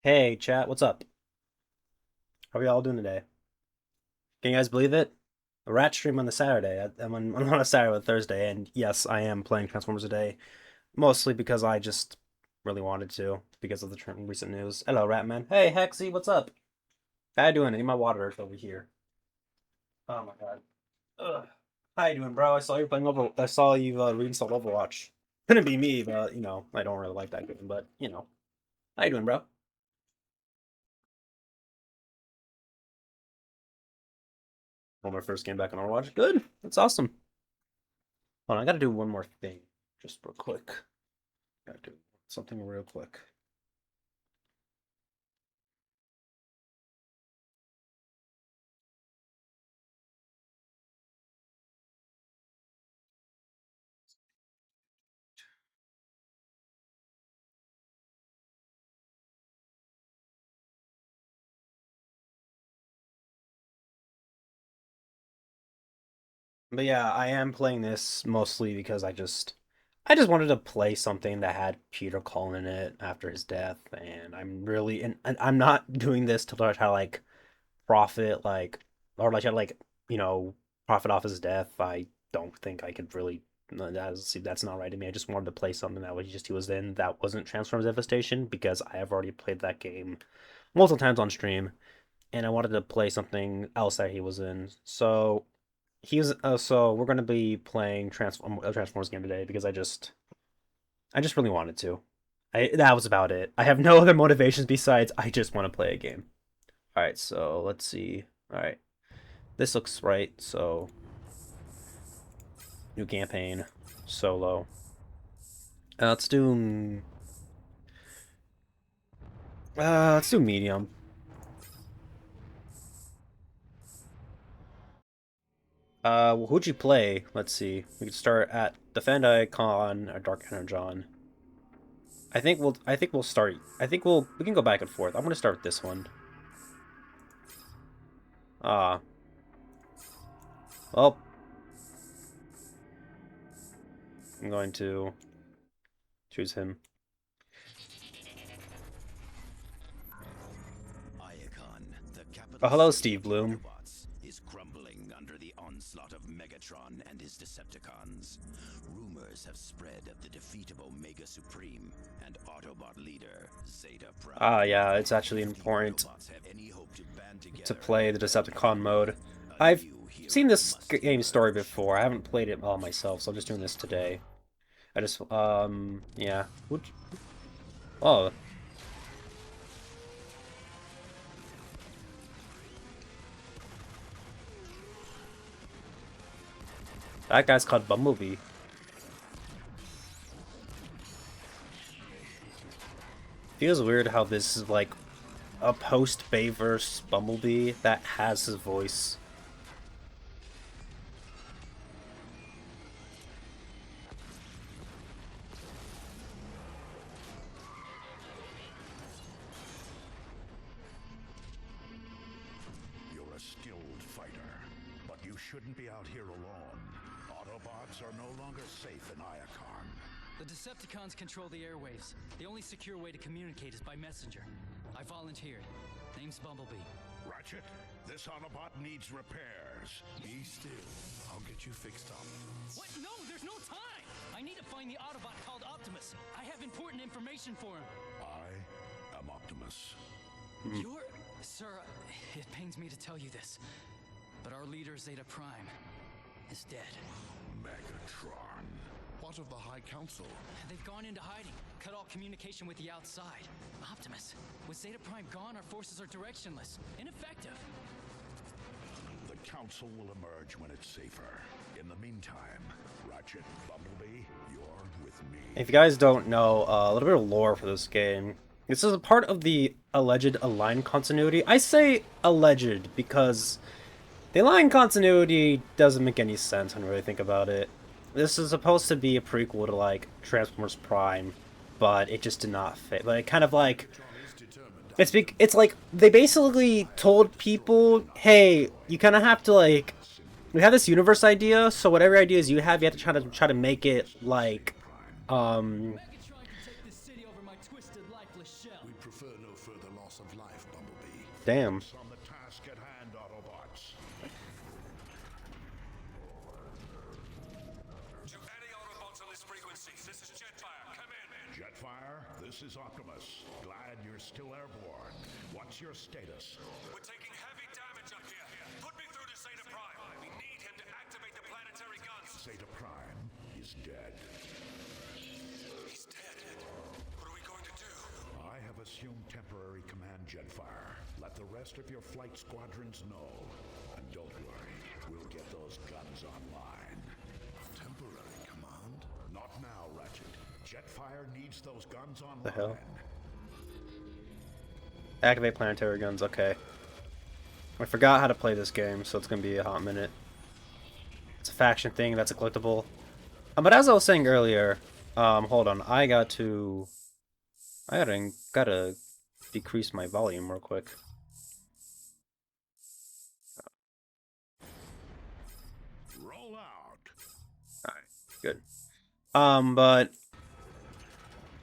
Hey, chat, what's up? How are y'all doing today? Can you guys believe it? A rat stream on the Saturday. I'm on a Saturday or Thursday, and yes, I am playing Transformers today, mostly because I just really wanted to, because of the recent news. Hello, Ratman. Hey, Hexy, what's up? How you doing? I need my water over here. Oh my god. Ugh. How you doing, bro? I saw you playing over. I saw you reinstalled Overwatch. Couldn't be me, but I don't really like that game. But how you doing, bro? Well, my first game back on Overwatch. Good. That's awesome. Hold on, I gotta do one more thing, just real quick. Gotta do something real quick. But yeah, I am playing this mostly because I just wanted to play something that had Peter Cullen in it after his death, and and I'm not doing this to try to like profit or like try to profit off his death. I don't think I could really. No, that's not right to me. I just wanted to play something that he was in that wasn't Transformers Devastation because I have already played that game multiple times on stream, and I wanted to play something else that he was in. So we're gonna be playing a Transformers game today because I just really wanted to. That was about it. I have no other motivations besides I just want to play a game. All right, so let's see. All right, this looks right. So new campaign, solo. Let's do medium. Who'd you play? Let's see. We could start at Defend Icon or Dark Energon. I think we'll start. We can go back and forth. I'm gonna start with this one. Ah, well, I'm going to choose him. Iacon, the Oh, capital hello, city Steve of the Bloom. Autobots, is crumbling under the onslaught of Megatron and his Decepticons. Rumors have spread of the defeat of Omega Supreme and Autobot leader Zeta Ah, Prime. yeah, it's actually If the important Autobots have any hope to band to together play the and defeat Decepticon mode. Rebellion, a I've new seen hero this must game story emerge. before. I haven't played it all myself, so I'm just doing this today. Yeah. Oh, that guy's called Bumblebee. Feels weird how this is like a post-Bayverse Bumblebee that has his voice. You're a skilled fighter, but you shouldn't be out here alone. Autobots are no longer safe in Iacon. The Decepticons control the airwaves. The only secure way to communicate is by messenger. I volunteered. Name's Bumblebee. Ratchet, this Autobot needs repairs. Be still. I'll get you fixed up. What? No, there's no time! I need to find the Autobot called Optimus. I have important information for him. I am Optimus. You're... Sir, it pains me to tell you this, but our leader, Zeta Prime, is dead. Megatron. What of the High Council? They've gone into hiding, cut all communication with the outside. Optimus, with Zeta Prime gone, our forces are directionless, ineffective. The Council will emerge when it's safer. In the meantime, Ratchet, Bumblebee, you're with me. If you guys don't know, a little bit of lore for this game. This is a part of the alleged Align continuity. I say alleged because the Align continuity doesn't make any sense when you really think about it. This is supposed to be a prequel to, like, Transformers Prime, but it just did not fit. But it kind of, like... It's like, they basically told people, hey, you kind of have to, like... We have this universe idea, so whatever ideas you have to try to make it, like... Megatron can take this city over my twisted, lifeless shell. We prefer no further Damn. Focus on the task at hand, Autobots. To any Autobots on this frequency, this is Jetfire. Come in. Jetfire, this is Optimus. Glad you're still airborne. What's your status? We're taking heavy damage up here. Put me through to Zeta Prime. We need him to activate the planetary guns. Zeta Prime is dead. He's dead. What are we going to do? I have assumed temporary command, Jetfire. Let the rest of your flight squadrons know. And don't worry, we'll get those guns online. Temporary command? Not now, Ratchet. Jetfire needs those guns online. The hell? Activate planetary guns, okay. I forgot how to play this game, so it's gonna be a hot minute. It's a faction thing, that's a collectible. But as I was saying earlier, hold on, I gotta decrease my volume real quick. Roll out. Alright, good. But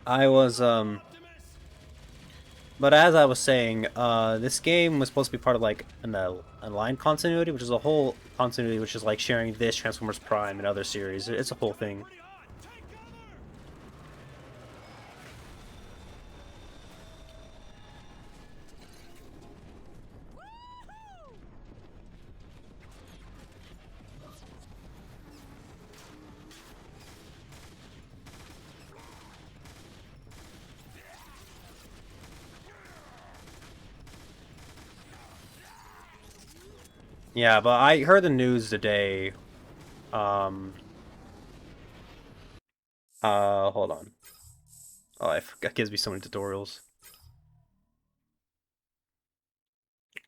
I was, but as I was saying, this game was supposed to be part of like an line continuity, which is a whole continuity, which is like sharing this Transformers Prime and other series. It's a whole thing. Yeah, but I heard the news today. Hold on. Oh, I forgot, it gives me so many tutorials.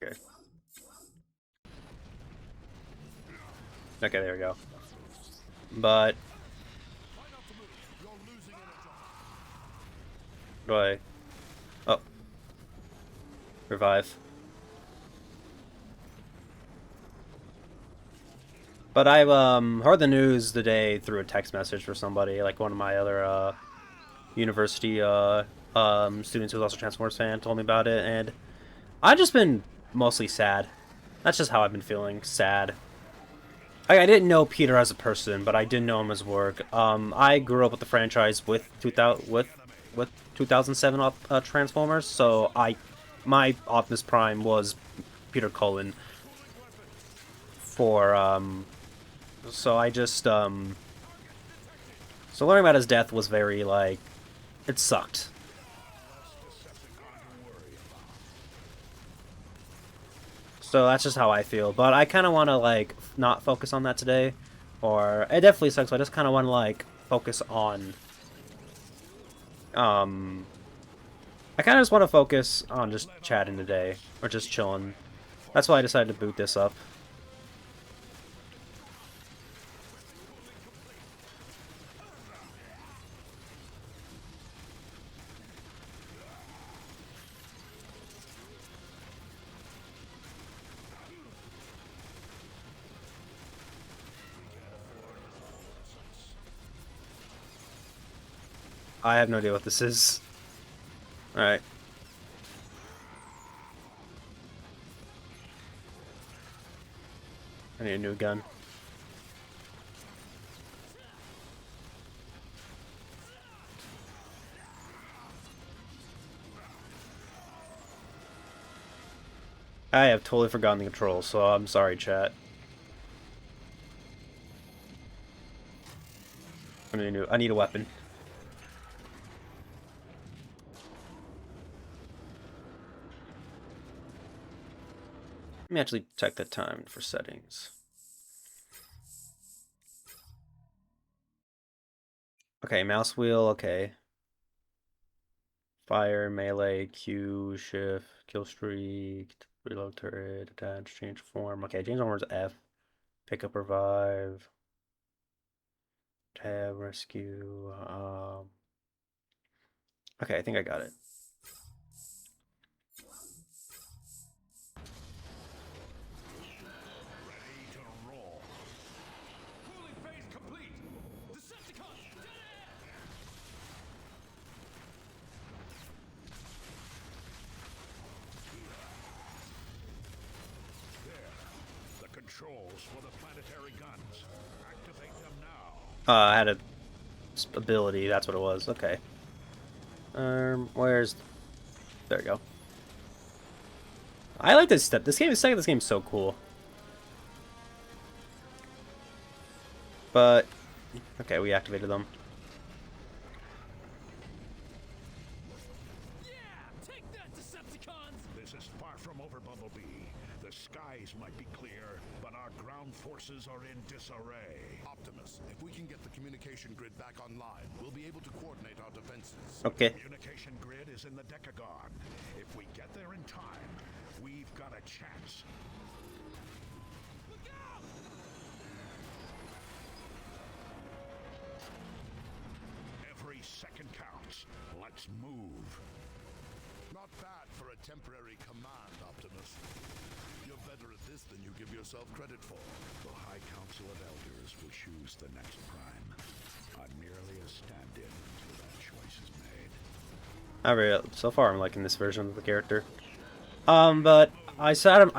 Okay. Okay, there we go. But do I? Oh, revive. But I heard the news today through a text message for somebody, like one of my other university students who's also a Transformers fan told me about it, and I've just been mostly sad. That's just how I've been feeling, sad. I didn't know Peter as a person, but I did know him as work. I grew up with the franchise with 2007 Transformers, so my Optimus Prime was Peter Cullen for so I just so learning about his death was very like it sucked. So that's just how I feel, but I kind of want to like not focus on that today, or it definitely sucks. So I just kind of want to like focus on I kind of just want to focus on just chatting today or just chilling. That's why I decided to boot this up. I have no idea what this is. Alright. I need a new gun. I have totally forgotten the controls, so I'm sorry, chat. I need a weapon. Let me actually check the time for settings. Okay, mouse wheel, okay. Fire, melee, Q, shift, kill streak, reload turret, attach, change form. Okay, change form is F. Pick up, revive. Tab, rescue. Okay, I think I got it. Ready to roll. Cooling phase complete. Decepticon, dead ahead. controls for the planetary guns. Activate them now. I had a ability. That's what it was. Okay. Where's? There we go. I like this step. This game is second. This game's so cool. But okay, we activated them. Take that, Decepticons! This is far from over, Bumblebee. The skies might be clear, but our ground forces are in disarray. Optimus, if we can get the communication grid back online, we'll be able to coordinate our defenses. Okay. Communication grid is in the Decagon. If we get there in time, we've got a chance. Look out! Every second counts. Let's move. Not bad for a temporary command, Optimus. You're better at this than you give yourself credit for. The High Council of Elders will choose the next prime. I'm merely a stand-in until that choice is made. So far I'm liking this version of the character. But I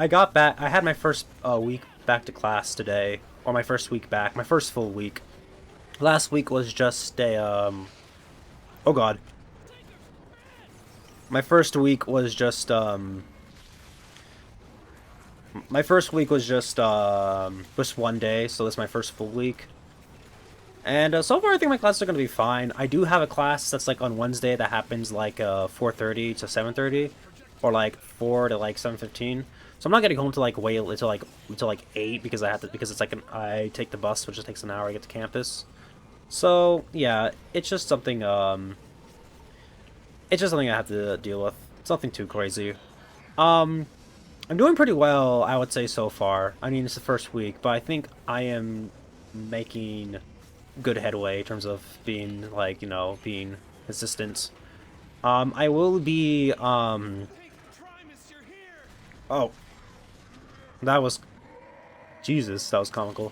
got back. I had my first week back to class today, or my first week back, my first full week. Last week was just a oh god. My first week was just my first week was just one day, so this is my first full week. And so far I think my classes are going to be fine. I do have a class that's like on Wednesday that happens like 4:30 to 7:30, or like 4 to like 7:15. So I'm not getting home to like wait until like 8 because it's like I take the bus, which just takes an hour to get to campus. So yeah, it's just something I have to deal with. It's nothing too crazy. I'm doing pretty well, I would say, so far. I mean, it's the first week, but I think I am making good headway in terms of being, like, you know, being consistent. I will be, Hey, Primus, you're here! oh. That was... Jesus, that was comical.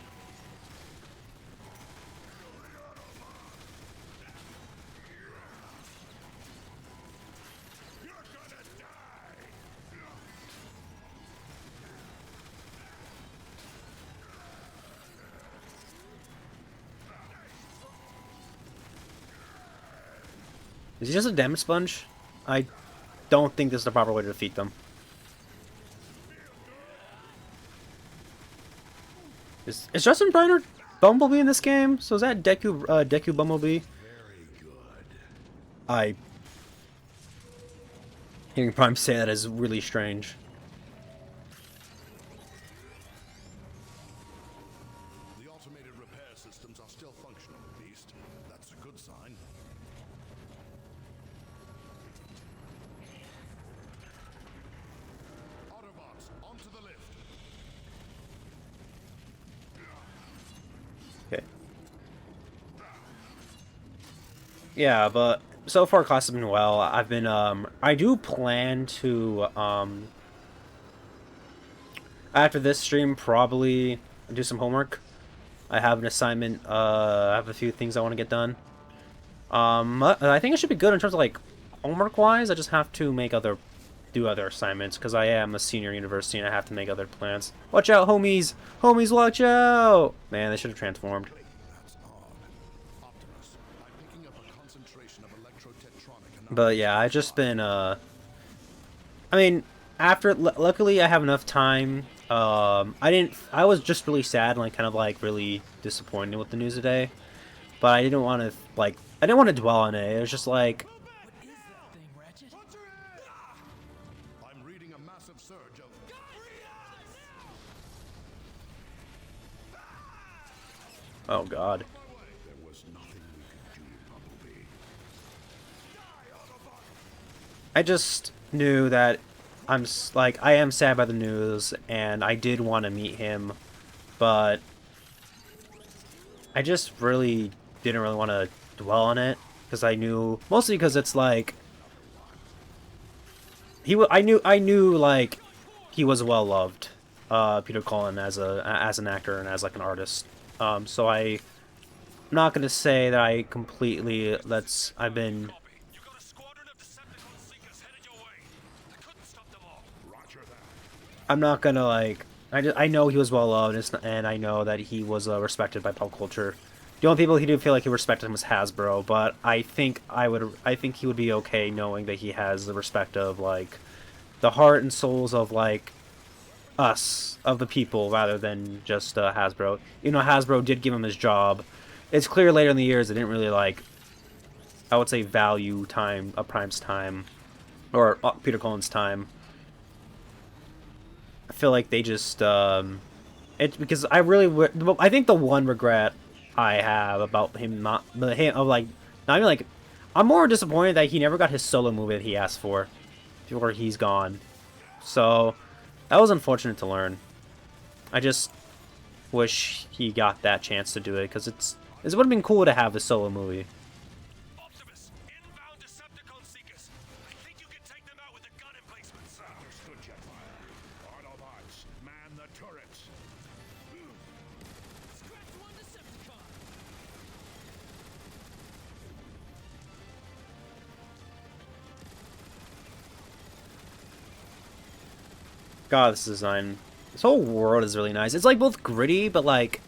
Is he just a damage sponge? I don't think this is the proper way to defeat them. Is Justin Briner Bumblebee in this game? So is that Deku Bumblebee? Very good. Hearing Prime say that is really strange. The automated repair systems are still functional, Beast. That's a good sign. Autobots, onto the lift. Okay. Yeah, but so far class has been well. I've been I do plan to after this stream probably do some homework. I have an assignment, I have a few things I want to get done. I think it should be good in terms of like homework wise. I just have to do other assignments because I am a senior university and I have to make other plans. Watch out, homies! Homies, watch out! Man, they should have transformed. That's odd. Optimus, I'm picking up a concentration of electrotetronic. But yeah, I've just been I mean, luckily I have enough time. I was just really sad and like kind of like really disappointed with the news today. But I didn't want to dwell on it. It was just like, What is that thing, Ratchet? I'm reading a massive surge of... oh god. There was nothing we could do, Bumblebee. I just knew that I am sad by the news and I did want to meet him, but I just really didn't really want to dwell on it because I knew, mostly because it's like I knew like he was well loved, Peter Cullen as an actor and as like an artist. So I'm not gonna say that I completely I've been. Copy. You got a squadron of Decepticon seekers headed your way. I couldn't stop them all. Roger that. I'm not gonna like I know he was well loved, and I know that he was respected by pop culture. The only people he didn't feel like he respected him was Hasbro, but I think he would be okay knowing that he has the respect of like the heart and souls of like us, of the people, rather than just Hasbro. You know, Hasbro did give him his job. It's clear later in the years they didn't really like, I would say, value time, Prime's time, or Peter Cullen's time. I feel like they just it's because I think the one regret I have about him not him of like not even like I'm more disappointed that he never got his solo movie that he asked for before he's gone. So that was unfortunate to learn. I just wish he got that chance to do it because it would have been cool to have the solo movie. Optimus, inbound Decepticon seekers. I think you can take them out with the gun emplacements. Understood, Jetfire. Autobots, man the turrets. Scratch one Decepticon! God, this design, this whole world is really nice. It's like both gritty, but like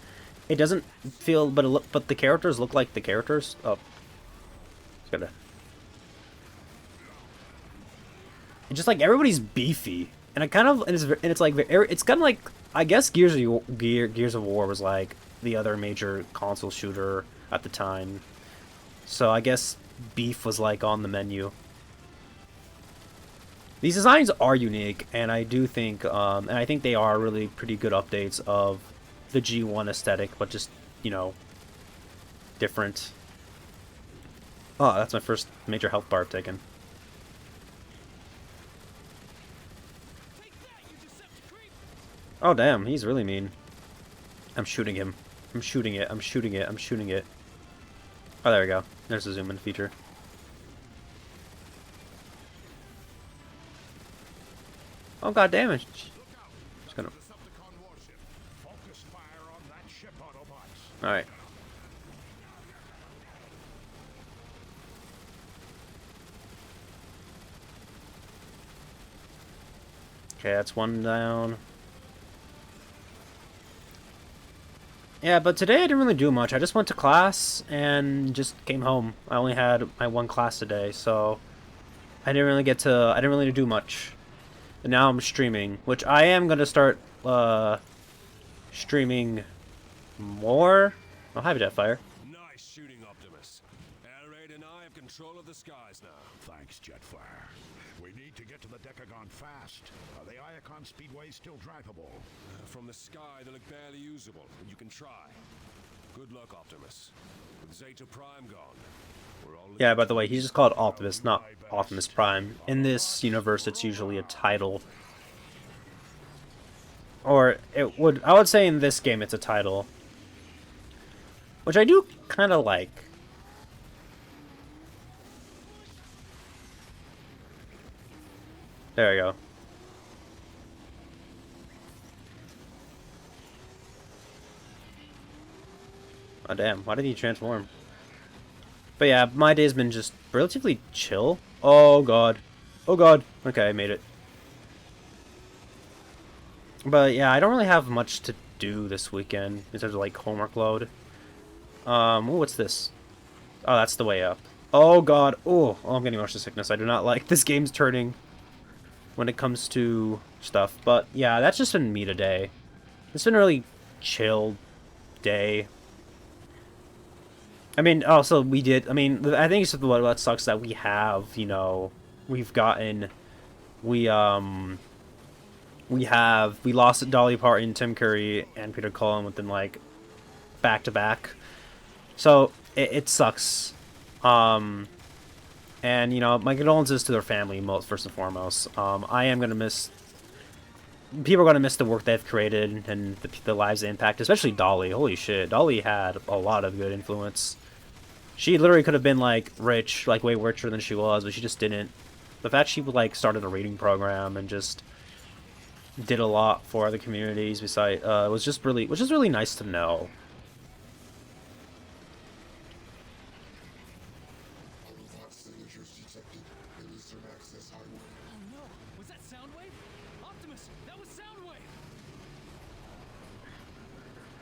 it doesn't feel. But the characters look like the characters. Oh, it's gonna. It's just like everybody's beefy, and it kind of and it's like it's kind of like I guess Gears of War was like the other major console shooter at the time, so I guess beef was like on the menu. These designs are unique, and I do think, and I think they are really pretty good updates of the G1 aesthetic, but just, you know, different. Oh, that's my first major health bar I've taken. Take that, you Decepticreep! Oh, damn, he's really mean. I'm shooting him. I'm shooting it. I'm shooting it. I'm shooting it. Oh, there we go. There's the zoom in feature. Oh, god damn it. Just gonna. Decepticon warship. Focus fire on that ship, Autobots. Alright. Okay, that's one down. Yeah, but today I didn't really do much. I just went to class and just came home. I only had my one class today, so I didn't really do much. And now I'm streaming, which I am gonna start streaming more. Oh, hi, Jetfire. Nice shooting, Optimus. Air Raid and I have control of the skies now. Thanks, Jetfire. We need to get to the Decagon fast. Are the Iacon speedways still drivable? From the sky, they look barely usable, but you can try. Good luck, Optimus. With Zeta Prime gone, we're all... Yeah, by the way, he's just called Optimus, not Optimus Prime. In this universe, it's usually a title. Or I would say in this game it's a title. Which I do kind of like. There we go. Oh damn, why did he transform? But yeah, my day's been just relatively chill. Oh god. Oh god. Okay, I made it. But yeah, I don't really have much to do this weekend in terms of like homework load. Ooh, what's this? Oh, that's the way up. Oh god. Oh, I'm getting motion sickness. I do not like this game's turning when it comes to stuff. But yeah, that's just been me today. It's been a really chill day. I mean, also I think it's what sucks that we have, you know, we lost Dolly Parton, Tim Curry, and Peter Cullen within like back to back. So it sucks. And you know, my condolences to their family first and foremost. I am gonna miss. People are gonna miss the work they've created and the lives they impact, especially Dolly. Holy shit, Dolly had a lot of good influence. She literally could have been like rich, like way richer than she was, but she just didn't. The fact she like started a reading program and just did a lot for other communities was just really nice to know. Oh no! Was that Soundwave? Optimus, that was Soundwave!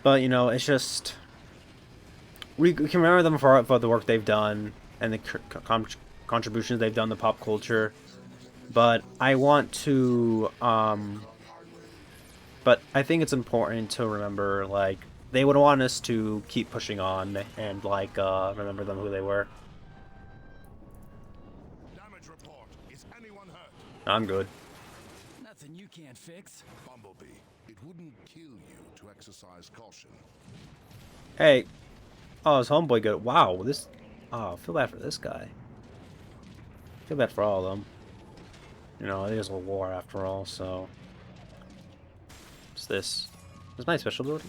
But you know, it's just we can remember them for the work they've done and the contributions they've done to pop culture. But I want to, but I think it's important to remember, like, they would want us to keep pushing on and, like, remember them who they were. Damage report. Is anyone hurt? I'm good. Nothing you can't fix. Bumblebee, it wouldn't kill you to exercise caution. Hey. Oh, his homeboy good. Wow, this... Oh, I feel bad for this guy. I feel bad for all of them. You know, it is a war after all, so... What's this? Is my special ability?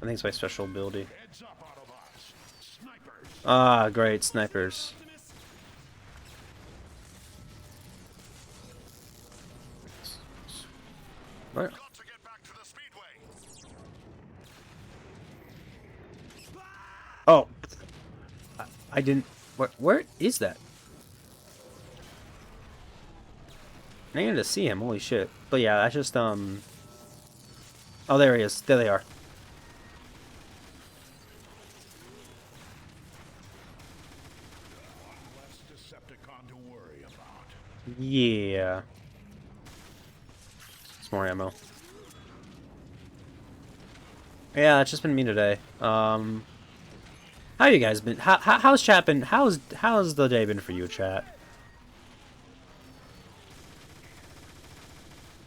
I think it's my special ability. Heads up, Autobots. Snipers. Ah, great, snipers. Where? Got to get back to the speedway. Oh! I didn't... Where is that? I needed to see him, holy shit. But yeah, that's just, Oh, there he is. There they are. Less Decepticon to worry about. Yeah. It's more ammo. Yeah, it's just been me today. How you guys been? How's chat been? How's the day been for you, chat?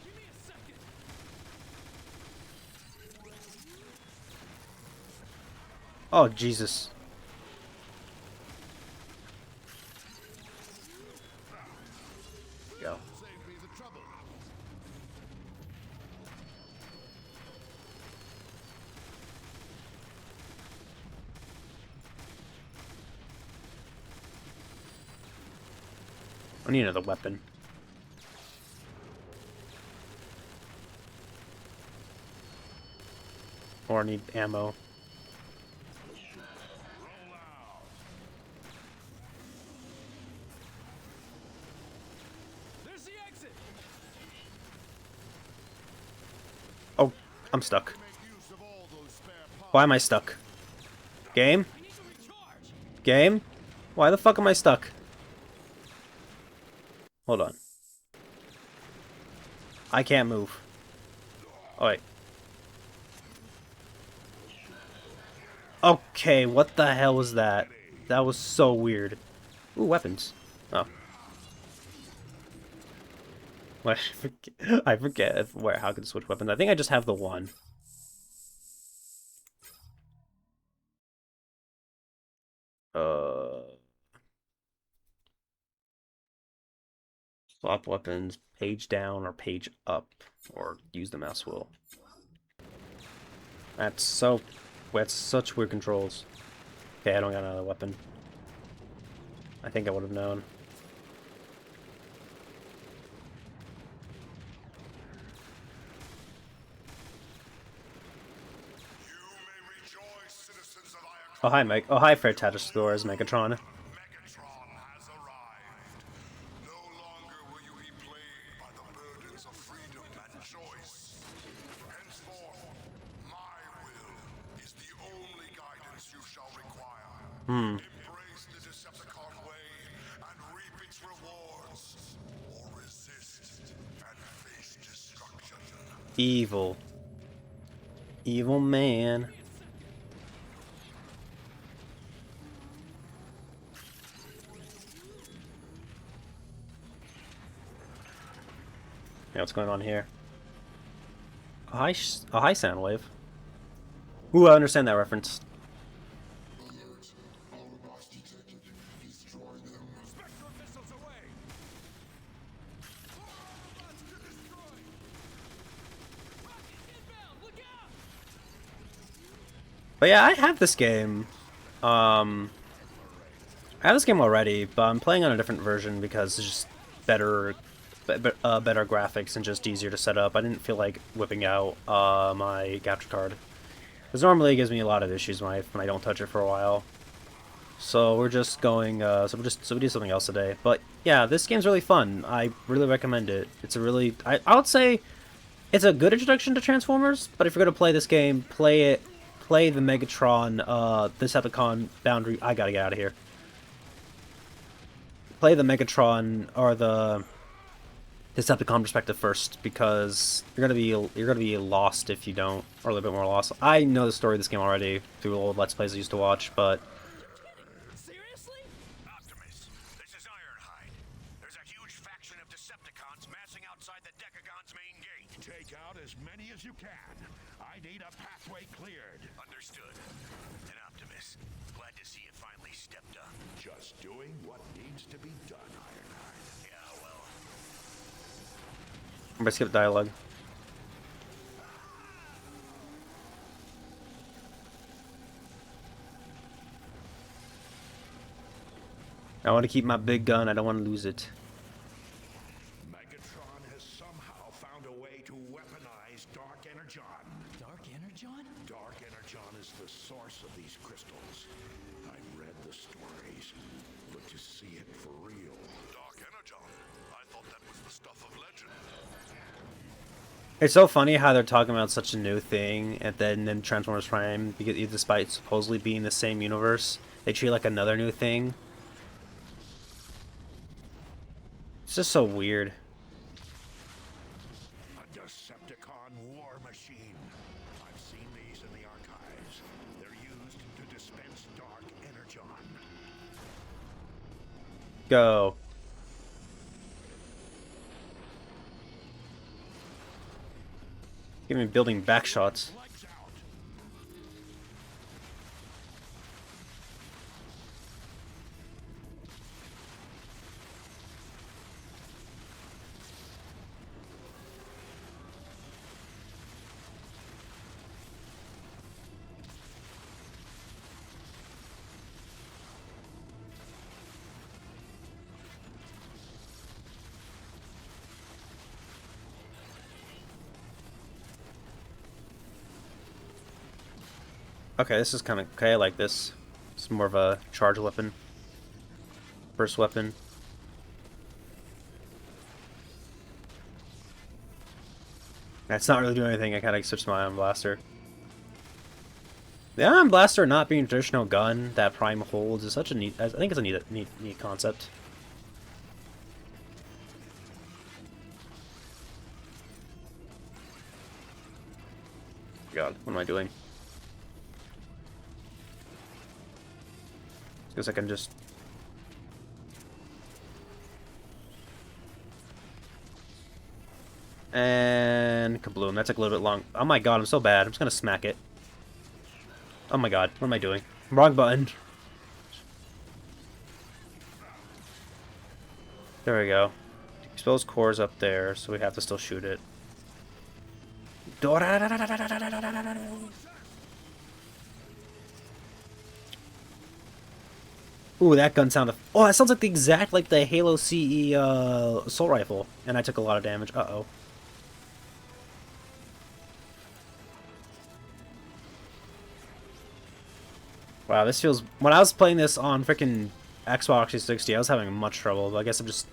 Give me a second. Oh Jesus. Go. Save me the trouble. I need another weapon. Or I need ammo. There's the exit. Oh, I'm stuck. Make use of all those spare parts. Why am I stuck? Game? I need to recharge. Game? Why the fuck am I stuck? Hold on. I can't move. Oh, wait. Okay, what the hell was that? That was so weird. Ooh, weapons. Oh. What? I forget where how I can switch weapons. I think I just have the one. Swap weapons, page down or page up, or use the mouse wheel. That's such weird controls. Okay, I don't got another weapon. I think I would have known. You may rejoice, citizens of Iacon. Oh hi, Mike. Oh hi, Fair Tatterstores, Megatron. Megatron has arrived. No longer will you be plagued by the burdens of freedom and choice. Henceforth, my will is the only guidance you shall require. Embrace the Decepticon way and reap its rewards, or resist and face destruction. Evil. Evil man. Yeah, what's going on here? A high Soundwave. Ooh, I understand that reference. Spectre missiles away! Inbound, look out! But yeah, I have this game. I have this game already, but I'm playing on a different version because it's just better graphics and just easier to set up. I didn't feel like whipping out my capture card, because normally it gives me a lot of issues when I don't touch it for a while. So we're just going. So we do something else today. But yeah, this game's really fun. I really recommend it. It's a really I would say It's a good introduction to Transformers, but if you're gonna play this game, play the Megatron, Decepticon boundary. I gotta get out of here. Play the Megatron or the Decepticon perspective first, because you're gonna be lost if you don't, or a little bit more lost. I know the story of this game already through old Let's Plays I used to watch, but Seriously? Optimus, this is Ironhide. There's a huge faction of Decepticons massing outside the Decagon's main gate. Take out as many as you can. I need a pathway cleared. Understood. And Optimus, glad to see you finally stepped up. Just doing what needs to be done, Ironhide. Yeah, well, I'm gonna skip dialogue. I want to keep my big gun. I don't want to lose it. Megatron has somehow found a way to weaponize Dark Energon. Dark Energon? Dark Energon is the source of these crystals. I've read the stories, but to see it for real. Dark Energon. I thought that was the stuff of legend. It's so funny how they're talking about such a new thing, and then Transformers Prime, because despite supposedly being the same universe, they treat it like another new thing. It's just so weird. A Decepticon war machine. I've seen these in the archives. They're used to dispense Dark Energon. Go. Give me building back shots. Lights out. Okay, this is kind of okay. I like this. It's more of a charge weapon. Burst weapon. That's not really doing anything. I kind of switched to my Ion Blaster. The Ion Blaster not being a traditional gun that Prime holds is such a neat. I think it's a neat concept. God, what am I doing? Because I can just... And kabloom. That's like a little bit long. Oh my god, I'm so bad. I'm just gonna smack it. Oh my god, what am I doing? Wrong button. There we go. Exposed core's up there, so we have to still shoot it. Ooh, that gun sounded... Oh, that sounds like the exact, like the Halo CE assault rifle. And I took a lot of damage. Uh-oh. Wow, this feels... When I was playing this on freaking Xbox 360, I was having much trouble, but I guess I'm just...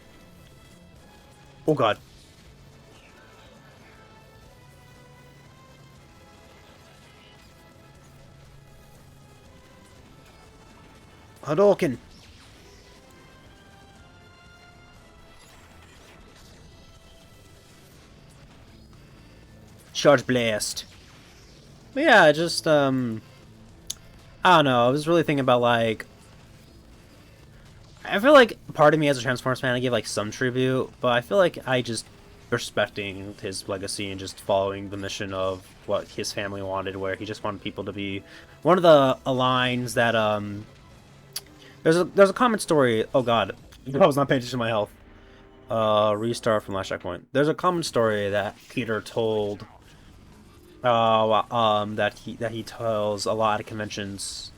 Oh god. Hadouken! Charge Blast. But yeah, just, I don't know, I was really thinking about, like... I feel like part of me as a Transformers fan, I give, like, some tribute, but I feel like I just respecting his legacy and just following the mission of what his family wanted, where he just wanted people to be... One of the lines that, There's a common story. Oh god, I was not paying attention to my health. Restart from last checkpoint. There's a common story that Peter told. That he tells a lot of conventions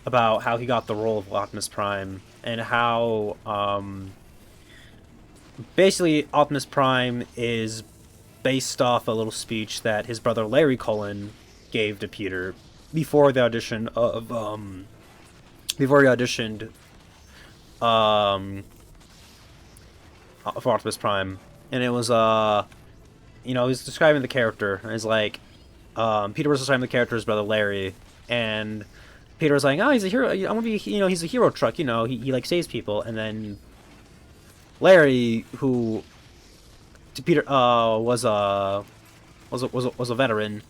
about how he got the role of Optimus Prime and how basically Optimus Prime is based off a little speech that his brother Larry Cullen gave to Peter before the audition of before he auditioned for Optimus Prime, and it was he's describing the character, and he's like, Peter was describing the character's brother Larry, and Peter was like, oh, he's a hero. I want to be, he's a hero truck. He like saves people, and then Larry, who to Peter was a veteran,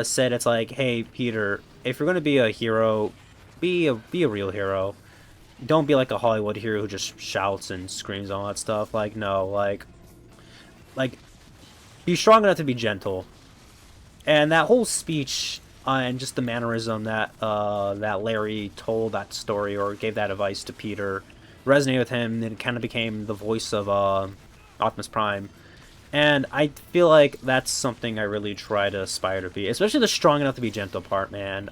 said it's like, hey Peter, if you're gonna be a hero, be a real hero. Don't be like a Hollywood hero who just shouts and screams and all that stuff. Like, no, like be strong enough to be gentle. And that whole speech and just the mannerism that Larry told that story or gave that advice to Peter resonated with him, and it kind of became the voice of Optimus Prime. And I feel like that's something I really try to aspire to be, especially the strong enough to be gentle part, man.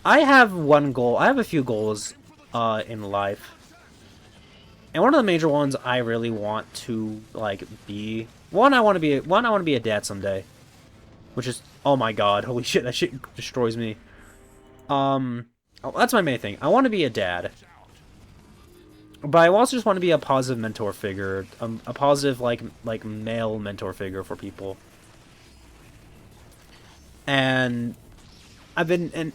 I have one goal. I have a few goals in life. And one of the major ones I really want to like be I want to be a dad someday. Which is, oh my god, holy shit, that shit destroys me. That's my main thing. I want to be a dad. But I also just want to be a positive mentor figure, a positive like male mentor figure for people. And I've been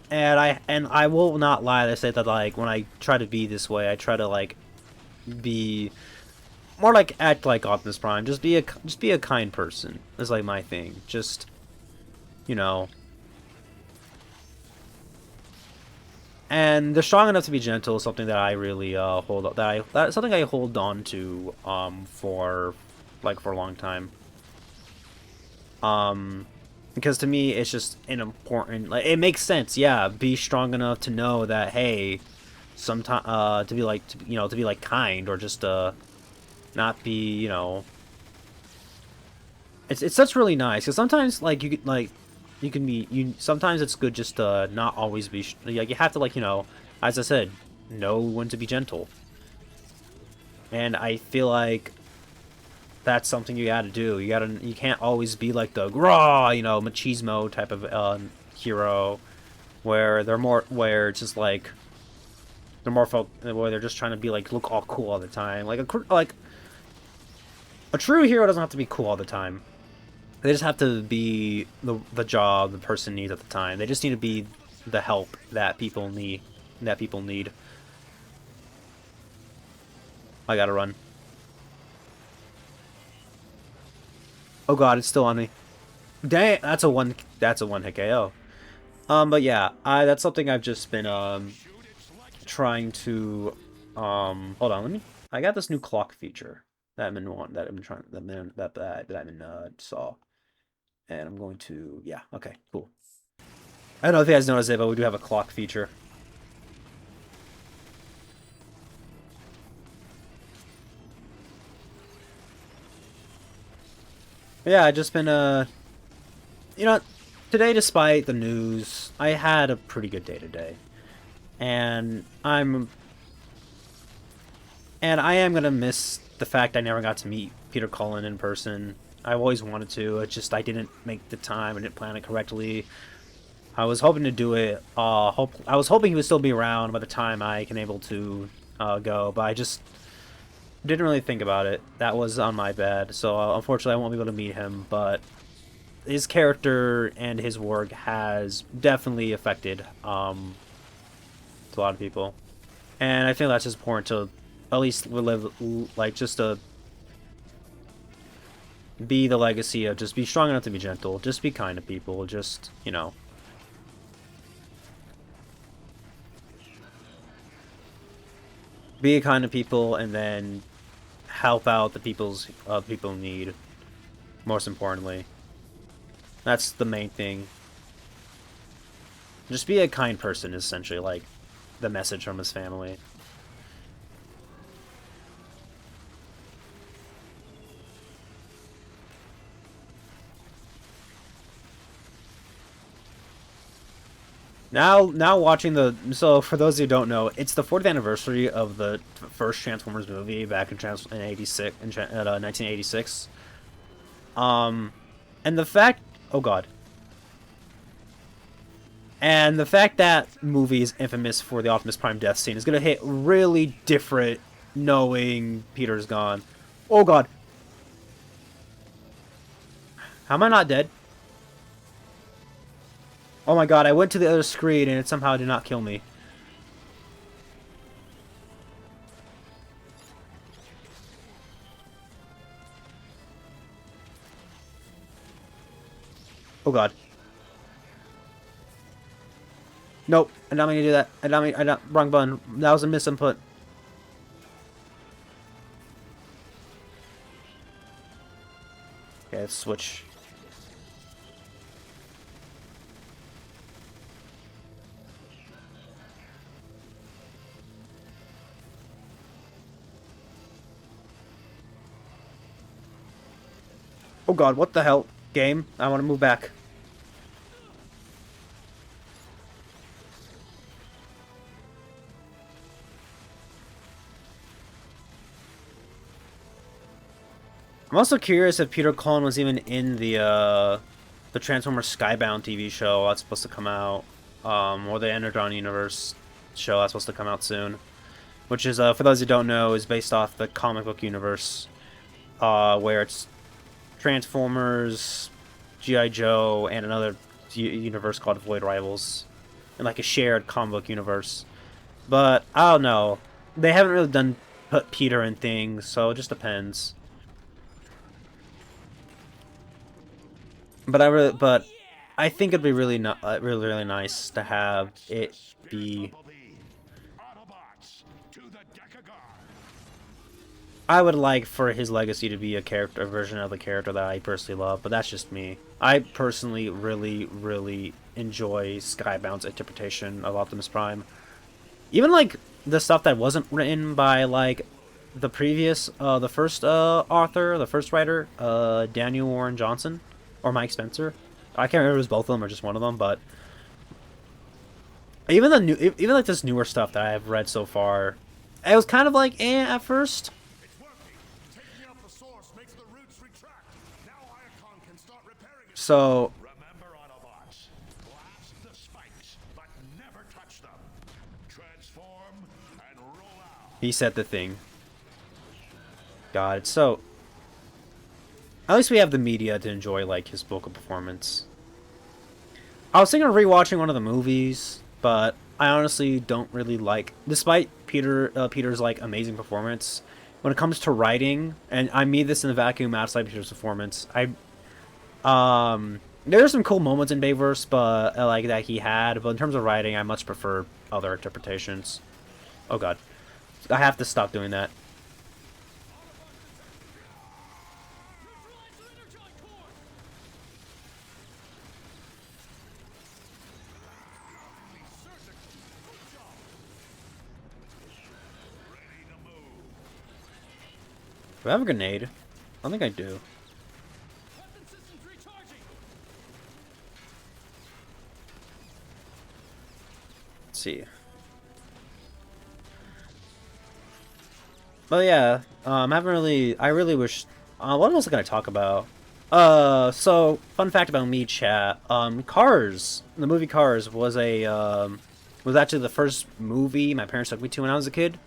and I will not lie to say that like when I try to be this way, I try to like be more like act like Optimus Prime. Just be a kind person. Is like my thing. Just And they're strong enough to be gentle is something that I really that's something I hold on to for a long time. Because to me it's just an important, like, it makes sense. Yeah, be strong enough to know that, hey, sometimes to be like kind, or just not be, it's such really nice, because sometimes like sometimes it's good just to not always be like, you have to, like, as I said, know when to be gentle. And I feel like that's something you gotta do. You can't always be like the raw, machismo type of hero, where it's just like where they're just trying to be like, look all cool all the time. Like a true hero doesn't have to be cool all the time. They just have to be the job the person needs at the time. They just need to be the help that people need. I gotta run. Oh god, it's still on me. Dang, that's a one hit KO. But yeah, that's something I've just been trying to hold on, I got this new clock feature that I've been trying that I've been saw. And I'm going to, yeah, okay, cool. I don't know if you guys noticed it, but we do have a clock feature. Yeah, I just been, today, despite the news, I had a pretty good day today. And I am gonna miss the fact I never got to meet Peter Cullen in person. I always wanted to, it's just I didn't make the time, I didn't plan it correctly. I was hoping to do it, I was hoping he would still be around by the time I can able to go, but I just didn't really think about it. That was on my bad, so unfortunately I won't be able to meet him, but his character and his work has definitely affected to a lot of people. And I think that's just important to at least live, like, just to be the legacy of just be strong enough to be gentle, just be kind to people, just, be kind to people, and then help out the people need, most importantly. That's the main thing. Just be a kind person is essentially, like, the message from his family. Now watching so for those who don't know, it's the 40th anniversary of the first Transformers movie back in 1986. And the fact, oh god. And the fact that movie is infamous for the Optimus Prime death scene is gonna hit really different knowing Peter's gone. Oh god. How am I not dead? Oh my god, I went to the other screen and it somehow did not kill me. Oh god. Nope, I don't mean to do that. I don't, wrong button. That was a misinput. Okay, let's switch. Oh god, what the hell? Game, I want to move back. I'm also curious if Peter Cullen was even in the Transformers Skybound TV show that's supposed to come out, or the Energon Universe show that's supposed to come out soon, which is, for those who don't know, is based off the comic book universe, where it's Transformers, G.I. Joe, and another universe called Void Rivals, in like a shared comic book universe. But I don't know, they haven't really put Peter in things, so it just depends. But I think it'd be really really nice to have it be. I would like for his legacy to be a version of the character that I personally love, but that's just me. I personally really enjoy Skybound's interpretation of Optimus Prime. Even like the stuff that wasn't written by like the previous, the first author, the first writer, Daniel Warren Johnson. Or Mike Spencer. I can't remember if it was both of them or just one of them, but even even like this newer stuff that I've read so far, it was kind of like at first. So Remember, Autobots, blast the spikes, but never touch them. Transform and roll out. he said the thing. God, it's so. At least we have the media to enjoy like his vocal performance. I was thinking of rewatching one of the movies, but I honestly don't really like. Despite Peter's like amazing performance, when it comes to writing, and I mean this in the vacuum outside Peter's performance, there are some cool moments in Bayverse, but like that he had. But in terms of writing, I much prefer other interpretations. Oh god, I have to stop doing that. Do I have a grenade? I don't think I do. Let's see. But yeah, I really wish. What else was I gonna talk about? So fun fact about me, chat. Cars. The movie Cars was was actually the first movie my parents took me to when I was a kid.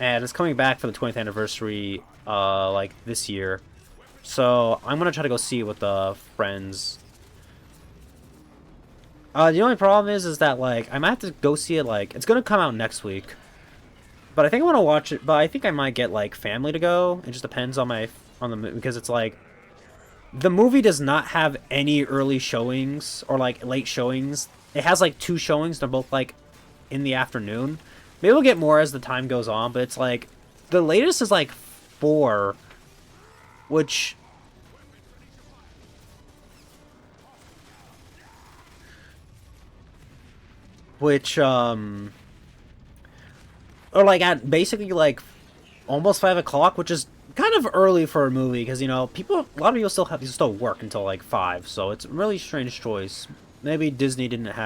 And it's coming back for the 20th anniversary, like this year. So I'm gonna try to go see it with friends. The only problem is that like I might have to go see it like it's gonna come out next week. But I think I want to watch it. But I think I might get like family to go. It just depends on the because it's like the movie does not have any early showings or like late showings. It has like 2 showings. They're both like in the afternoon. Maybe we'll get more as the time goes on, but it's like the latest is like 4, which or like at basically like almost 5 o'clock, which is kind of early for a movie because a lot of people still work until like 5, so it's a really strange choice. Maybe Disney didn't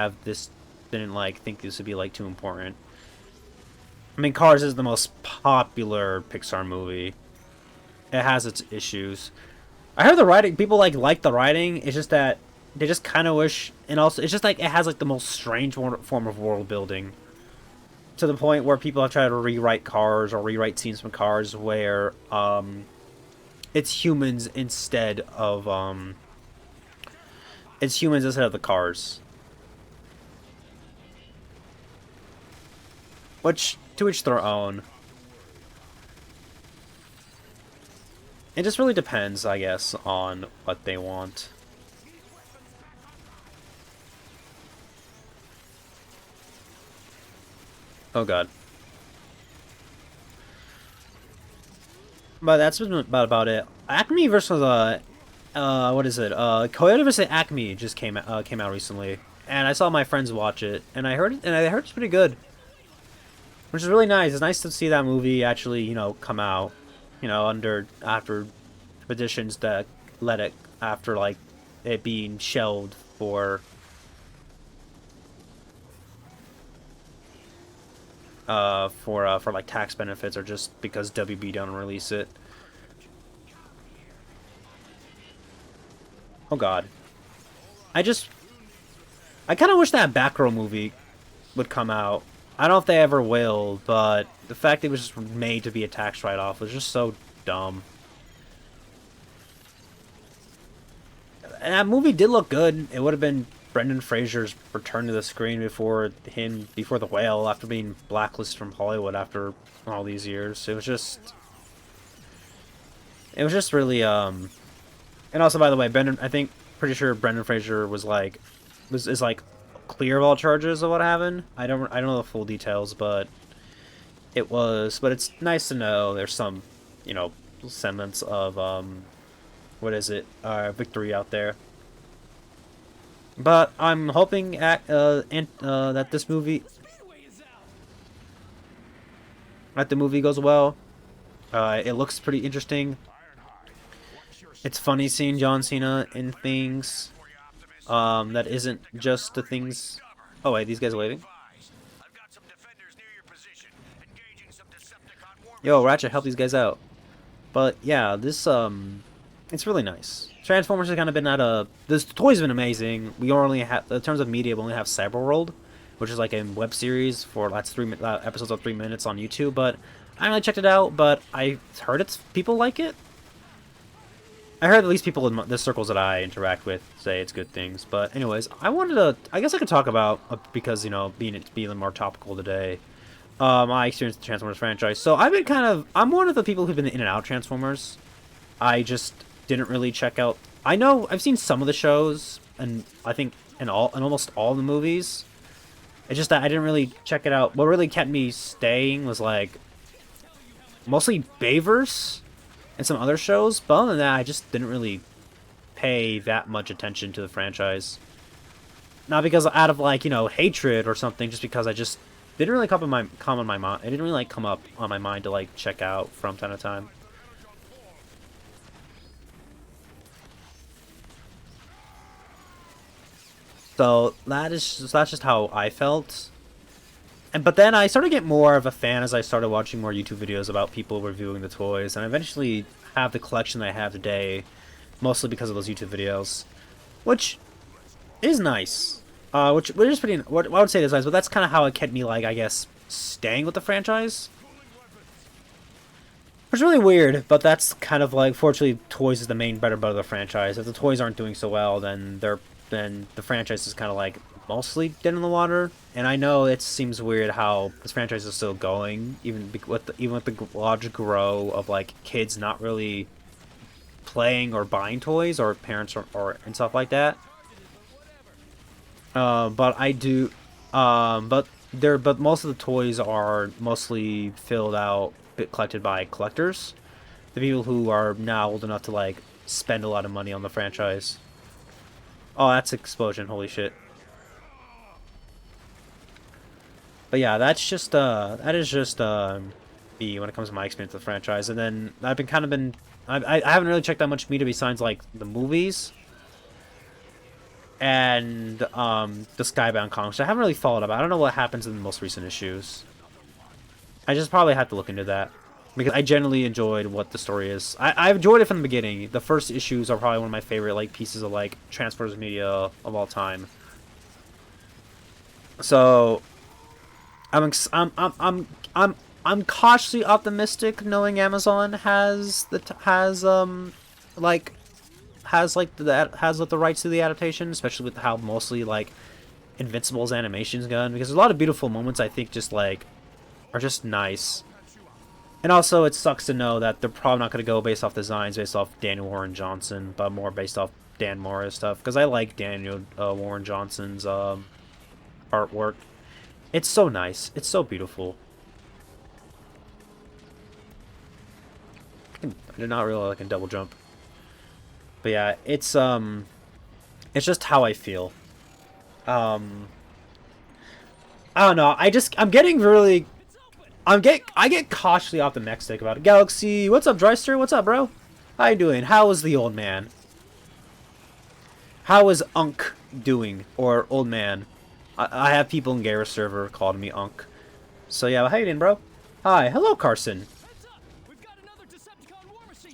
like think this would be like too important. I mean, Cars is the most popular Pixar movie. It has its issues. I heard the writing, people like the writing. It's just that they just kind of wish, and also it's just like it has like the most strange form of world building. to the point where people have tried to rewrite Cars or rewrite scenes from Cars where it's humans instead of the cars. Which, to each their own. It just really depends, I guess, on what they want. Oh god. But that's been about it. Acme versus what is it? Coyote vs Acme just came out recently, and I saw my friends watch it, and I heard it's pretty good, which is really nice. It's nice to see that movie actually, you know, come out, you know, after petitions that let it after like it being shelved for like tax benefits or just because WB don't release it. Oh god. I kind of wish that Batgirl movie would come out. I don't know if they ever will, but the fact that it was just made to be a tax write-off was just so dumb. And that movie did look good. It would have been Brendan Fraser's return to the screen before The Whale, after being blacklisted from Hollywood after all these years. It was just really and also, by the way, pretty sure Brendan Fraser is like clear of all charges of what happened. I don't know the full details, but it's nice to know there's some, you know, semblance of victory out there. But I'm hoping that the movie goes well. It looks pretty interesting. It's funny seeing John Cena in things that isn't just the things. Oh wait, these guys are waving. Yo, Ratchet, help these guys out. But yeah, this it's really nice. Transformers has kind of been this toy's been amazing. We only have, in terms of media, we only have Cyberworld, which is like a web series for that's episodes of 3 minutes on YouTube. But I haven't really checked it out. But I heard people like it. I heard at least people in the circles that I interact with say it's good things. But anyways, I guess I could talk about because, you know, being more topical today. My experience with the Transformers franchise. So I'm one of the people who've been in and out of Transformers. I just didn't really check out. I know I've seen some of the shows, and I think in almost all the movies. It's just that I didn't really check it out. What really kept me staying was like mostly Bayverse and some other shows. But other than that, I just didn't really pay that much attention to the franchise. Not because out of like, you know, hatred or something, just because I just didn't really come on my mind. It didn't really like come up on my mind to like check out from time to time. So that's just how I felt. But then I started to get more of a fan as I started watching more YouTube videos about people reviewing the toys, and I eventually have the collection that I have today, mostly because of those YouTube videos, which is nice. Which is pretty. What I would say is nice, but that's kind of how it kept me, like, I guess, staying with the franchise. Which is really weird, but that's kind of like, fortunately, toys is the main bread and butter of the franchise. If the toys aren't doing so well, then the franchise is kind of like mostly dead in the water. And I know it seems weird how this franchise is still going, even with the large grow of like kids not really playing or buying toys, or parents or and stuff like that. But I do, but most of the toys are mostly filled out, collected by collectors, the people who are now old enough to like spend a lot of money on the franchise. Oh, that's explosion! Holy shit! But yeah, that is just me when it comes to my experience with the franchise. And then I haven't really checked that much media besides like the movies and the Skybound comics. I haven't really followed up. I don't know what happens in the most recent issues. I just probably have to look into that, because I generally enjoyed what the story is. I've enjoyed it from the beginning. The first issues are probably one of my favorite like pieces of like Transformers media of all time. So I'm cautiously optimistic, knowing Amazon has like has like the rights to the adaptation, especially with how mostly like Invincible's animation's gone, because there's a lot of beautiful moments I think just like are just nice. And also, it sucks to know that they're probably not going to go based off designs based off Daniel Warren Johnson, but more based off Dan Morris stuff. Because I like Daniel Warren Johnson's artwork. It's so nice. It's so beautiful. I did not realize I can double jump. But yeah, it's just how I feel. Um, I don't know. I'm getting really, I get cautiously optimistic about it. Galaxy, what's up, Dryster? What's up, bro? How you doing? How is the old man? How is Unk doing? Or old man? I have people in Garrus server calling me Unk. So yeah, how you doing, bro? Hi, hello, Carson.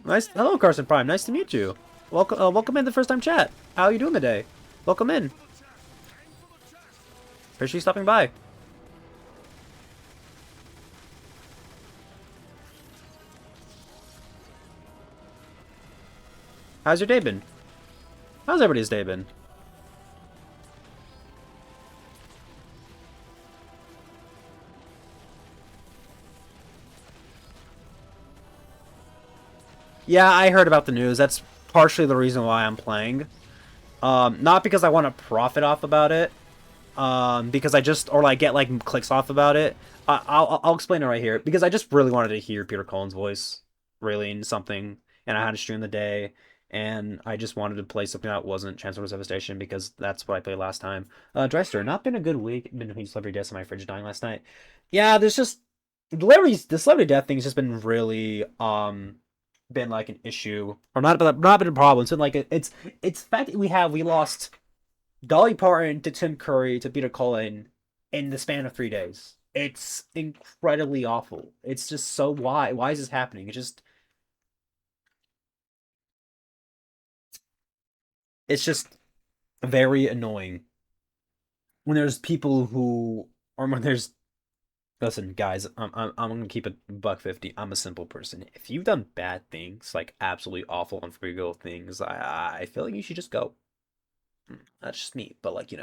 Nice, hello, Carson Prime. Nice to meet you. Welcome, welcome in the first time chat. How are you doing today? Welcome in. Appreciate you stopping by. How's your day been? How's everybody's day been? Yeah, I heard about the news. That's partially the reason why I'm playing. Not because I want to profit off about it. Because I just, or like get like clicks off about it. I'll explain it right here. Because I just really wanted to hear Peter Cullen's voice, really, in something, and I had to stream the day, and I just wanted to play something that wasn't Transformers Devastation because that's what I played last time. Dryster, not been a good week. Been between celebrity deaths and my fridge dying last night. Yeah, there's just the celebrity death thing's just been really been like an issue, or not been a problem. It's been like it's the fact that we lost Dolly Parton to Tim Curry to Peter Cullen in the span of 3 days. It's incredibly awful. It's just so why is this happening? It's just very annoying when there's people who, or when there's, listen, guys, I'm gonna keep it buck 50. I'm a simple person. If you've done bad things, like absolutely awful, unforgivable things, I feel like you should just go. That's just me, but like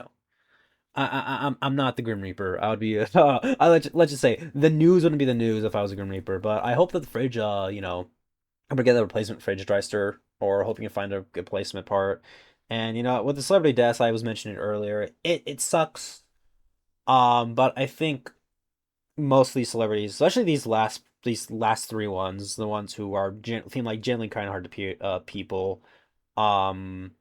I'm not the Grim Reaper. I would be. Let's just say the news wouldn't be the news if I was a Grim Reaper. But I hope that the fridge, I'm gonna get a replacement fridge Dryster, or hoping to find a good placement part. And with the celebrity deaths I was mentioning earlier, it sucks. But I think most of these celebrities, especially these last three ones, the ones who are seem like generally kind of hard to people, um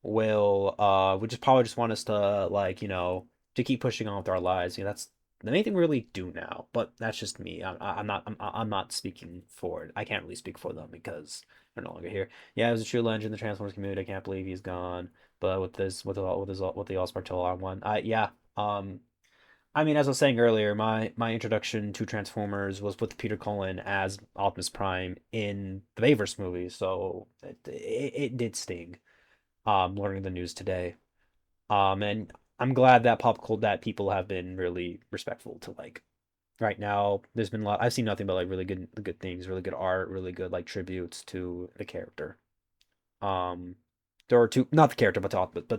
will would just probably just want us to like to keep pushing on with our lives. That's the main thing we really do now. But that's just me. I'm not speaking for it. I can't really speak for them because they're no longer here. Yeah, it was a true legend in the Transformers community. I can't believe he's gone. But with the All-Star one, yeah. I mean, as I was saying earlier, my introduction to Transformers was with Peter Cullen as Optimus Prime in the Bayverse movie, so it did sting. Learning the news today. And I'm glad that that people have been really respectful to like right now. There's been a lot. I've seen nothing but like really good things, really good art, really good like tributes to the character. Um, there are two, not the character, but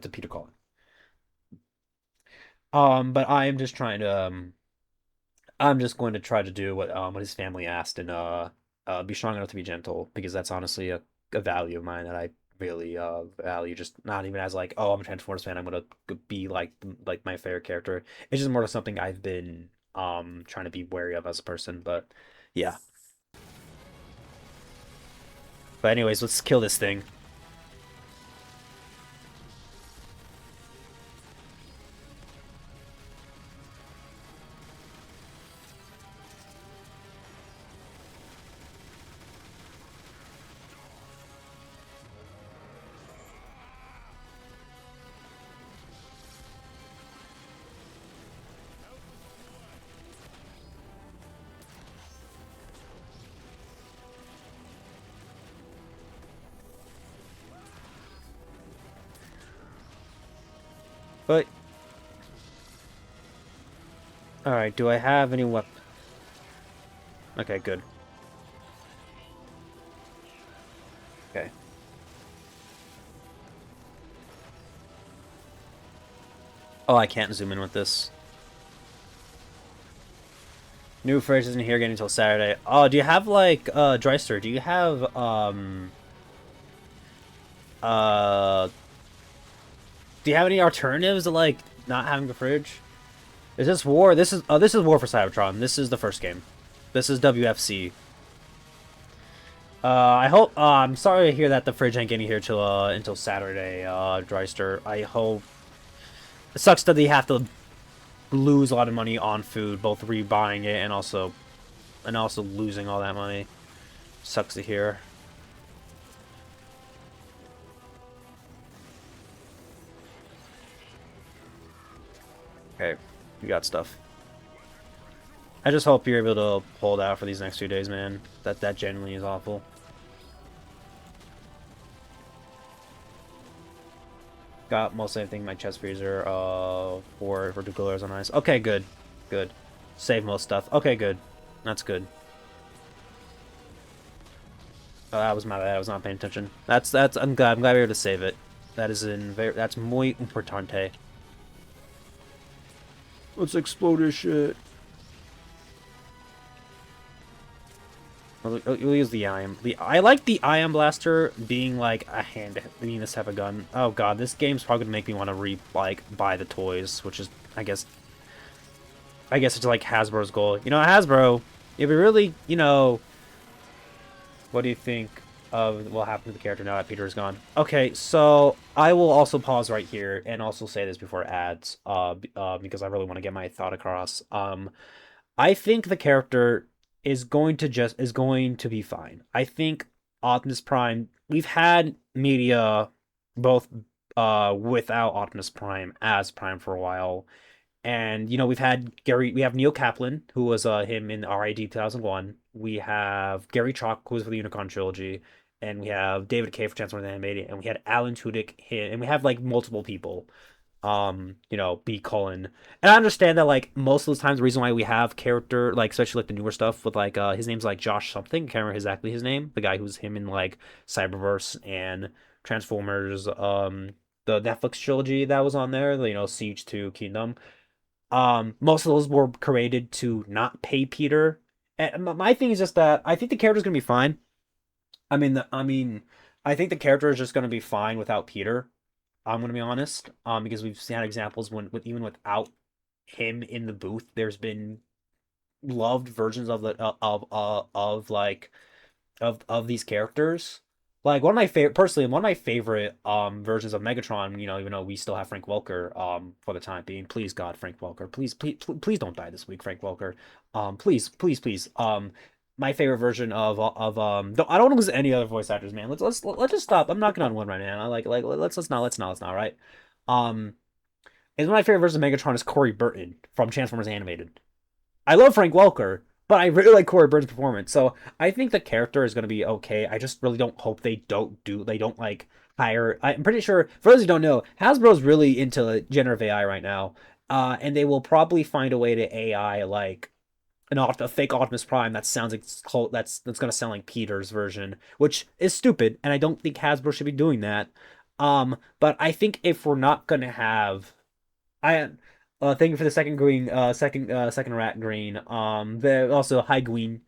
to Peter Cullen. But I am just trying to I'm just going to try to do what his family asked, and be strong enough to be gentle, because that's honestly a value of mine that I really value. Just not even as like, oh, I'm a Transformers fan, I'm gonna be like my favorite character. It's just more of something I've been trying to be wary of as a person. But yeah. But anyways, let's kill this thing. But Alright, do I have any weapon? Okay, good. Okay. Oh, I can't zoom in with this. New fridge isn't here getting until Saturday. Oh, do you have like Dreister, do you have uh do you have any alternatives to like not having a fridge? Is this war? This is war for Cybertron. This is the first game. This is WFC. I hope I'm sorry to hear that the fridge ain't getting here till until Saturday, Dreister. I hope it sucks that they have to lose a lot of money on food, both rebuying it and also losing all that money. Sucks to hear. Okay, we got stuff. I just hope you're able to hold out for these next 2 days, man. That genuinely is awful. Got most everything in my chest freezer. For 2 coolers on ice. Okay, good, good. Save most stuff. Okay, good. That's good. Oh, that was my bad. I was not paying attention. That's. I'm glad. I'm glad we were able to save it. That is in very. That's muy importante. Let's explode this shit. We'll use the ion. I like the ion blaster being like a being this type of gun. Oh god, this game's probably gonna make me want to buy the toys, which is I guess it's like Hasbro's goal. You know, Hasbro, if we really, you know, what do you think of what happened to the character now that Peter is gone? Okay, so I will also pause right here and also say this before ads, because I really want to get my thought across. I think the character is going to be fine. I think Optimus Prime. We've had media both without Optimus Prime as Prime for a while, and you know we have Neil Kaplan who was him in RID 2001. We have Gary Chalk who was for the Unicron trilogy, and we have David Kay for Transformers Animated, and we had Alan Tudyk him, and we have like multiple people you know, B Cullen. And I understand that like most of the times the reason why we have character like especially like the newer stuff with like his name's like Josh something, can't remember exactly his name. The guy who's him in like Cyberverse and Transformers, the Netflix trilogy that was on there, you know, Siege to Kingdom. Most of those were created to not pay Peter. And my thing is just that I think the character's gonna be fine. I mean, I think the character is just gonna be fine without Peter. I'm gonna be honest, because we've had examples when, with even without him in the booth, there's been loved versions of the of like of these characters. Like one of my favorite, personally, one of my favorite versions of Megatron. You know, even though we still have Frank Welker for the time being. Please God, Frank Welker, please don't die this week, Frank Welker. Please. My favorite version no, I don't want to lose any other voice actors, man. Let's just stop. I'm knocking on one right now. Like let's not, right? Um, is one of my favorite versions of Megatron is Corey Burton from Transformers Animated. I love Frank Welker, but I really like Corey Burton's performance. So I think the character is going to be okay. I just really don't hope they don't like hire. I'm pretty sure, for those who don't know, Hasbro's really into generative AI right now. And they will probably find a way to AI like a fake Optimus Prime that sounds like that's going to sound like Peter's version, which is stupid. And I don't think Hasbro should be doing that. But I think if we're not going to have I thank you for the second green, second rat green. The also hi Gween.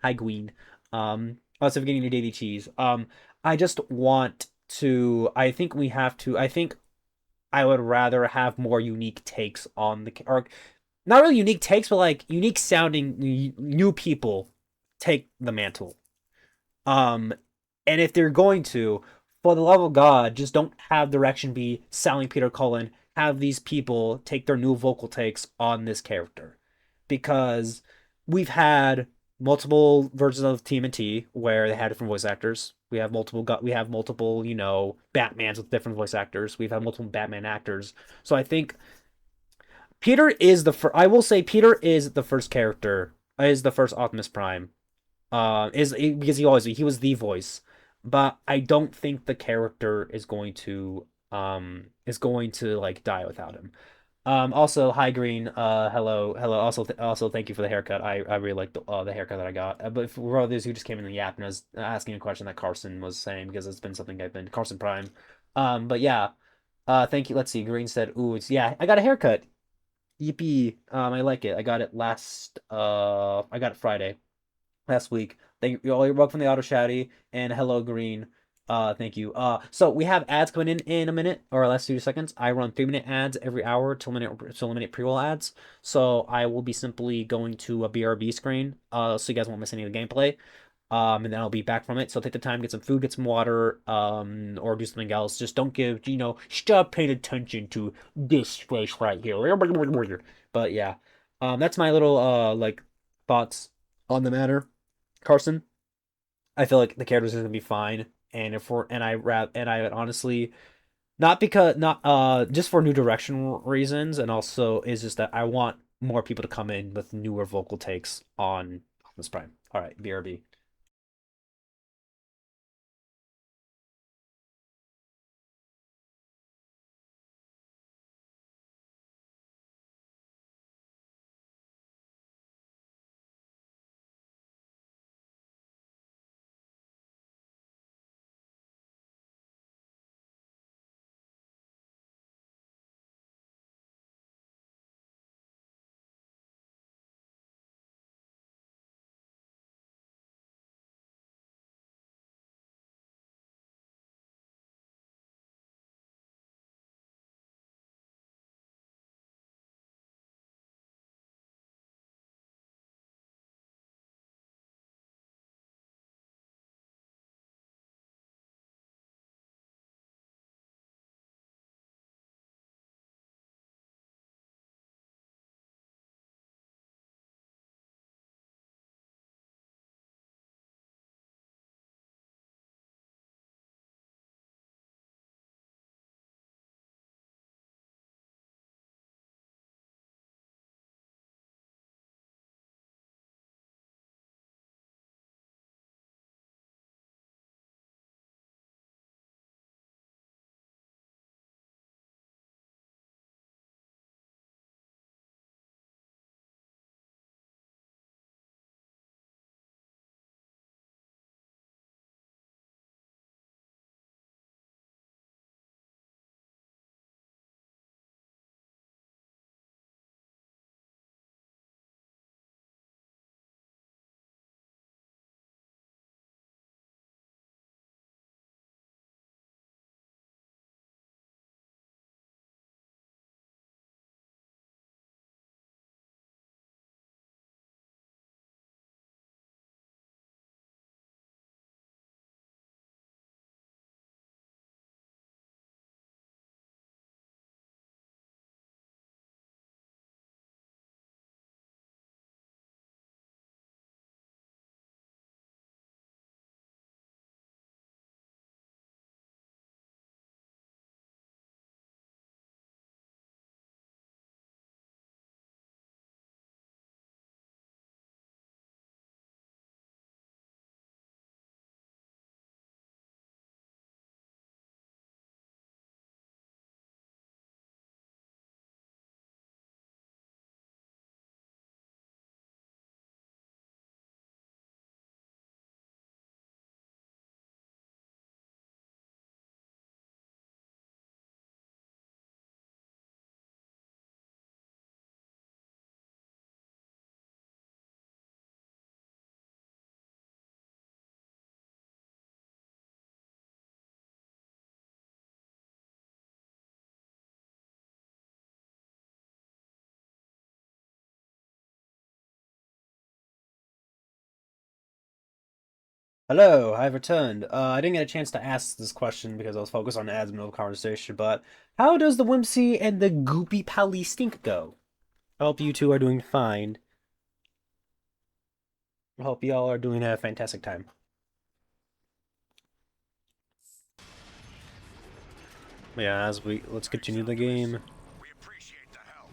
Also for getting your daily cheese. I just want to. I think we have to. I think I would rather have more unique takes on the or not really unique takes, but like unique sounding new people take the mantle. Um, and if they're going to, for the love of God, just don't have direction be selling Peter Cullen. Have these people take their new vocal takes on this character, because we've had multiple versions of TMNT where they had different voice actors. We have multiple, you know, Batmans with different voice actors. We've had multiple Batman actors. So I think Peter is the first. I will say Peter is the first character. Is the first Optimus Prime is because he was the voice, but I don't think the character is going to like die without him. Also, hi Green. Hello. Also, thank you for the haircut. I really like the haircut that I got. But for others who just came in the app and was asking a question that Carson was saying because it's been something I've been Carson Prime. But yeah. Thank you. Let's see. Green said, "Ooh, it's yeah. I got a haircut. Yippee. I like it. I got it last. I got it Friday last week. Thank you all. You're welcome from the auto shouty and hello Green. Thank you. So we have ads coming in a minute or less 2 seconds. I run 3 minute ads every hour to eliminate pre-roll ads. So I will be simply going to a BRB screen. So you guys won't miss any of the gameplay. And then I'll be back from it. So take the time, get some food, get some water, or do something else. Just don't give, stop paying attention to this face right here. But yeah, that's my little like thoughts on the matter. Carson, I feel like the characters are gonna be fine, and if we're and I would honestly not because not just for new direction reasons, and also is just that I want more people to come in with newer vocal takes on this Prime. All right, BRB. Hello, I've returned. I didn't get a chance to ask this question because I was focused on ads in the middle of the conversation, but how does the Whimsy and the Goopy Pally Stink go? I hope you two are doing fine. I hope y'all are doing a fantastic time. Yeah, let's continue the game. We appreciate the help.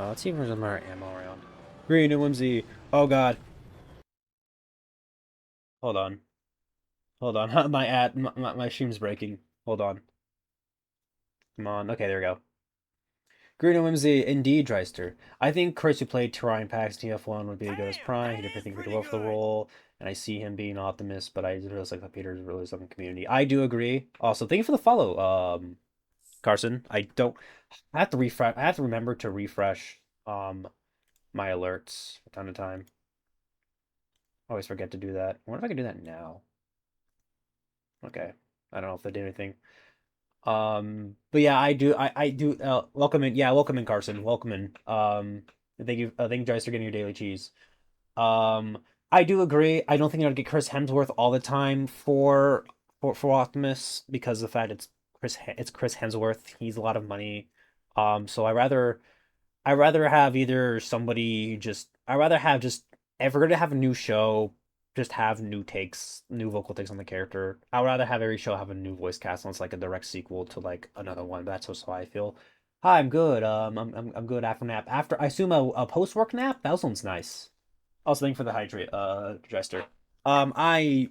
Let's see if there's more ammo around. Green and Whimsy. Oh god. Hold on. Hold on. My stream's breaking. Hold on. Come on. Okay, there we go. Green and Whimsy, indeed, Dreister. I think Chris, who played Terrain Pax TF1, would be a good as Prime. He did everything pretty well for the role, and I see him being Optimus, but I just realize like that Peter's really something community. I do agree. Also, thank you for the follow, Carson. I don't. I have to refresh. I have to remember to refresh my alerts from time to time. I always forget to do that. I wonder if I can do that now. Okay. I don't know if that did anything. But yeah, I do welcome in, yeah, welcome in, Carson. Welcome in. Thank you guys for getting your daily cheese. Um I do agree. I don't think I'd get Chris Hemsworth all the time for Optimus because of the fact it's Chris Hemsworth. He's a lot of money. So I rather have either somebody just I rather have just if we're gonna have a new show, just have new takes, new vocal takes on the character. I would rather have every show have a new voice cast unless like a direct sequel to like another one. But that's just how I feel. Hi, I'm good. I'm good after nap. After I assume a post work nap. That sounds nice. Also, thank you for the hydrate, Jester. Um, I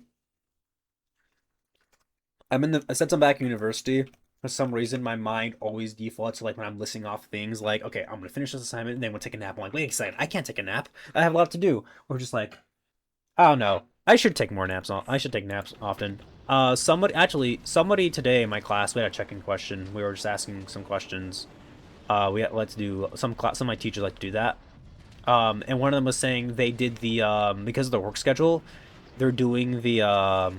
since I'm back in university, for some reason my mind always defaults to like when I'm listing off things like, okay, I'm gonna finish this assignment and then we'll take a nap. I'm like, wait a second, I can't take a nap. I have a lot to do. Or just like, I don't know. I should take more naps. I should take naps often. Somebody today in my class, we had a check-in question. We were just asking some questions. We had, let's do some of my teachers like to do that. And one of them was saying they did the because of the work schedule, they're doing the oh,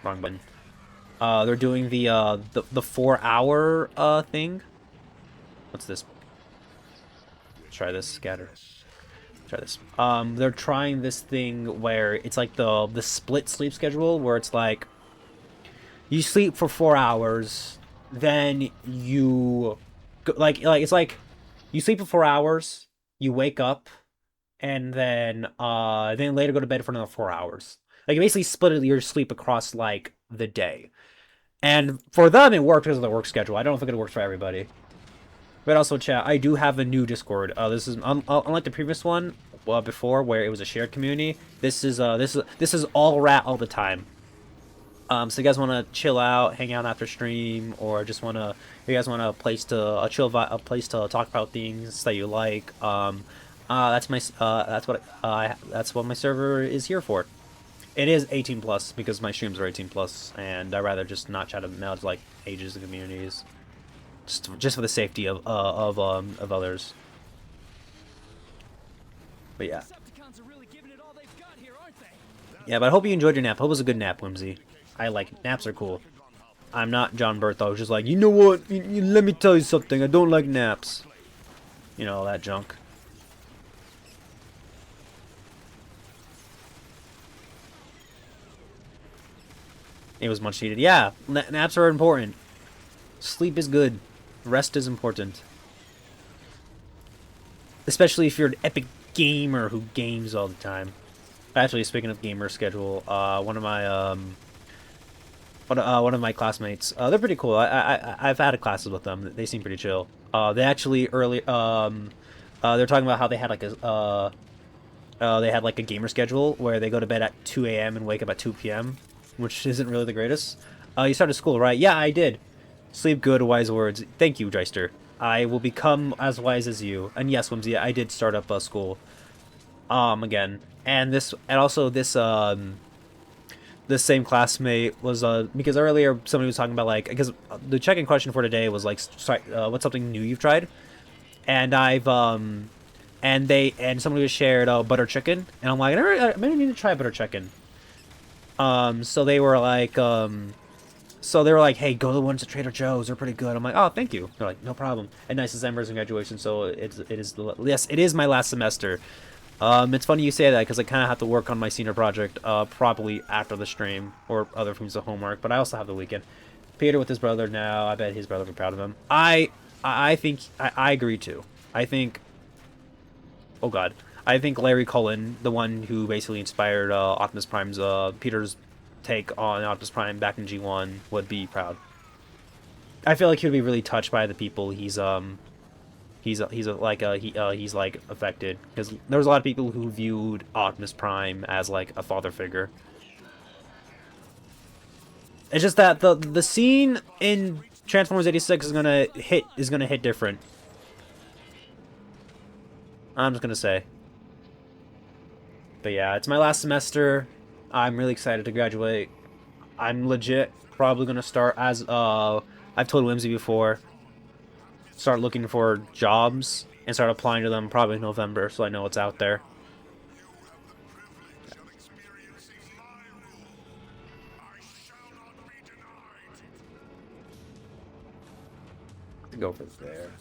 wrong button. They're doing the 4 hour thing. What's this? Try this scatter. Try this. They're trying this thing where it's like the split sleep schedule where it's like you sleep for 4 hours, then you like it's like you sleep for 4 hours, you wake up, and then later go to bed for another 4 hours. Like you basically split your sleep across like the day. And for them, it worked because of the work schedule. I don't know if it works for everybody. But also, chat, I do have a new Discord. This is unlike the previous one before, where it was a shared community. This is all rat all the time. So you guys want to chill out, hang out after stream, or just you guys want a place to a place to talk about things that you like. That's what my server is here for. It is 18 plus because my streams are 18 plus, and I'd rather just not chat about like ages and communities, just for the safety of others. But yeah. Yeah, but I hope you enjoyed your nap. I hope it was a good nap, Whimsy. I like naps are cool. I'm not John Bertho, just like, you know what? Let me tell you something. I don't like naps. You know, all that junk. It was much needed. Yeah, naps are important. Sleep is good. Rest is important. Especially if you're an epic gamer who games all the time. Actually, speaking of gamer schedule, one of my classmates, they're pretty cool. I've had classes with them. They seem pretty chill. They actually they're talking about how they had like a gamer schedule where they go to bed at 2 a.m. and wake up at 2 p.m., which isn't really the greatest. You started school, right? Yeah, I did. Sleep good, wise words. Thank you, Dreister. I will become as wise as you. And yes, Whimsy, I did start up school. Again. And this same classmate was, because earlier somebody was talking about, like, because the check-in question for today was, like, what's something new you've tried? And and somebody was shared, butter chicken. And I'm like, I maybe need to try butter chicken. So they were like, hey, go to the ones at Trader Joe's. They're pretty good. I'm like, oh, thank you. They're like, no problem. And nice December's and graduation, so yes, it is my last semester. It's funny you say that because I kind of have to work on my senior project, probably after the stream or other forms of homework. But I also have the weekend. Peter with his brother now. I bet his brother will be proud of him. I think I agree too. I think. Oh God. I think Larry Cullen, the one who basically inspired Optimus Prime's Peter's take on Optimus Prime back in G1, would be proud. I feel like he would be really touched by the people he's like affected, because there was a lot of people who viewed Optimus Prime as like a father figure. It's just that the scene in Transformers 86 is gonna hit different. I'm just gonna say. But yeah, it's my last semester. I'm really excited to graduate. I'm legit probably gonna start as I've told Whimsy before, start looking for jobs and start applying to them probably in November so I know what's out there. Privilege of experiencing my rule. I shall not be denied. Go for there.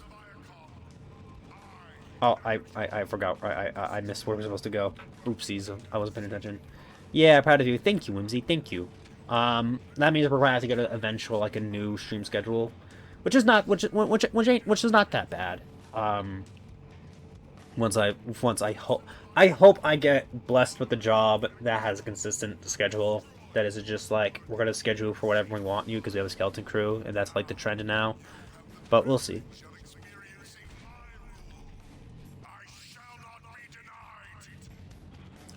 Oh, I forgot. I missed where we were supposed to go. Oopsies, I wasn't paying attention. Yeah, proud of you. Thank you, Whimsy. Thank you. That means we're gonna have to get an eventual, like a new stream schedule, which is not, which is not that bad. Um, once I hope I get blessed with a job that has a consistent schedule. That isn't just like we're gonna schedule for whatever we want you because we have a skeleton crew and that's like the trend now. But we'll see. Of experiencing my rule. I shall not be denied.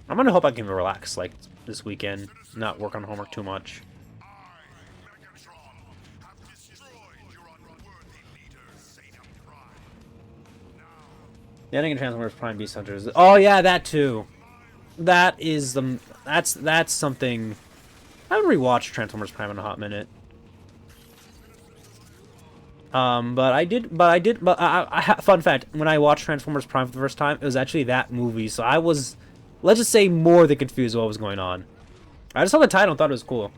I'm gonna hope I can relax like this weekend, not work on homework too much. I, Megatron, have destroyed your unworthy leader, Zeta Prime. Now, The ending of Transformers Prime Beast Hunters. Oh yeah, that too. That is the that's something. I haven't rewatched Transformers Prime in a hot minute. Fun fact: when I watched Transformers Prime for the first time, it was actually that movie. So I was, let's just say, more than confused what was going on. I just saw the title and thought it was cool.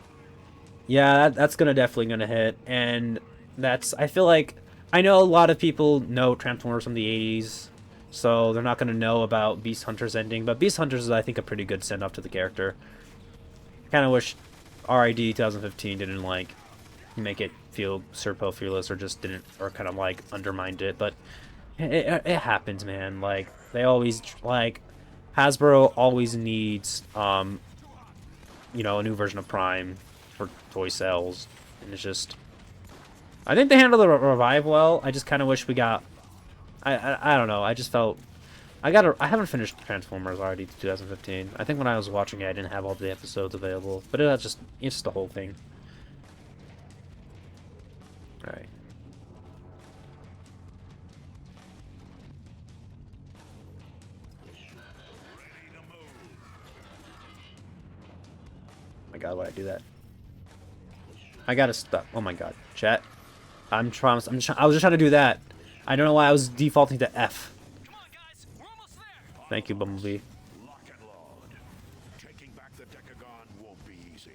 Yeah, that's definitely gonna hit, and that's I feel like I know a lot of people know Transformers from the '80s, so they're not gonna know about Beast Hunters ending. But Beast Hunters is I think a pretty good send off to the character. Kind of wish RID 2015 didn't like make it feel superfluous or just didn't or kind of like undermined it, but it happens, man. Like they always like Hasbro always needs a new version of Prime for toy sales, and it's just I think they handled the revive well. I just kind of wish we got I don't know. I just felt I haven't finished Transformers already 2015. I think when I was watching it, I didn't have all the episodes available, but it's just the whole thing. All right. Oh my God, why'd I do that? I gotta stop. Oh my God, chat. I'm trying. I was just trying to do that. I don't know why I was defaulting to F. Come on, guys, we're almost there. Thank you, Bumblebee. Lock and load. Taking back the Decagon won't be easy.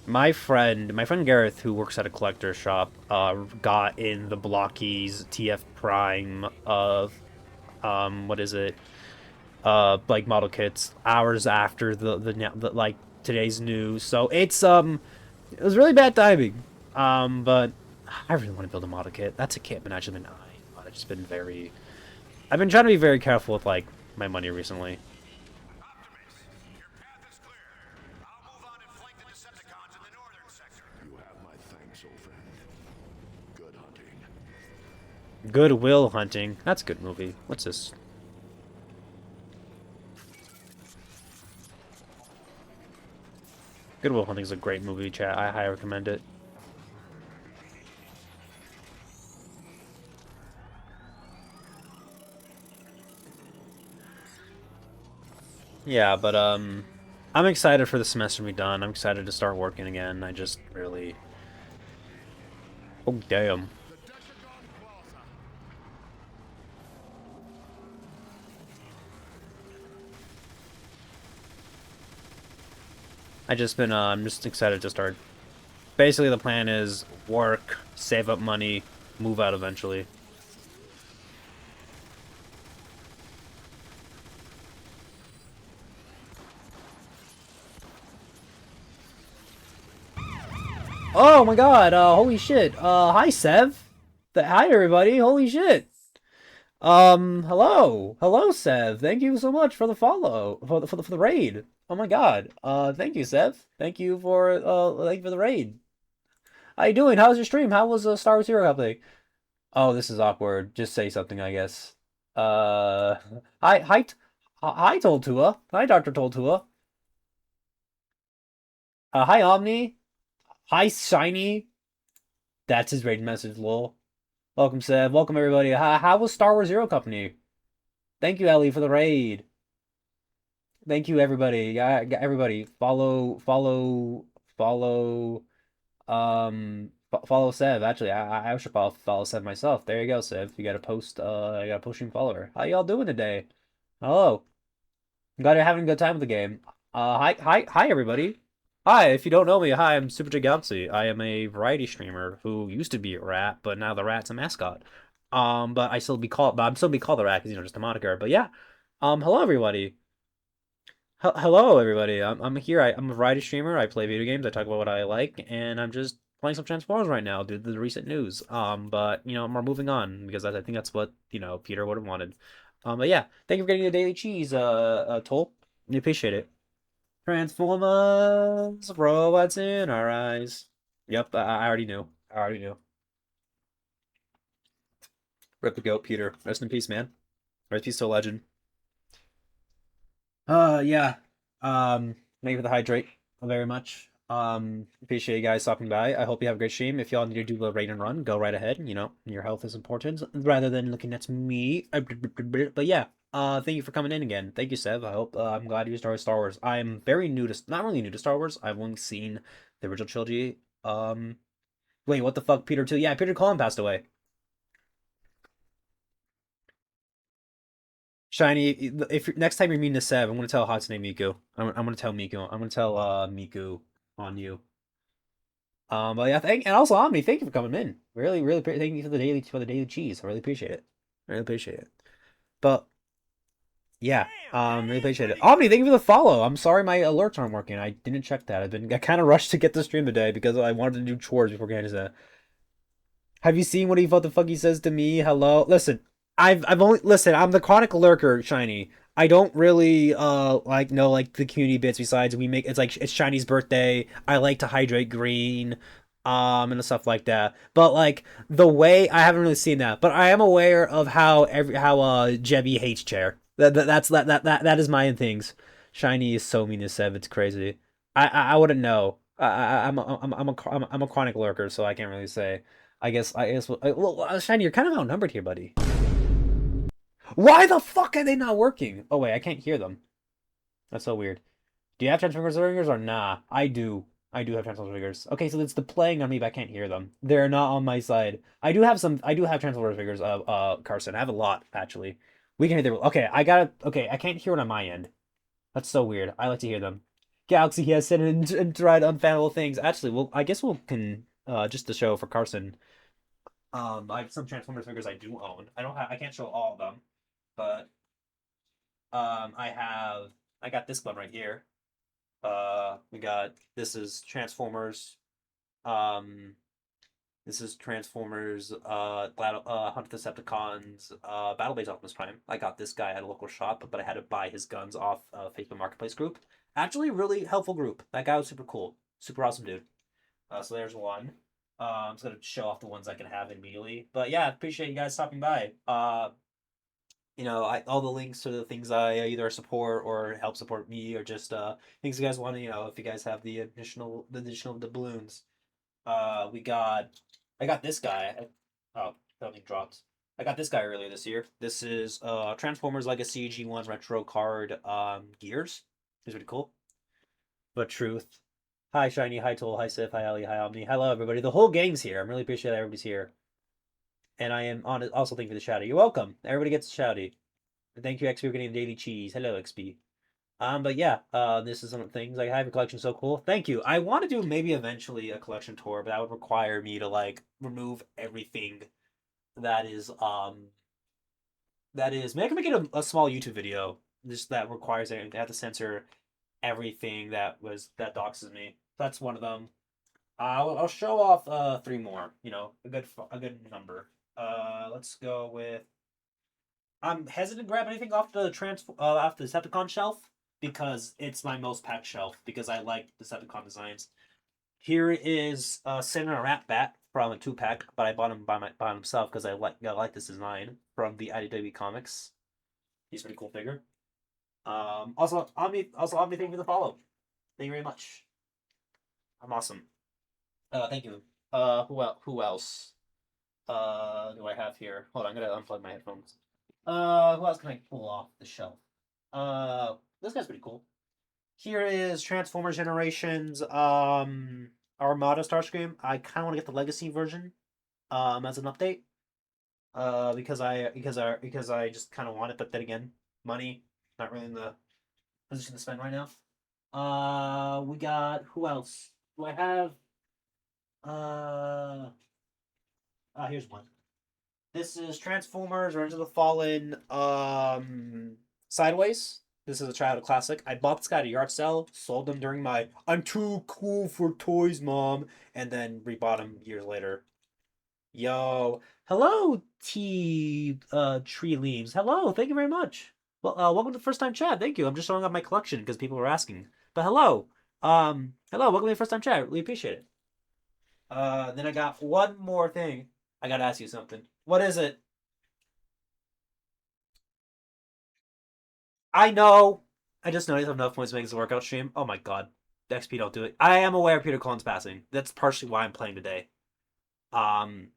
My friend Gareth, who works at a collector shop, got in the Blockies TF Prime of, what is it? Like model kits hours after the like today's news. So it was really bad timing. But I really want to build a model kit. That's a kit, but actually been eyeing. I've just been I've been trying to be very careful with like my money recently. Optimus, your path is clear. I'll move on and flank the Decepticons in the northern sector. You have my thanks, old friend. Good hunting. Goodwill Hunting. That's a good movie. What's this? Goodwill Hunting is a great movie, chat. I highly recommend it. Yeah, but I'm excited for the semester to be done. I'm excited to start working again. I just really Oh damn. I'm just excited to start. Basically the plan is work, save up money, move out eventually. Oh my God! Holy shit! Hi Sev. Hi everybody! Holy shit! Hello Sev. Thank you so much for the follow for the raid. Oh my God! Thank you Sev. Thank you for the raid. How you doing? How's your stream? How was Star Wars Hero happening? Oh, this is awkward. Just say something, I guess. Uh, hi, Toltua. Hi, Doctor Toltua. Hi, Omni. Hi, Shiny. That's his raid message, lol. Welcome, Seb. Welcome, everybody. How was Star Wars Zero Company? Thank you, Ellie, for the raid. Thank you, everybody. Yeah, everybody, follow, follow Sev. Actually, I should follow Sev myself. There you go, Sev. You got a post. You got a pushing follower. How y'all doing today? Hello. Glad you're having a good time with the game. Hi, everybody. Hi, if you don't know me, hi, I'm Super J Galaxy. I am a variety streamer who used to be a rat, but now the rat's a mascot. But I'm still be called the rat because just a moniker. But yeah, hello everybody. Hello everybody. I'm here. I'm a variety streamer. I play video games. I talk about what I like, and I'm just playing some Transformers right now due to the recent news. But we're moving on because I think that's what Peter would have wanted. But yeah, thank you for getting the daily cheese, Toll. We appreciate it. Transformers, robots in our eyes. Yep, I already knew. I already knew. Rip the goat, Peter. Rest in peace, man. Rest in peace to a legend. Yeah. Thank you for the hydrate very much. Appreciate you guys stopping by. I hope you have a great stream. If y'all need to do a raid and run, go right ahead. Your health is important rather than looking at me. But yeah, thank you for coming in again. Thank you, Sev. I'm glad you started Star Wars. I'm very new to, not really new to Star Wars. I've only seen the original trilogy. Wait, what the fuck, Peter 2? Yeah, Peter Cullen passed away. Shiny, if next time you're meeting a Sev, I'm gonna tell Hatsune Miku. I'm gonna tell Miku. I'm gonna tell Miku on you. But yeah, and also Omni, thank you for coming in. Really, thank you for the daily cheese. I really appreciate it. Really appreciate it. But yeah, really appreciate it. Omni, thank you for the follow. I'm sorry my alerts aren't working. I didn't check that. I kind of rushed to get the stream today because I wanted to do chores before getting to that. Have you seen what the fuck he says to me? Hello? Listen, I've only listen, I'm the chronic lurker, Shiny. I don't really know like the community bits besides we make it's like it's Shiny's birthday. I like to hydrate green and stuff like that. But like the way I haven't really seen that, but I am aware of how Jebby hates chair. That is my things. Shiny is so mean to Sev, it's crazy. I wouldn't know. I'm a chronic lurker, so I can't really say. Well, Shiny, you're kind of outnumbered here, buddy. Why the fuck are they not working? Oh wait, I can't hear them. That's so weird. Do you have Transformers fingers or nah? I do. I do have Transformers figures. Okay, so it's the playing on me, but I can't hear them. They're not on my side. I do have some. I do have Transformers figures. Carson. I have a lot actually. We can hear them. Okay, I gotta. Okay, I can't hear it on my end. That's so weird. I like to hear them. Galaxy has said and tried unfathomable things. Actually, well, I guess we'll can just to show for Carson. I have some Transformers figures I do own. I can't show all of them, but I got this one right here. We got this is Transformers. Um, this is Transformers. Hunt of the Decepticons. Battle Base Optimus Prime. I got this guy at a local shop, but I had to buy his guns off Facebook Marketplace group. Actually, really helpful group. That guy was super cool, super awesome dude. So there's one. I'm just gonna show off the ones I can have immediately. But yeah, appreciate you guys stopping by. All the links to the things I either support or help support me, or just things you guys want to, if you guys have the additional doubloons. We got, I got this guy. Oh, something dropped. I got this guy earlier this year. This is Transformers Legacy G1's retro card Gears. It's really cool. But truth. Hi Shiny, hi Tool, hi Sif, hi Ali, hi Omni. Hello everybody. The whole gang's here. I'm really appreciate that everybody's here. And I am on also thank you for the shouty. You're welcome. Everybody gets a shouty. Thank you, XP, for getting the daily cheese. Hello, XP. But yeah, this is some of the things. Like, I have a collection so cool. Thank you. I want to do maybe eventually a collection tour, but that would require me to like remove everything that is maybe I can make it a small YouTube video. Just that requires it. I have to censor everything that doxes me. That's one of them. I'll show off three more. A good number. Let's go with. I'm hesitant to grab anything off the Decepticon shelf because it's my most packed shelf because I like Decepticon designs. Here is Senator Rat Bat from a 2-pack, but I bought him by himself because I like this design from the IDW comics. He's a pretty cool figure. Also Omni, thank you for the follow. Thank you very much. I'm awesome. Thank you. Who else? Do I have here? Hold on, I'm gonna unplug my headphones. Who else can I pull off the shelf? This guy's pretty cool. Here is Transformers Generations Armada Starscream. I kind of want to get the Legacy version as an update. Because I just kind of want it, but then again, money not really in the position to spend right now. We got who else? Do I have? Uh, Here's one. This is Transformers Revenge of the Fallen Sideways. This is a childhood classic. I bought this guy at a yard sale, sold them during my I'm too cool for toys, mom, and then rebought him years later. Yo, hello, Tree Leaves. Hello, thank you very much. Well, welcome to first time chat. Thank you. I'm just showing off my collection because people were asking. But hello, hello, welcome to first time chat. Really appreciate it. Then I got one more thing. I gotta ask you something. What is it? I know. I just noticed I have enough points to make this a workout stream. Oh my god. The XP don't do it. I am aware of Peter Cullen's passing. That's partially why I'm playing today. Um,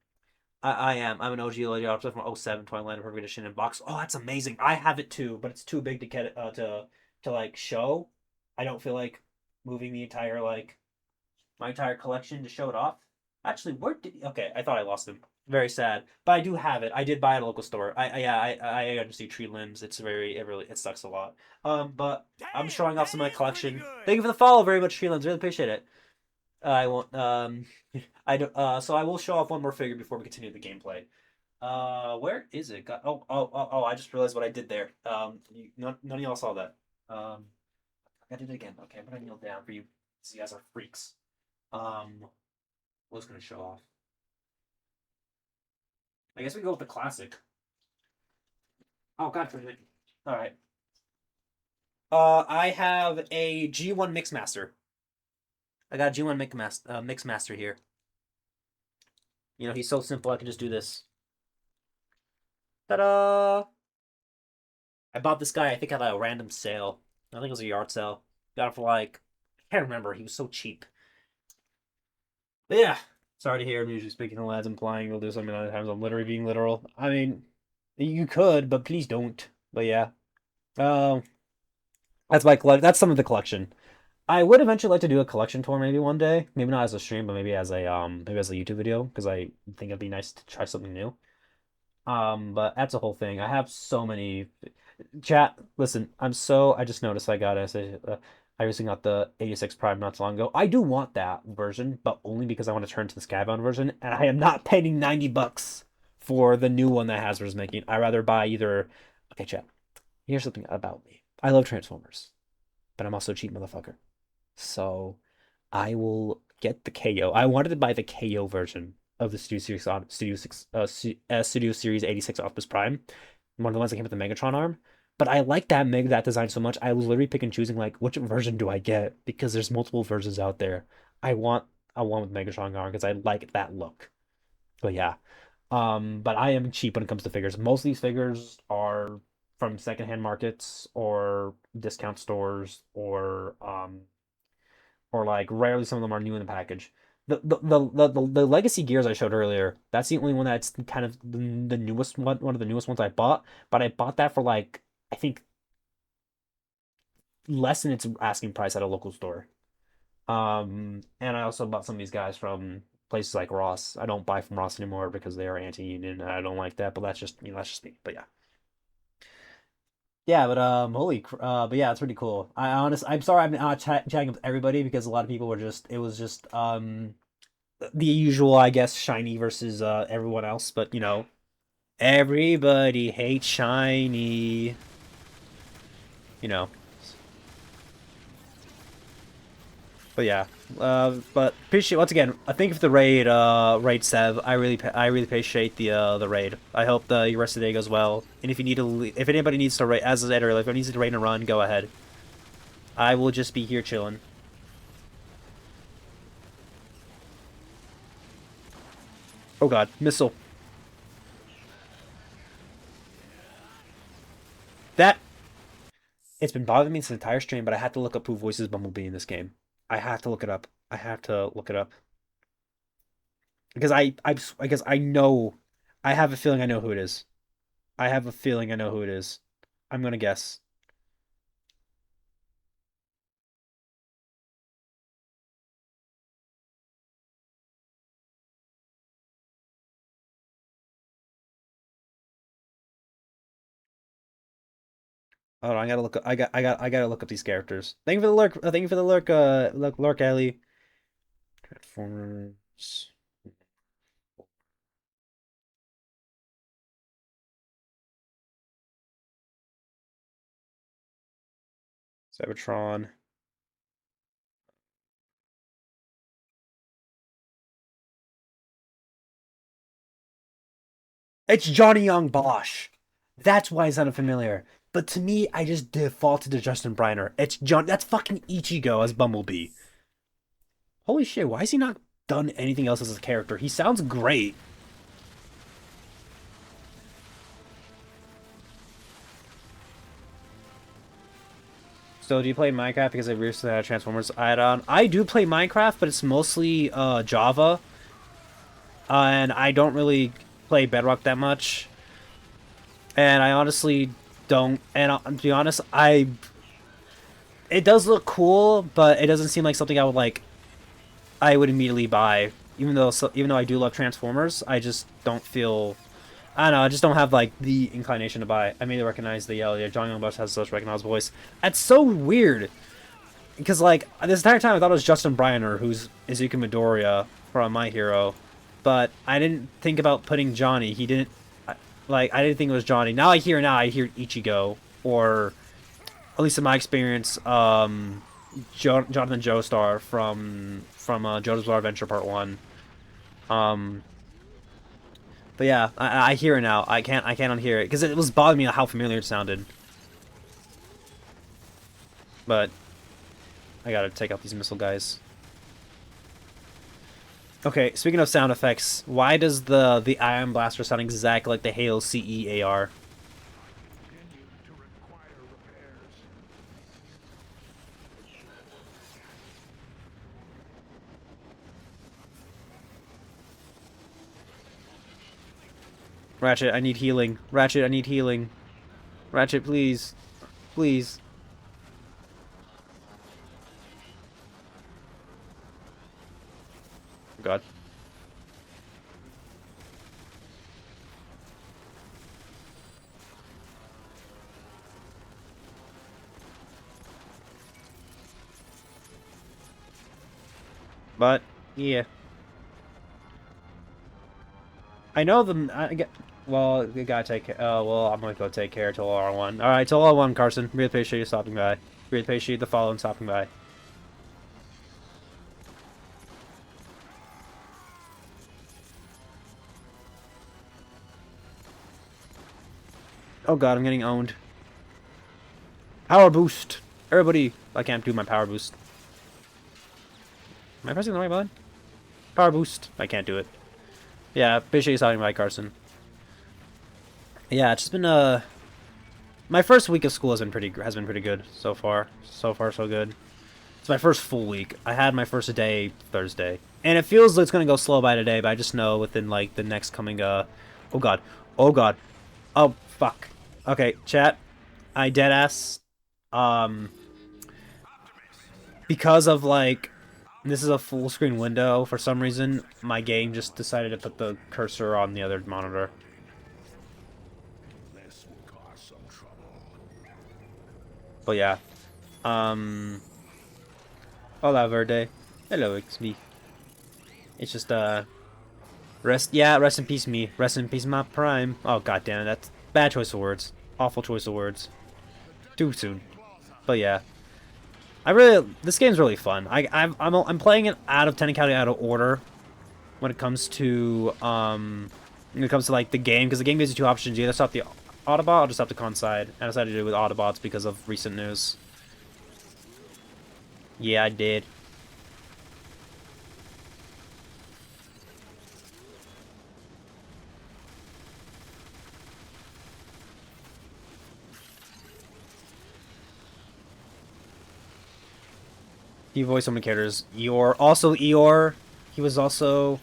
I am. I'm an OG Legend from '07 Twilight Perfect Edition in box. Oh, that's amazing. I have it too, but it's too big to get it to like show. I don't feel like moving the entire like my entire collection to show it off. Actually, where did okay? I thought I lost him. Very sad, but I do have it. I did buy it at a local store. Yeah, I understand tree limbs. It's very it sucks a lot. But I'm showing off some of my collection. Thank you for the follow very much, tree limbs. Really appreciate it. I won't I don't so I will show off one more figure before we continue the gameplay. Where is it? Oh, I just realized what I did there. None of y'all saw that. I did it again. Okay, I'm gonna kneel down for you. These guys are freaks. What's gonna show off? I guess we go with the classic. Oh god, all right. I have a G1 Mixmaster. I got a G1 Mixmaster here. You know, he's so simple. I can just do this. Ta-da! I bought this guy. I think at a random sale. I think it was a yard sale. Got it for like I can't remember. He was so cheap. But yeah, sorry to hear. I'm usually speaking to lads, implying you'll do something other times. I'm literally being literal. I mean, you could, but please don't. But yeah. Um, that's my collect. That's some of the collection. I would eventually like to do a collection tour maybe one day. Maybe not as a stream, but maybe as a YouTube video because I think it'd be nice to try something new. But that's a whole thing. I have so many. Chat, listen. I just noticed I recently got the 86 Prime not so long ago. I do want that version, but only because I want to turn to the Skybound version, and I am not paying $90 for the new one that Hasbro's making. I rather buy either. Okay, chat. Here's something about me. I love Transformers, but I'm also a cheap motherfucker. So I will get the KO. I wanted to buy the KO version of the Studio Series 86 Optimus Prime, one of the ones that came with the Megatron arm. But I like that design so much. I was literally picking and choosing like which version do I get because there's multiple versions out there. I want a one with Megatron arm because I like that look. But yeah, but I am cheap when it comes to figures. Most of these figures are from secondhand markets or discount stores or like rarely some of them are new in the package. The legacy gears I showed earlier, that's the only one that's kind of the newest one of the newest ones I bought. But I bought that for like I think less than its asking price at a local store. And I also bought some of these guys from places like Ross. I don't buy from Ross anymore because they are anti-union and I don't like that. But that's just me. But yeah. Yeah, but but yeah, it's pretty cool. I'm sorry I'm not chatting with everybody because a lot of people were just it was just the usual, I guess, shiny versus everyone else. But you know, everybody hates shiny. You know, but yeah, but appreciate once again. Thank you for the raid Sev. I really appreciate the raid. I hope the rest of the day goes well. And if you need to, if anybody needs to raid, as I said earlier, if anybody needs to raid and run, go ahead. I will just be here chilling. Oh god, missile. That it's been bothering me this entire stream, but I had to look up who voices Bumblebee in this game. I have to look it up. I have to look it up. because I know, I have a feeling I know who it is. I have a feeling I know who it is. I'm gonna guess. Hold on, I gotta look. I gotta look up these characters. Thank you for the lurk. Thank you for the lurk. Lurk Ellie. Transformers. Cybertron. It's Johnny Young Bosch. That's why it's unfamiliar. But to me, I just defaulted to Justin Briner. It's John. That's fucking Ichigo as Bumblebee. Holy shit! Why has he not done anything else as a character? He sounds great. So do you play Minecraft because I recently had a Transformers add-on? I do play Minecraft, but it's mostly Java, and I don't really play Bedrock that much. And I honestly don't. And to be honest, it does look cool, but it doesn't seem like something I would like. I would immediately buy, even though I do love Transformers, I just don't feel. I don't know. I just don't have like the inclination to buy. I immediately recognize the yell. Yeah, John Youngblood has such recognizable voice. That's so weird. Because like this entire time I thought it was Justin Briner, who's Izuku Midoriya from My Hero, but I didn't think about putting Johnny. He didn't like I didn't think it was Johnny. Now I hear Ichigo, or at least in my experience, Jonathan Joestar from JoJo's Bizarre Adventure Part One. Um, but yeah, I hear it now. I can't unhear it because it was bothering me how familiar it sounded. But I gotta take out these missile guys. Okay, speaking of sound effects, why does the Ion Blaster sound exactly like the Halo CE AR? Ratchet, I need healing. Ratchet, I need healing. Ratchet, please. Please. God. But, yeah. I know them. I get. Well, you gotta take. Well, I'm gonna go take care till R1. All right, till R1, Carson. Really appreciate you stopping by. Really appreciate the follow and stopping by. Oh god, I'm getting owned. Power boost, everybody! I can't do my power boost. Am I pressing the right button? Power boost. I can't do it. Yeah, appreciate you stopping by, Carson. Yeah, it's just been my first week of school has been pretty good so far. So far, so good. It's my first full week. I had my first day Thursday, and it feels like it's gonna go slow by today. But I just know within like the next coming oh god, oh god, oh fuck. Okay, chat. I dead ass. Um, because of like this is a full screen window. For some reason, my game just decided to put the cursor on the other monitor. This will cause some trouble. But yeah. Hola Verde. Hello, it's me. It's just rest in peace me. Rest in peace my prime. Oh god damn it, that's bad choice of words. Awful choice of words. Too soon. But yeah. This game's really fun. I'm playing it out of technicality out of order when it comes to like the game, because the game gives you two options. You either stop the Autobot or just stop the con side. And I decided to do it with Autobots because of recent news. Yeah, I did. He voiced so many characters. Eeyore. Also Eeyore. He was also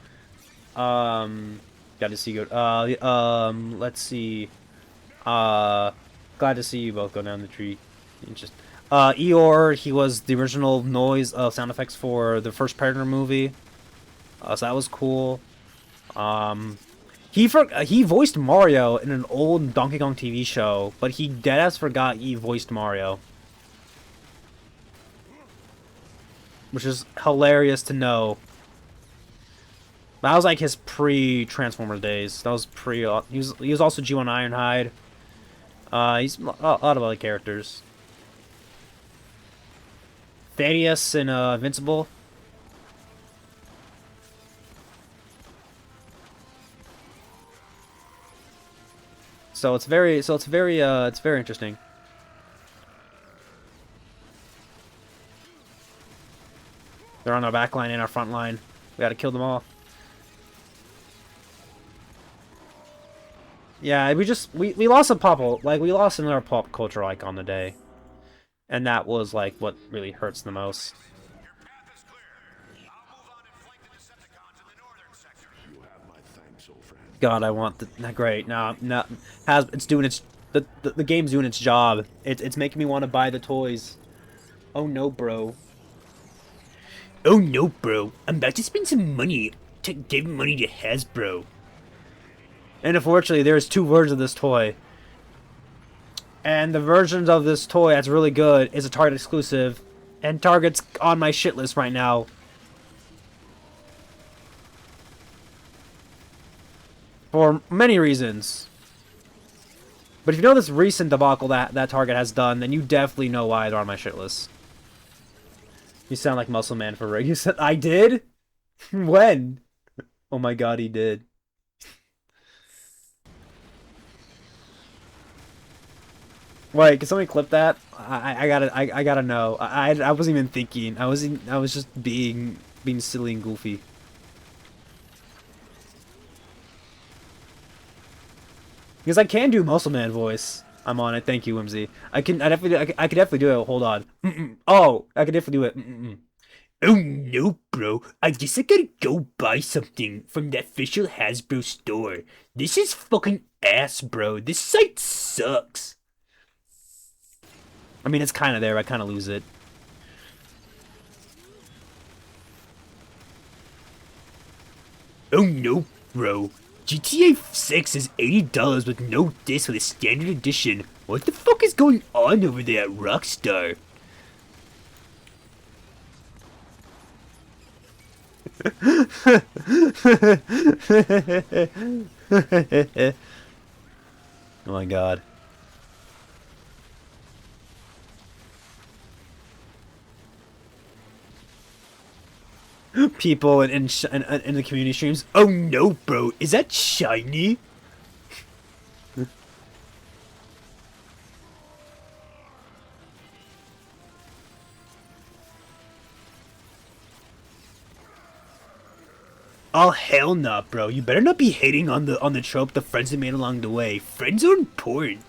Got to see you. Let's see. Glad to see you both go down the tree. Just, Eeyore, he was the original noise, sound effects for the first Predator movie. So that was cool. He voiced Mario in an old Donkey Kong TV show, but he deadass forgot he voiced Mario. Which is hilarious to know. That was like his pre-Transformers days. That was pre. He was also G1 Ironhide. He's a lot of other characters. Thaddeus in Invincible. So it's very interesting. They're on our back line and our front line. We gotta kill them all. Yeah, we lost a we lost another pop culture icon today. And that was like what really hurts the most. Your path is clear. I'll move on and flank the Decepticons in the northern sector. You have my thanks, old friend. God, I want the great. No, it's doing its the game's doing its job. It's making me want to buy the toys. Oh no, bro. Oh no, bro. I'm about to spend some money to give money to Hasbro. And unfortunately, there's two versions of this toy. And the versions of this toy that's really good is a Target exclusive. And Target's on my shit list right now. For many reasons. But if you know this recent debacle that Target has done, then you definitely know why they're on my shit list. You sound like Muscle Man for Rick. You said I did? When? Oh my god, he did. Wait, can somebody clip that? I gotta know. I wasn't even thinking. I was just being silly and goofy. Because I can do Muscle Man voice. I'm on it. Thank you, Whimsy. I could definitely do it. Hold on. Oh, I could definitely do it. Oh no, bro. I guess I gotta go buy something from the official Hasbro store. This is fucking ass, bro. This site sucks. I mean, it's kind of there. I kind of lose it. Oh no, bro. GTA 6 is $80 with no disc for the standard edition. What the fuck is going on over there at Rockstar? Oh my god. People in the community streams. Oh no, bro, is that shiny? Oh hell nah, bro. You better not be hating on the trope the friends have made along the way. Friends are important.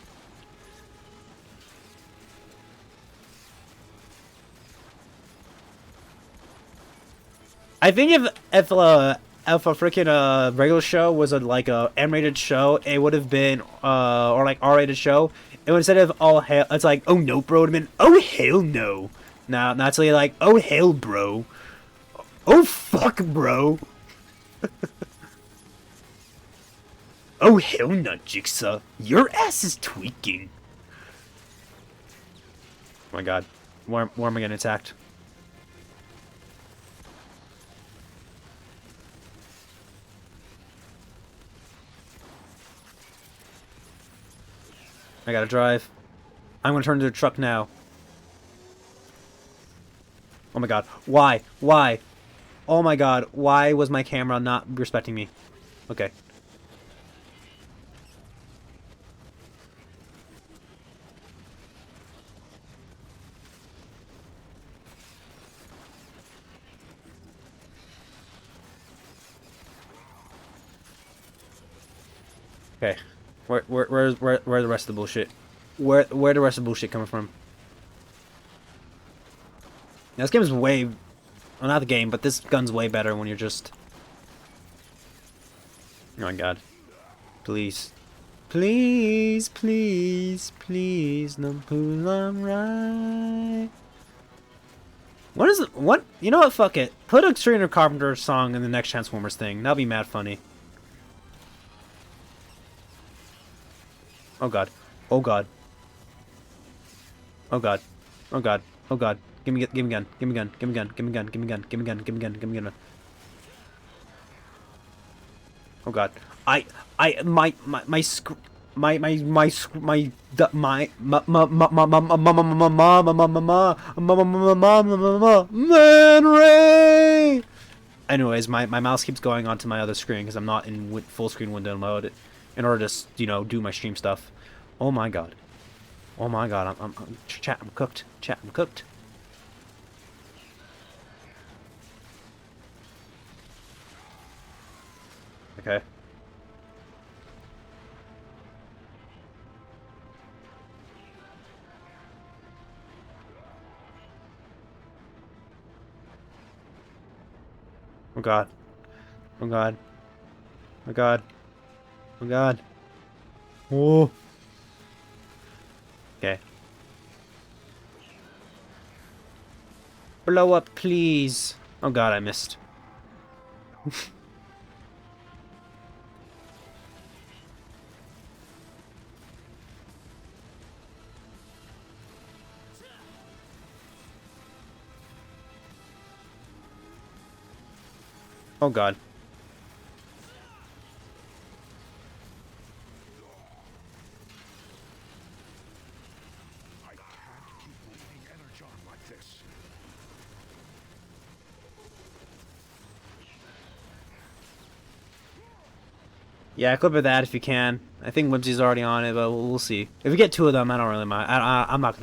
I think if a freaking regular show was like a M-rated show, it would have been or like R-rated show. It would instead of oh hell, it's like oh no, bro. It would have been oh hell no. Now not really like oh hell, bro. Oh fuck, bro. Oh hell no, Jigsaw. Your ass is tweaking. Oh my god, where am I getting attacked? I gotta drive. I'm gonna turn into a truck now. Oh my god. Why? Why? Oh my god. Why was my camera not respecting me? Okay. Okay. Where's the rest of the bullshit? Where the rest of the bullshit coming from? Now, this game is way... Well, not the game, but this gun's way better when you're just... Oh my god. Please. Please, please, please, no pull on right. What is it? What? You know what? Fuck it. Put a Trainer Carpenter song in the next Transformers thing. That'll be mad funny. Oh god. Oh god. Oh god. Oh god. Oh god. Give me gun. Give me gun. Give me gun. Give me gun. Give me gun. Give me gun. Give me gun. Give me gun. Oh god. My Man Ray. Anyways, my mouse keeps going onto my other screen because I'm not in full screen window mode in order to, you know, do my stream stuff. Oh my god. Oh my god. Chat, I'm cooked. Chat, I'm cooked. Okay. Oh god. Oh god. Oh god. Oh god. Oh. Okay. Blow up, please. Oh god, I missed. Oh god. I can't keep bleeding Energon like this. Yeah, clip of that if you can. I think Whimsy's already on it, but we'll see. If we get two of them, I don't really mind. I'm not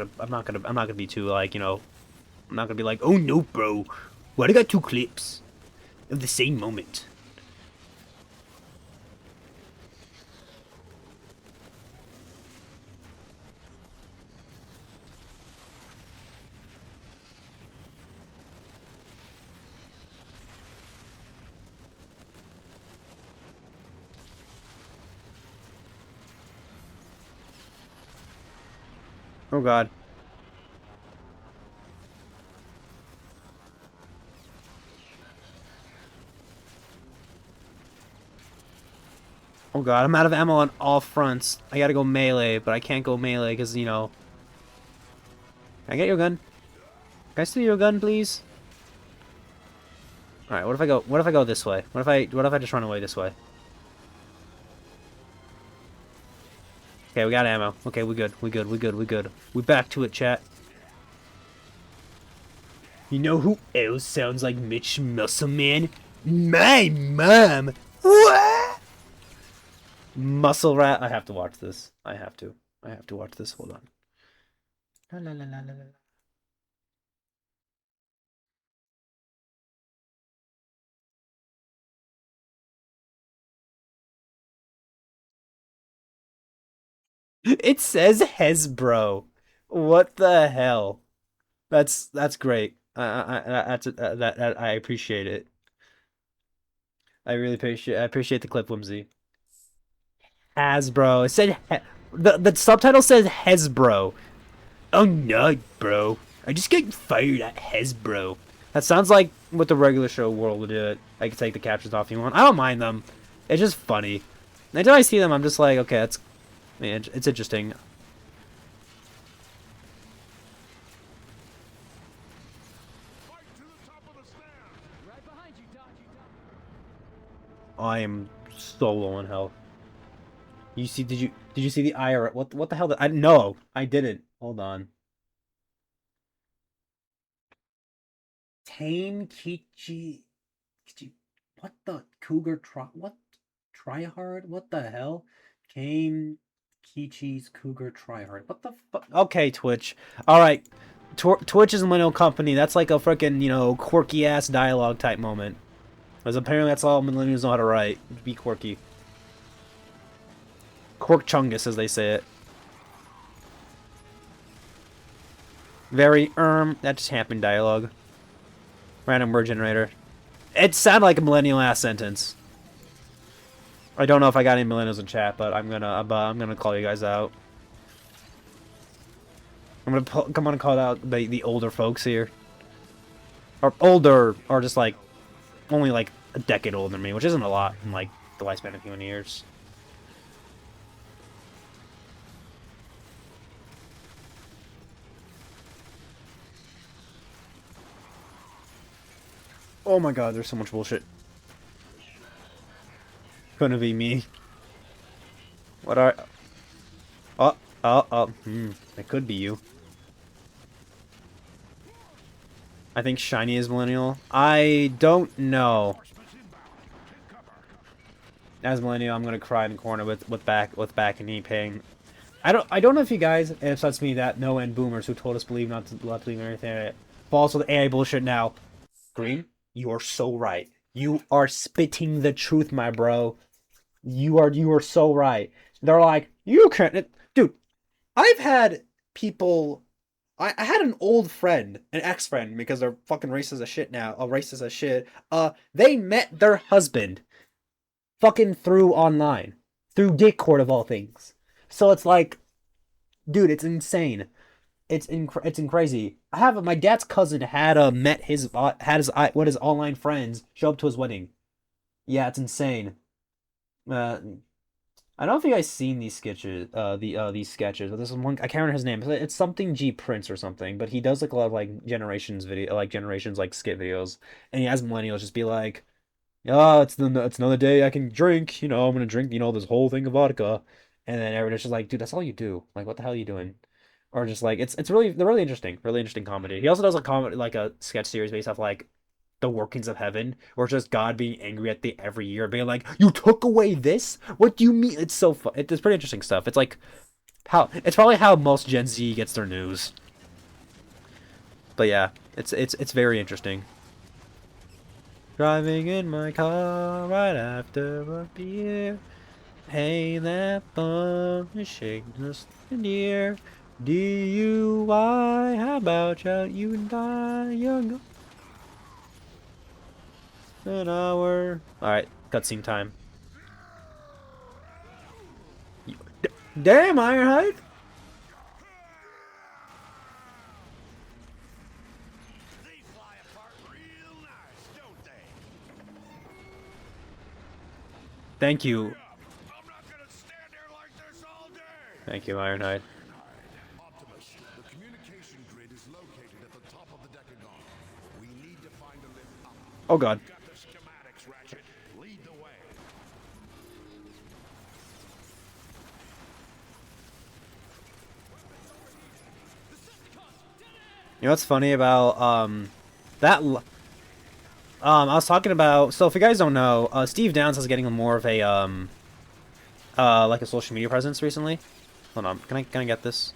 gonna be too, like, you know, I'm not gonna be like, oh no, bro, what? I got two clips of the same moment. Oh god. Oh god, I'm out of ammo on all fronts. I gotta go melee, but I can't go melee because, you know. Can I get your gun? Can I steal your gun, please? Alright, what if I go this way? What if I just run away this way? Okay, we got ammo. Okay, we good. We good. We good. We good. We back to it, chat. You know who else sounds like Mitch Muscleman? My mom. What? Muscle Rat. I have to watch this. I have to. I have to watch this. Hold on. La la la la la la. It says Hasbro. What the hell? That's great. I appreciate it. I appreciate the clip, Whimsy. Hasbro. It said the subtitle says Hasbro. Oh no, bro. I just got fired at Hasbro. That sounds like what the regular show world would do. It. I can take the captions off if you want. I don't mind them. It's just funny. Anytime I see them, I'm just like, okay, that's, man, it's interesting. Right behind you, Doc. I am so low on health. You see? Did you see the IR? What the hell? I no, I didn't. Hold on. Tame what the Cougar what Tryhard? What the hell? Tame Kichi's Cougar Tryhard. What the fuck? Okay, Twitch. All right. Twitch is a millennial company. That's like a freaking, you know, quirky ass dialogue type moment. Because apparently that's all millennials know how to write. Be quirky. Quirkchungus, as they say it. Very, that just happened dialogue. Random word generator. It sounded like a millennial ass sentence. I don't know if I got any millennials in chat, but I'm gonna call you guys out. I'm gonna call out the older folks here, or older, or just like only like a decade older than me, which isn't a lot in like the lifespan of human years. Oh my god, there's so much bullshit. Couldn't be me. What are... It could be you. I think Shiny is millennial. I don't know. As millennial, I'm gonna cry in the corner with back and knee pain. I don't know if you guys, it upsets me that no end boomers who told us not to believe in anything false with AI bullshit now. Green, you are so right. You are spitting the truth, my bro. You are so right. They're like, you can't, dude. I've had people. I had an old friend, an ex-friend, because they're fucking racist as shit now. Racist as shit. They met their husband, fucking through online, through Discord of all things. So it's like, dude, it's insane. It's crazy. I have my dad's cousin met his online friends show up to his wedding. Yeah, it's insane. I don't know if you guys seen these sketches. These sketches. This is one I can't remember his name. It's something G Prince or something. But he does like a lot of like generations like skit videos, and he has millennials just be like, "Oh, it's another day I can drink. You know, I'm gonna drink. You know, this whole thing of vodka," and then everybody's just like, "Dude, that's all you do. Like, what the hell are you doing?" Or just like it's really interesting comedy. He also does a comedy like a sketch series based off like the workings of heaven, or it's just God being angry at the every year, being like, "You took away this? What do you mean?" It's so fun. It's pretty interesting stuff. It's like it's probably how most Gen Z gets their news. But yeah, it's very interesting. Driving in my car right after a beer. Hey, that bum is shaking us in the air. DUI, how about you and I, young an hour. Alright, cutscene time. Damn, Ironhide! They fly apart real nice, don't they? Thank you. I'm not gonna stand here like this all day. Thank you, Ironhide. Optimus, the communication grid is located at the top of the Decagon. We need to find a lift up. Oh god. Got the schematics, Ratchet. Lead the way. You know what's funny about that I was talking about, so if you guys don't know, Steve Downs is getting more of a like a social media presence recently. Hold on, can I get this?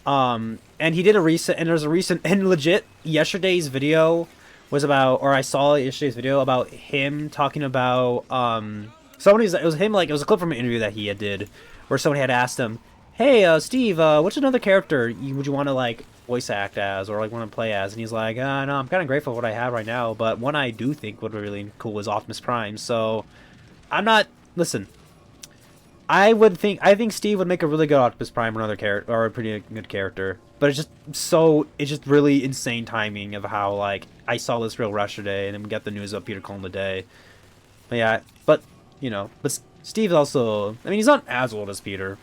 And he did a recent, and there's a recent, and legit yesterday's video was about, or I saw yesterday's video about him talking about it was him, like it was a clip from an interview that he did where somebody had asked him, "Hey, Steve, what's another character would you want to like voice act as or like want to play as?" And he's like, "No, I'm kind of grateful for what I have right now, but one I do think would be really cool is Optimus Prime." So I'm not, listen, I think Steve would make a really good Optimus Prime or another character, or a pretty good character. But it's just really insane timing of how like I saw this real rush today, and then we got the news of Peter Cullen today. But yeah, but you know, but Steve also, I mean, he's not as old as Peter,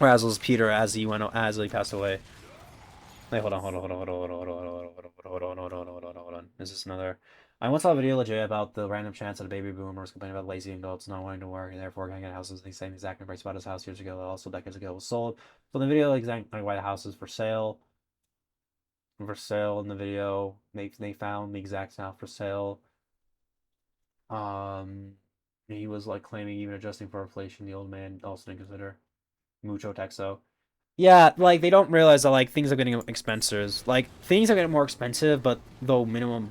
or as old as Peter as he passed away. Wait, hold on. Is this another? I once saw a video legit about the random chance that a baby boomer was complaining about lazy adults not wanting to work and therefore can't get houses. The same exact price about his house years ago, also decades ago, was sold. So the video exactly why the house is for sale. For sale in the video, they found the exact amount for sale. He was like claiming even adjusting for inflation, the old man also didn't consider mucho texo. Yeah, like they don't realize that like things are getting expensive. Like things are getting more expensive, but the minimum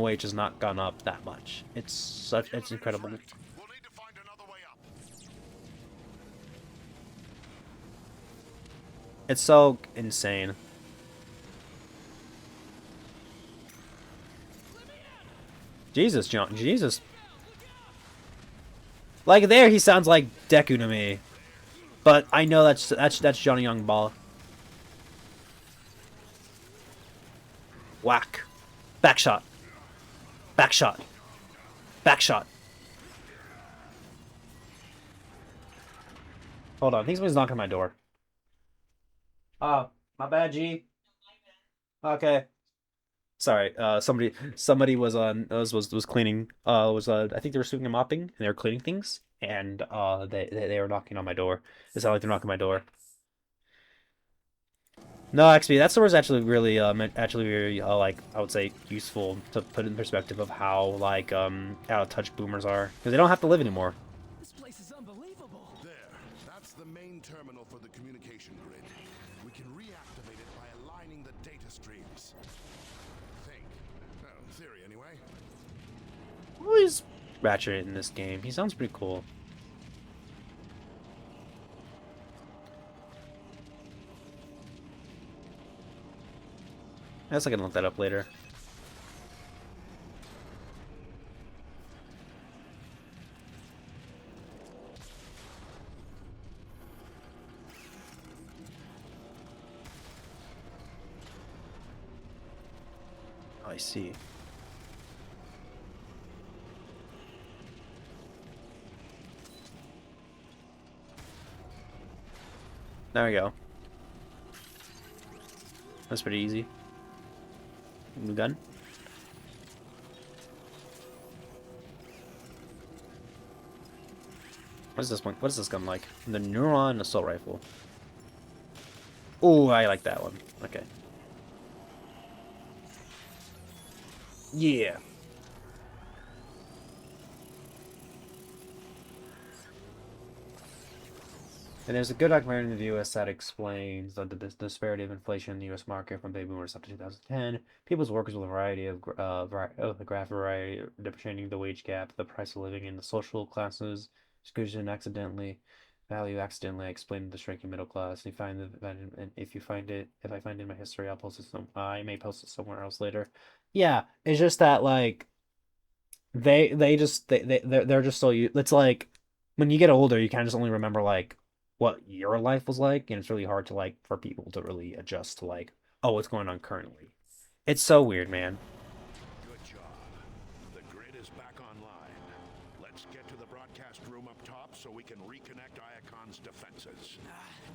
wage has not gone up that much. It's incredible. We'll need to find another way up. It's so insane. Jesus, John. Jesus. Like there, he sounds like Deku to me, but I know that's Johnny Young Ball. Whack, back shot, back shot, back shot. Hold on, I think somebody's knocking on my door. My bad, G. Okay. Sorry, somebody was on was cleaning. Was I think they were sweeping and mopping, and they were cleaning things, and they were knocking on my door. It sounded like they're knocking on my door. No, actually, that store is actually really actually very like I would say useful to put in perspective of how like out of touch boomers are because they don't have to live anymore. This place is unbelievable. There. That's the main terminal for the communication grid. We can reactivate it by aligning the data streams. Think. Well, in theory, anyway. Who is Ratchet in this game? He sounds pretty cool. I guess I can look that up later. I see. There we go. That's pretty easy. New gun. What is this one? What is this gun like? The Neuron Assault Rifle. Oh, I like that one. Okay. Yeah. And there's a good documentary in the U.S. that explains the disparity of inflation in the U.S. market from baby boomers up to 2010. People's workers with a variety of the graph variety, demonstrating the wage gap, the price of living in the social classes, exclusion accidentally, value accidentally. I explained the shrinking middle class. You find and if you find it, if I find it in my history, I'll post it I may post it somewhere else later. Yeah, it's just that like they're just so it's like when you get older, you kind of just only remember like what your life was like, and it's really hard to like for people to really adjust to like, oh, what's going on currently. It's so weird, man. Good job. The grid is back online. Let's get to the broadcast room up top so we can reconnect Iacon's defenses.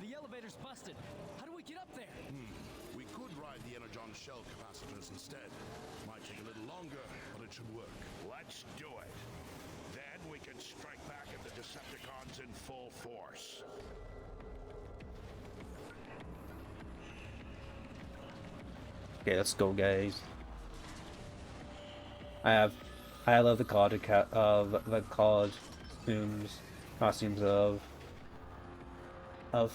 The elevator's busted. How do we get up there? We could ride the Energon shell capacitors instead. Might take a little longer, but it should work. Let's do it. Then we can strike back at the Decepticons in full force. Okay, let's go, guys. I love the college costumes of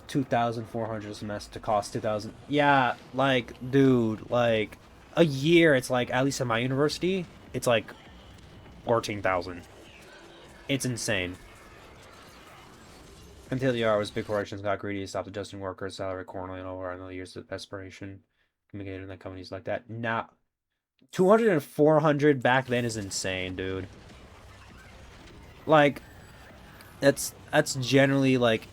2,400 a semester to cost 2,000. Yeah, like, dude, like a year. It's like at least at my university, it's like 14,000. It's insane. Until the hours, big corporations got greedy, stopped adjusting workers' salary accordingly, and over another years of desperation. Communicated in the companies like that. Now, 200 and 400 back then is insane, dude. Like, that's generally like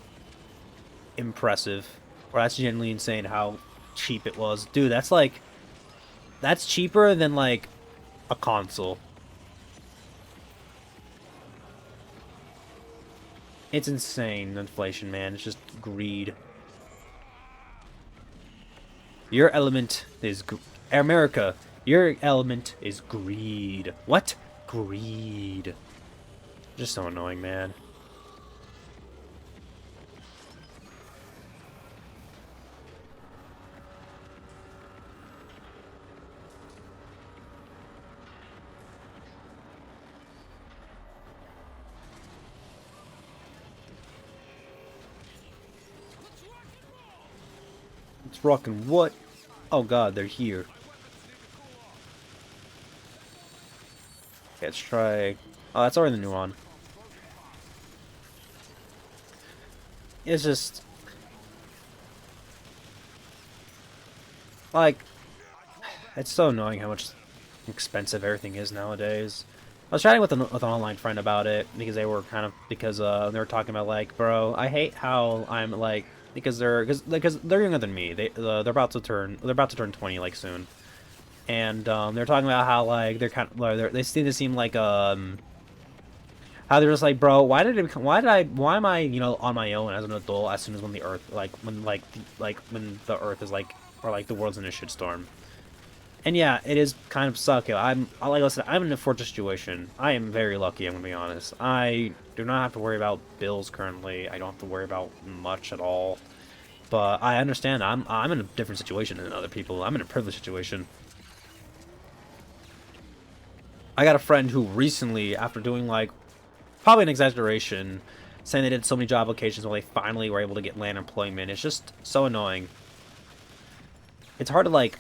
impressive, or that's generally insane how cheap it was, dude. That's cheaper than like a console. It's insane, inflation, man. It's just greed. Your element is America. Your element is greed. What? Greed. Just so annoying, man. It's rockin' what? Oh god, they're here. Okay, let's try... Oh, that's already the new one. It's just... like... It's so annoying how much expensive everything is nowadays. I was chatting with an online friend about it because they were they were talking about like, bro, I hate how I'm like because they're younger than me. They're about to turn 20 like soon, and they're talking about how like they're kind of like, they seem to seem like how they're just like, bro, why am I, on my own as an adult as soon as when the Earth, when the Earth is like, or like the world's in a shitstorm. And yeah, it is kind of sucky. Like I said, I'm in a fortunate situation. I am very lucky, I'm gonna be honest. I do not have to worry about bills currently. I don't have to worry about much at all. But I understand I'm in a different situation than other people. I'm in a privileged situation. I got a friend who recently, after doing like probably an exaggeration, saying they did so many job applications when they finally were able to get land employment. It's just so annoying. It's hard to like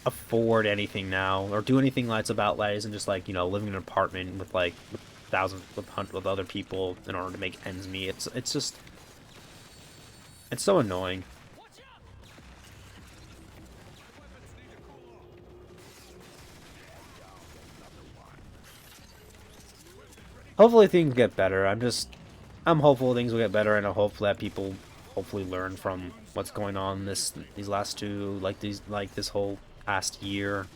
afford anything now or do anything that's about that isn't just like, living in an apartment with like thousands with other people in order to make ends meet. It's just it's so annoying. Hopefully things get better. I'm hopeful things will get better, and I hope that people hopefully learn from what's going on these last two this whole past year.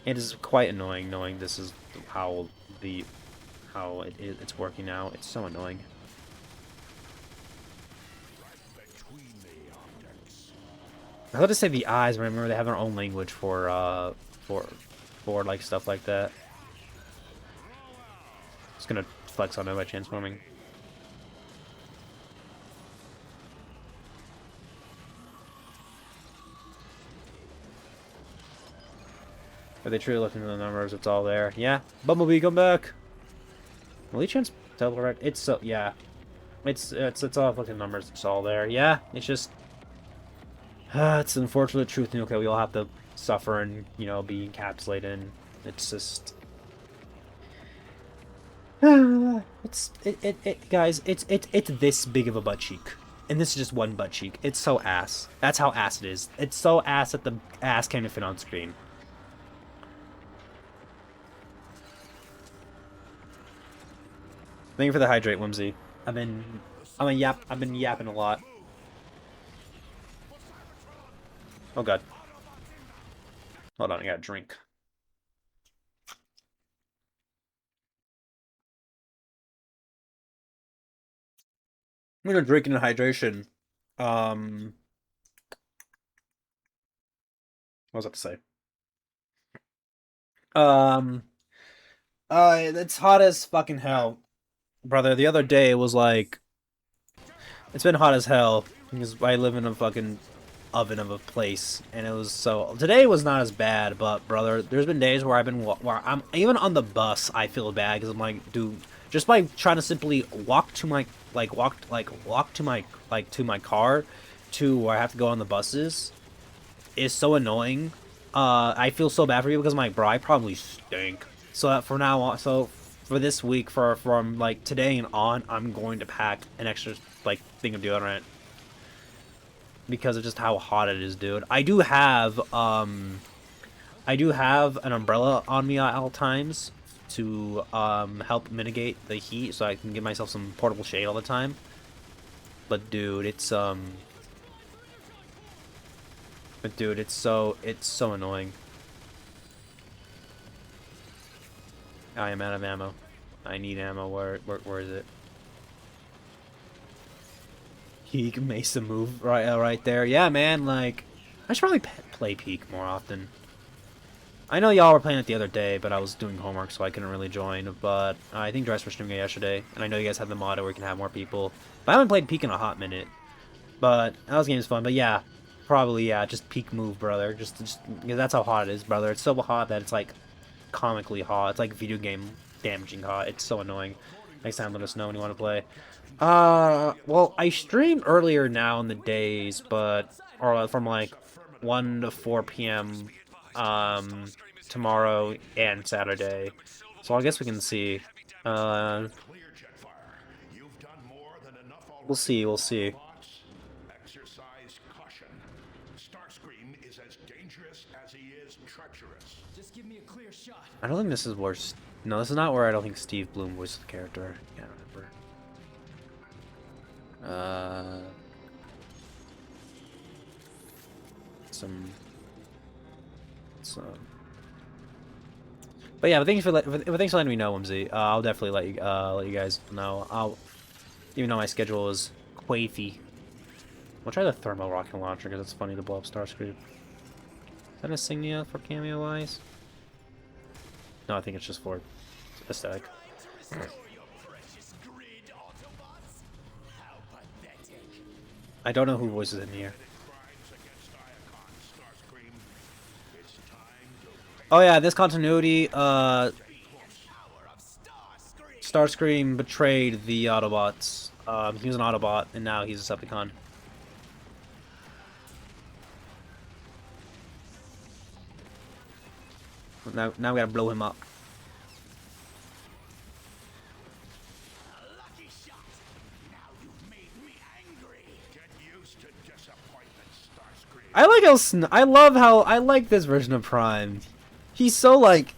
It is quite annoying knowing this is how it's working out. It's so annoying. I thought to say the eyes, but remember they have their own language for like stuff like that. Just gonna flex on it by transforming. Are they truly looking at the numbers? It's all there. Yeah. Bumblebee, come back. Will he teleport? It's so yeah. It's all looking at numbers. It's all there. Yeah. It's just it's an unfortunate truth. Okay, we all have to suffer and be encapsulated in. It's just guys. It's this big of a butt cheek. And this is just one butt cheek. It's so ass. That's how ass it is. It's so ass that the ass can't even fit on screen. Thank you for the hydrate, Whimsy. I've been yapping a lot. Oh god. Hold on, I got a drink. I'm gonna drink in hydration. What was I to say? Um, it's hot as fucking hell, brother. The other day it was like, it's been hot as hell because I live in a fucking oven of a place, and it was so. Today was not as bad, but brother, there's been days where where I'm even on the bus. I feel bad because I'm like, dude, just by trying to simply walk to my to my car, to where I have to go on the buses, is so annoying. I feel so bad for you because I'm like, bro, I probably stink. So that for now on, so for this week, from like today and on, I'm going to pack an extra like thing of deodorant because of just how hot it is, dude. I do have an umbrella on me at all times to help mitigate the heat, so I can give myself some portable shade all the time. But dude, it's so annoying. I am out of ammo. I need ammo. Where is it? Peak Mesa move right there. Yeah, man. Like, I should probably play Peak more often. I know y'all were playing it the other day, but I was doing homework, so I couldn't really join. But I think Dress was streaming it yesterday, and I know you guys have the mod where you can have more people. But I haven't played Peak in a hot minute. But that game's fun. But yeah, probably yeah, just Peak move, brother. Just because that's how hot it is, brother. It's so hot that it's like comically hot. It's like video game damaging hot. It's so annoying. Next time, let us know when you want to play. Well, I stream earlier now in the days, but or from like 1 to 4 p.m. Tomorrow and Saturday. So I guess we can see. We'll see. We'll see. Exercise caution. Starscream Supreme is as dangerous as he is treacherous. Just give me a clear shot. I don't think this is where... No, this is not where I don't think Steve Bloom was the character. I can't remember. Some... But yeah, but thanks for letting me know, Whimsy. I'll definitely let you guys know. Even though my schedule is quaffy. We'll try the thermal rocket launcher because it's funny to blow up Starscream. Is that insignia for cameo wise? No, I think it's just for aesthetic. I don't know who voices in here. Oh yeah, this continuity, Starscream betrayed the Autobots. He was an Autobot, and now he's a Decepticon. Now we gotta blow him up. Lucky shot. Now you've made me angry. Get used to disappointment, Starscream. I like this version of Prime. He's so like,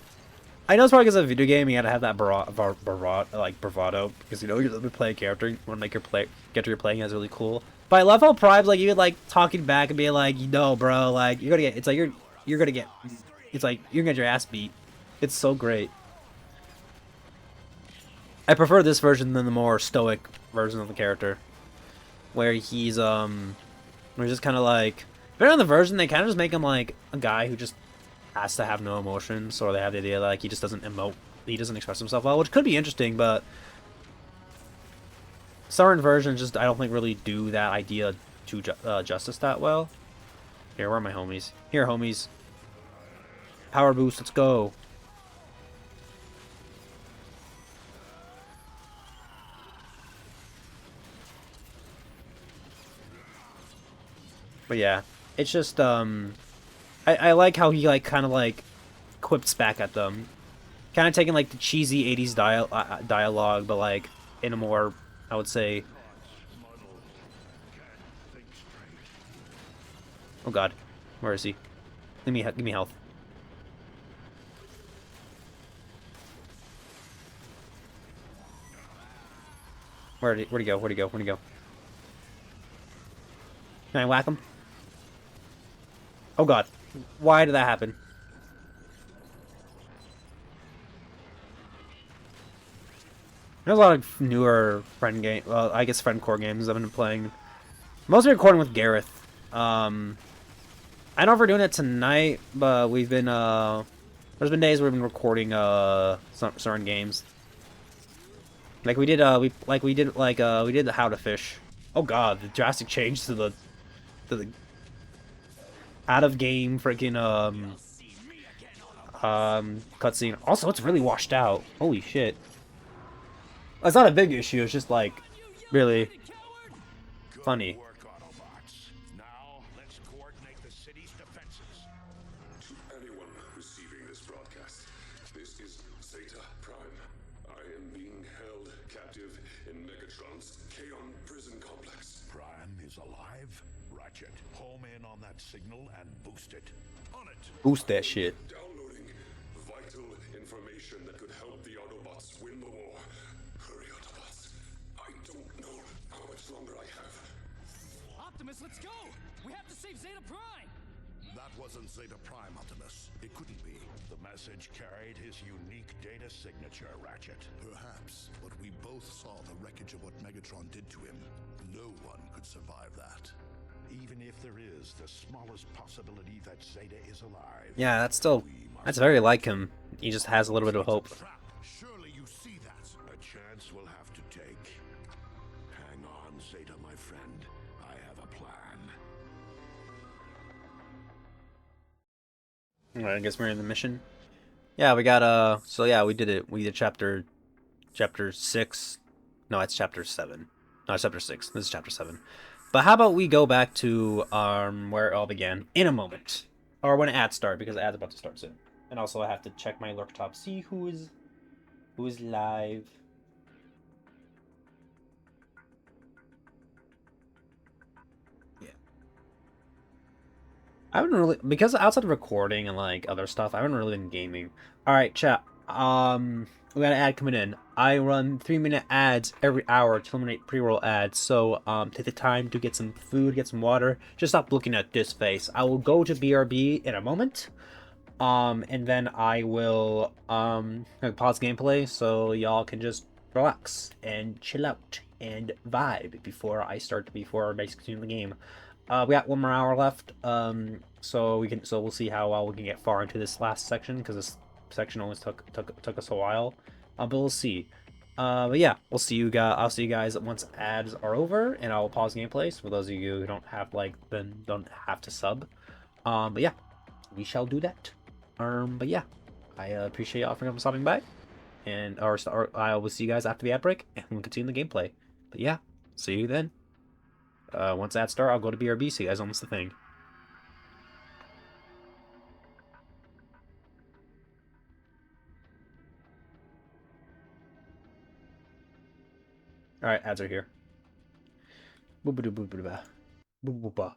I know it's probably because of a video game. You gotta have that bravado, because you know you're gonna play a character. You want to make your character you're playing as really cool. But I love how Prime's like even like talking back and being like, no, bro, like you're gonna get. It's like you're gonna get. It's like you're gonna get your ass beat. It's so great. I prefer this version than the more stoic version of the character, where he's just kind of like. But on the version, they kind of just make him like a guy who just has to have no emotions, or they have the idea that like he just doesn't emote, he doesn't express himself well, which could be interesting, but certain versions just I don't think really do that idea to justice that well. Here, where are my homies? Here, homies. Power boost, let's go. But yeah, it's just I like how he like kind of like quips back at them, kind of taking like the cheesy 80s dialogue, but like in a more, I would say. Oh God, where is he? Give me health. Where'd he go? Where'd he go? Where'd he go? Can I whack him? Oh God, why did that happen? There's a lot of newer friend game. Well, I guess friend core games I've been playing. Mostly recording with Gareth. I don't know if we're doing it tonight, but we've been there's been days where we've been recording certain games. Like we did we did the How to Fish. Oh God, the drastic change to the out of game freaking cutscene. Also, it's really washed out. Holy shit. It's not a big issue, it's just like really funny. Good work, Autobots. Now, let's coordinate the city's defenses. To anyone receiving this broadcast, this is Zeta Prime. I am being held captive in Megatron's Kaon prison complex. Prime is alive. Ratchet, home in on that signal and boost it. On it. Boost that shit. Downloading vital information that could help the Autobots win the war. Hurry, Autobots. I don't know how much longer I have. Optimus, let's go! We have to save Zeta Prime! That wasn't Zeta Prime, Optimus. It couldn't be. The message carried his unique data signature, Ratchet. Perhaps, but we both saw the wreckage of what Megatron did to him. No one could survive that. Even if there is the smallest possibility that Zeta is alive. Yeah, that's very like him. He just has a little bit of hope. Trap. Surely you see that. A chance we'll have to take. Hang on, Zeta, my friend. I have a plan. Alright, I guess we're in the mission. Yeah, we got so yeah, we did it. We did chapter 6. No, it's chapter 7. No, it's chapter 6. This is chapter 7. But how about we go back to where it all began in a moment, or when ads start, because the ad's about to start soon. And also I have to check my lurk top, see who is live. Yeah. I haven't really, because outside of recording and like other stuff, I haven't really been gaming. All right, chat. We got an ad coming in. I run 3-minute ads every hour to eliminate pre-roll ads. So take the time to get some food, get some water. Just stop looking at this face. I will go to BRB in a moment. And then I will pause gameplay so y'all can just relax and chill out and vibe before basically continuing the game. We got 1 more hour left. So we'll see how well we can get far into this last section because this section always took us a while. But we'll see. But yeah, we'll see you guys. I'll see you guys once ads are over, and I'll pause gameplay. So for those of you who don't have don't have to sub. But yeah, we shall do that. But yeah, I appreciate y'all for stopping by, and or I will see you guys after the ad break, and we'll continue the gameplay. But yeah, see you then. Once ads start, I'll go to BRB. See you guys on the thing. All right, ads are here. Boo boo boo boo boo boo boo boo.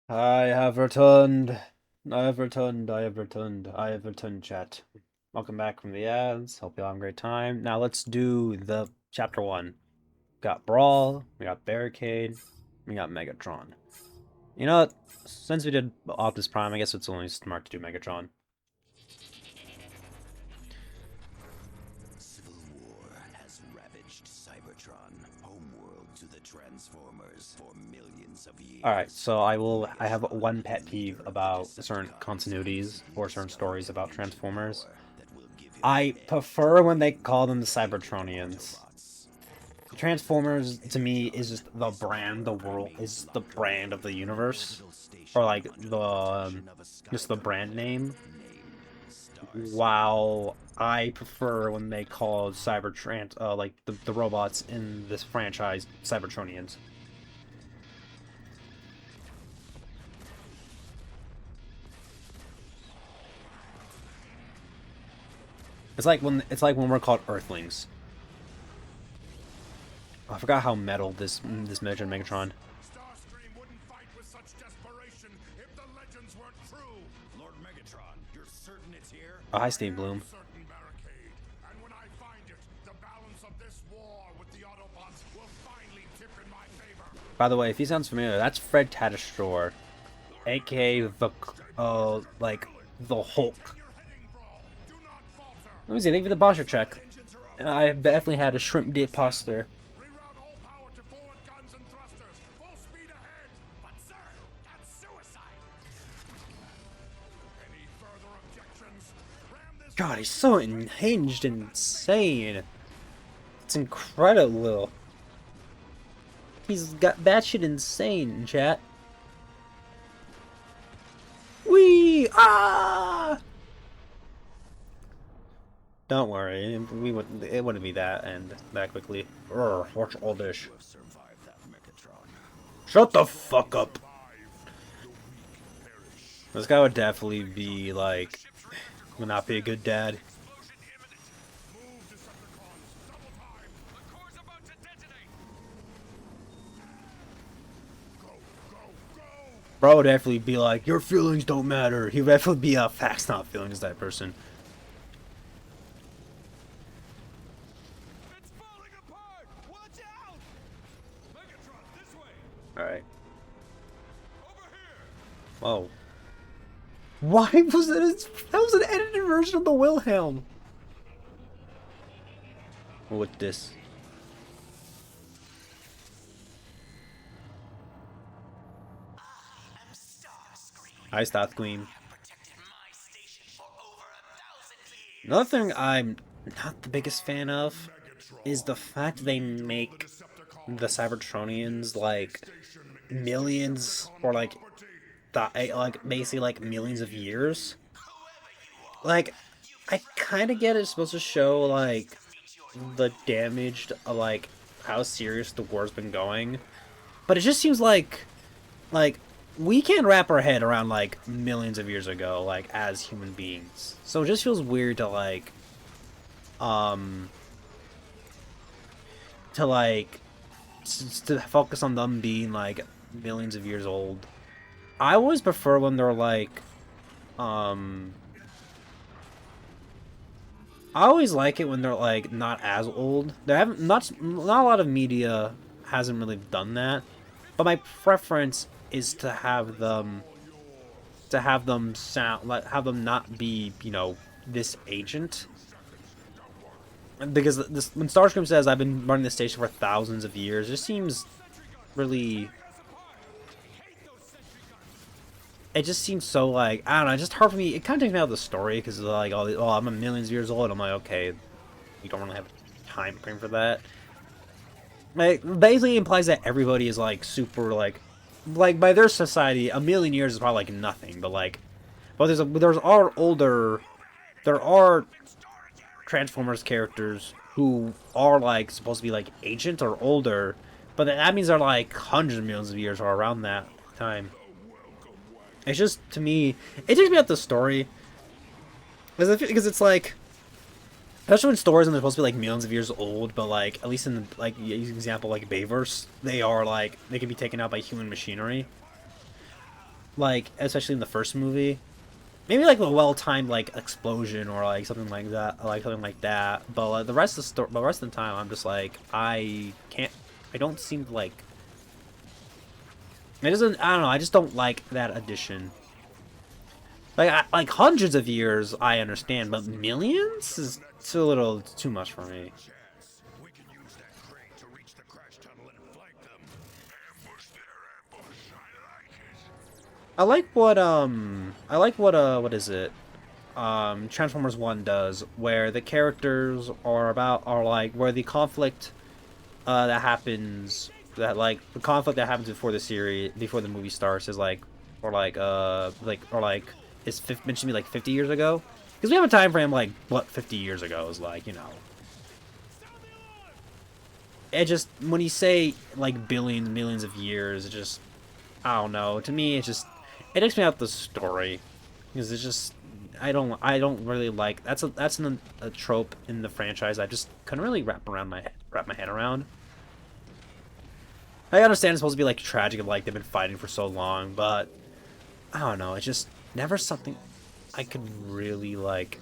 I have returned. I have returned. I have returned. I have returned, chat. Welcome back from the ads. Hope you all have a great time. Now let's do the chapter 1. Got Brawl, we got Barricade, we got Megatron. You know what? Since we did Optus Prime, I guess it's only smart to do Megatron. Civil war has ravaged Cybertron, homeworld to the Transformers, for millions of years. Alright, so I have one pet peeve about certain continuities or certain stories about Transformers. I prefer when they call them the Cybertronians. Transformers to me is just the brand, the world is the brand of the universe, or like the just the brand name. stars. While I prefer when they call Cybertron, like the robots in this franchise, Cybertronians. It's like when we're called Earthlings. Oh, I forgot how metal this Megatron. Starscream wouldn't fight with such desperation if the legends weren't true. Lord Megatron, you're certain it's here? Oh, hi, Steve Bloom. Certain barricade. And when I find it, the balance of this war with the Autobots will finally tip in my favor. By the way, if he sounds familiar, that's Fred Tatasciore, aka the like the Hulk. Your heading, Brawl. Do not falter. Let me see. Thank you for the posture check. I definitely had a shrimp dip posture. Reroute all power to forward guns and thrusters. Full speed ahead. But sir, that's suicide. Any further objections? Ram this God, he's so unhinged and insane. It's incredible. He's got batshit insane, chat. Wee! Ah! Don't worry, it wouldn't be that and that quickly. Urgh, watch all this. You have survived that Megatron. Shut the fuck up. This guy would definitely be like, would not be a good dad. Move, Decepticons. Double time. The core's about to detonate! Go, go, go. Bro would definitely be like, your feelings don't matter. He would definitely be a facts not feelings type person. It's falling apart! Watch out! Megatron, this way! Alright. Over here! Whoa. Why was it? That was an edited version of the Wilhelm. With this. Hi, Starscream. Another thing I'm not the biggest fan of is the fact they make the Cybertronians like millions or like basically like millions of years. Like, I kind of get it's supposed to show like the damage to, like how serious the war's been going, but it just seems like we can't wrap our head around like millions of years ago, like as human beings. So it just feels weird to like to like to focus on them being like millions of years old. I always prefer when they're like I always like it when they're like not as old. They haven't not a lot of media hasn't really done that, but my preference is to have them sound like have them not be, you know, this ancient. Because this when Starscream says I've been running this station for thousands of years, it just seems really. It just seems so like I don't know. It's just hard for me. It kind of takes me out of the story because like oh I'm a millions of years old. I'm like okay, you don't really have a time frame for that. Like basically implies that everybody is like super like by their society a million years is probably like nothing. But there are Transformers characters who are like supposed to be like ancient or older, but that means they're like hundreds of millions of years or around that time. It's just, to me, it takes me out the story. Because it's like, especially when stories and they're supposed to be like millions of years old, but like, at least in the, like, example, like Bayverse, they are like, they can be taken out by human machinery. Like, especially in the first movie. Maybe like a well-timed like explosion or like something like that, But the rest of the time, I'm just like, I don't seem like. It doesn't. I don't know. I just don't like that addition. Like hundreds of years, I understand, but millions is a little too much for me. We can use that crate to reach the crash tunnel and flank them. Ambush their ambush. I like it. What is it? Transformers 1 does, where the characters are like where the conflict that happens before the movie starts is like is meant to be like 50 years ago, Because we have a time frame like, what, 50 years ago is like, you know. It just, when you say like billions, millions of years, it just, I don't know. To me, it takes me out the story. Because it's just, I don't really like, that's a trope in the franchise I just couldn't really wrap my head around. I understand it's supposed to be like tragic, like they've been fighting for so long, but I don't know. It's just never something I could really like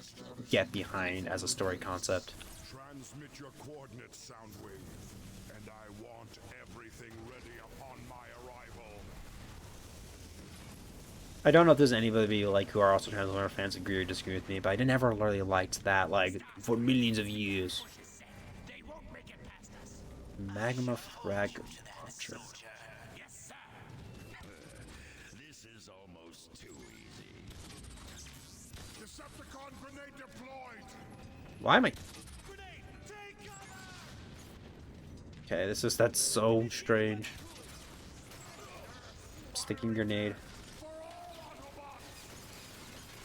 get behind as a story concept. Transmit your coordinates, Soundwing, and I want everything ready upon my arrival. I don't know if there's anybody like who are also Transformer fans agree or disagree with me, but I never really liked that like for millions of years. Magma frag. This is almost too easy. Decepticon grenade deployed! Why am I? Okay, that's so strange. Sticking grenade.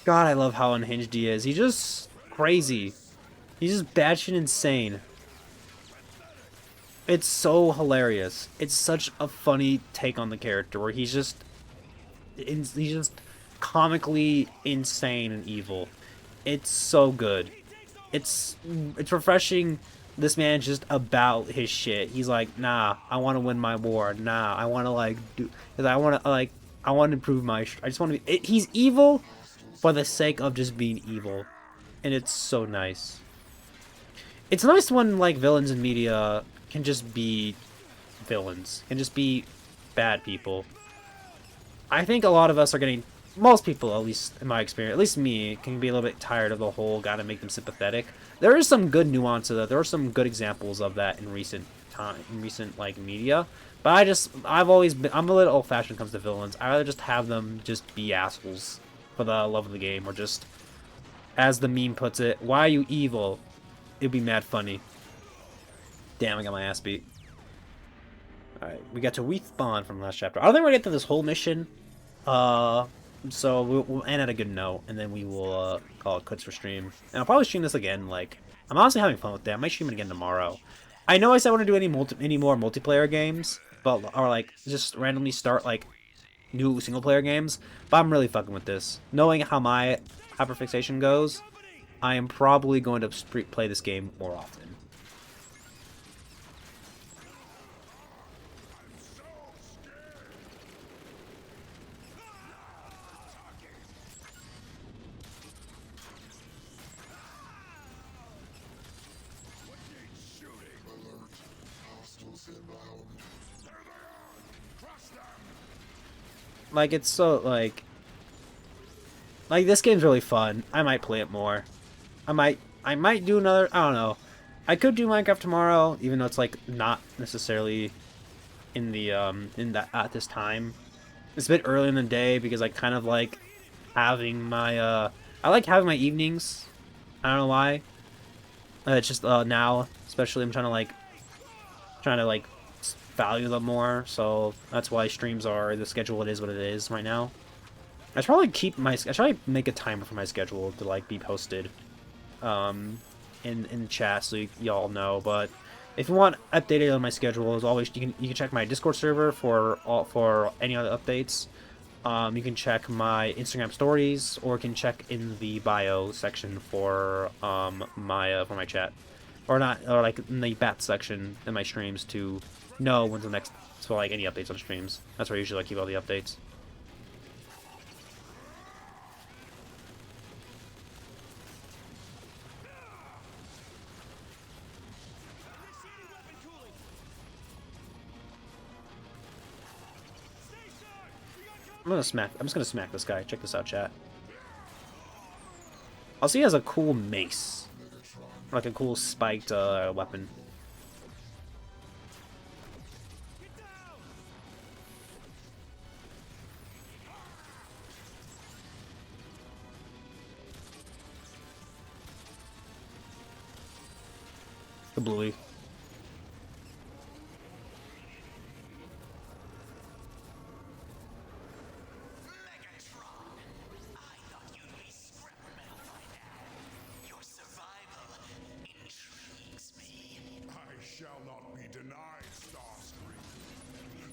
God, I love how unhinged he is. He's just crazy. He's just batshit insane. It's so hilarious. It's such a funny take on the character where he's just comically insane and evil. It's so good. It's refreshing. This man's just about his shit. He's like, nah, I want to win my war. Nah, I want to like do, cause I want to prove my. I just want to be. He's evil for the sake of just being evil, and it's so nice. It's nice when like villains in media can just be villains, can just be bad people. I think a lot of us are getting, most people, at least in my experience, at least me, can be a little bit tired of the whole gotta make them sympathetic. There is some good nuance to that. There are some good examples of that in recent time, in recent like media. But I've always been, I'm a little old-fashioned when it comes to villains. I rather just have them just be assholes for the love of the game, or just, as the meme puts it, why are you evil? It'd be mad funny. Damn, I got my ass beat. Alright, we got to respawn from the last chapter. I don't think we're gonna get to this whole mission. So we'll end at a good note, and then we will call it quits for stream. And I'll probably stream this again. Like, I'm honestly having fun with that. I might stream it again tomorrow. I know I said I want to do any more multiplayer games, but or like just randomly start like new single player games. But I'm really fucking with this. Knowing how my hyperfixation goes, I am probably going to play this game more often. Like, it's so, like, this game's really fun. I might play it more. I might do another, I don't know. I could do Minecraft tomorrow, even though it's, like, not necessarily in the, at this time. It's a bit early in the day, because I kind of like having my, I like having my evenings. I don't know why. It's just, now, especially, I'm trying to, like, value them more, so that's why streams are the schedule it is what it is right now. I should probably make a timer for my schedule to like be posted in chat so y'all know. But if you want updated on my schedule, as always, you can check my Discord server for any other updates. You can check my Instagram stories, or you can check in the bio section for my chat, or like in the bat section in my streams to know when's the next, so like any updates on streams. That's where I usually like keep all the updates. I'm just gonna smack this guy. Check this out, chat. Also, he has a cool mace, like a cool spiked weapon. The bluey.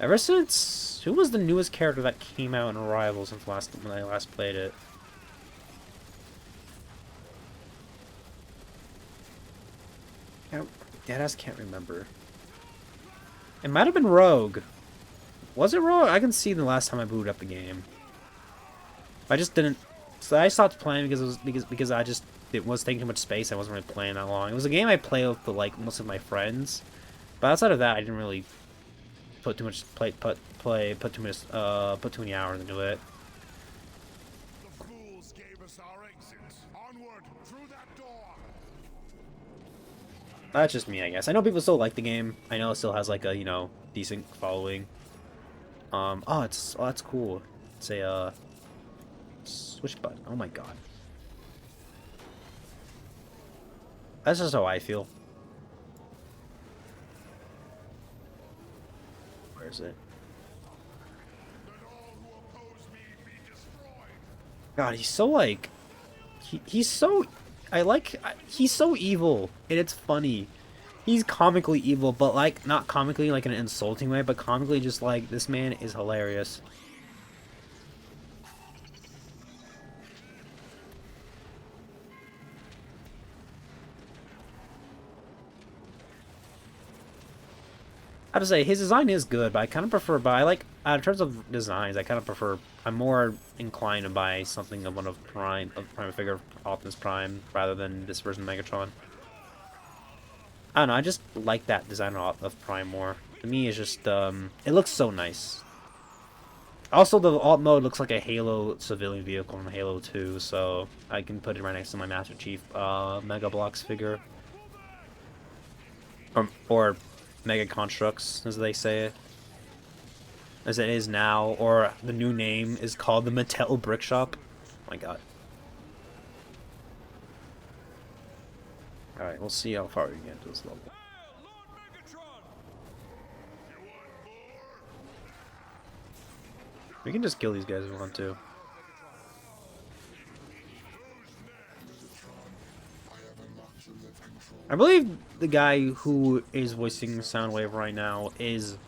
Ever since... Who was the newest character that came out in Arrival since when I last played it? Deadass can't remember. It might have been Rogue. Was it Rogue? I can see the last time I booted up the game. I just didn't... So I stopped playing because I just... It was taking too much space. I wasn't really playing that long. It was a game I played with like most of my friends. But outside of that, I didn't really put too much put too many hours into it. The fools gave us our exits. Onward, through that door. That's just me, I guess. I know people still like the game. I know it still has like a, you know, decent following. That's cool. It's a switch button. Oh my god. That's just how I feel. Where is it? God, he's so like he's so he's so evil and it's funny. He's comically evil, but like not comically like in an insulting way, but comically just like this man is hilarious. I have to say his design is good, but I kind of prefer. But I like in terms of designs, I kind of prefer. I'm more inclined to buy something of one of Prime figure of Optimus Prime rather than this version of Megatron. I don't know. I just like that design of Prime more. To me, it's just it looks so nice. Also, the alt mode looks like a Halo civilian vehicle in Halo 2, so I can put it right next to my Master Chief Mega Bloks figure. Or Mega Constructs, as they say it. As it is now, or the new name is called the Mattel Brick Shop. Oh my god. Alright, we'll see how far we can get to this level. We can just kill these guys if we want to. I believe the guy who is voicing Soundwave right now is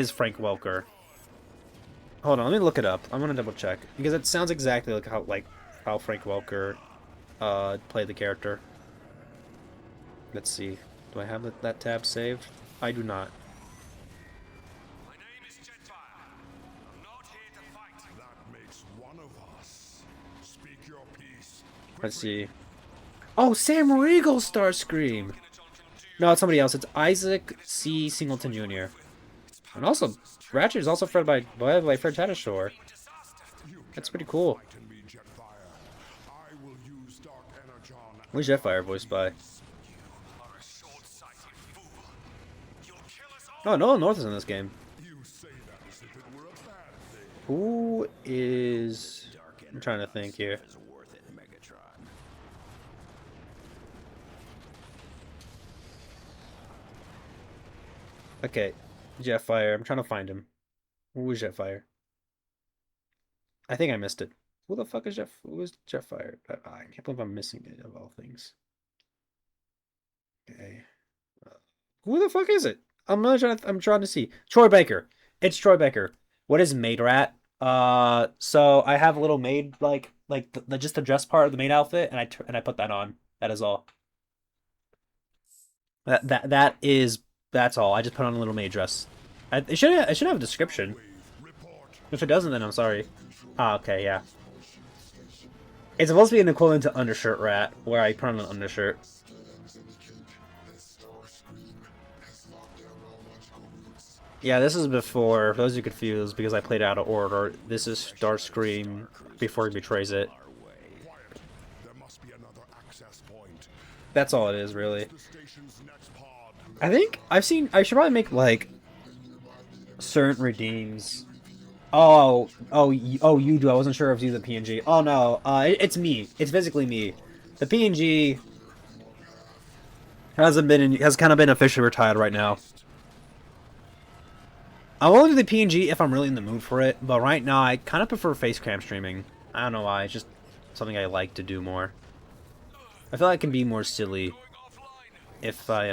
Frank Welker. Hold on, let me look it up. I'm gonna double check because it sounds exactly like how Frank Welker played the character. Let's see. Do I have that tab saved? I do not. My name is Jetfire. I'm not here to fight. That makes one of us. Speak your piece. Let's see. Oh, Sam Riegel Starscream! No, it's somebody else. It's Isaac C. Singleton Jr. And also, Ratchet is also Fred by Fred Tatasciore. That's pretty cool. Who's Jetfire voiced by? Oh, Nolan North is in this game. Who is... I'm trying to think here. Okay, Jetfire. I'm trying to find him. Who is Jetfire? I think I missed it. Who the fuck is Who is Jetfire? I can't believe I'm missing it of all things. Okay. Who the fuck is it? I'm trying to see. Troy Baker. It's Troy Baker. What is Maid Rat? So I have a little maid like just the dress part of the maid outfit, and I put that on. That is all. That's all. I just put on a little maid dress. It should have a description. If it doesn't, then I'm sorry. Ah, okay, yeah. It's supposed to be an equivalent to undershirt rat, where I put on an undershirt. Yeah, this is before, for those who are confused, because I played out of order, this is Starscream before he betrays it. That's all it is, really. I think I should probably make, like, certain redeems. Oh, you do. I wasn't sure if you the PNG. Oh, no. It's me. It's physically me. The PNG has kind of been officially retired right now. I'll only do the PNG if I'm really in the mood for it, but right now I kind of prefer face cam streaming. I don't know why, it's just something I like to do more. I feel like I can be more silly if I,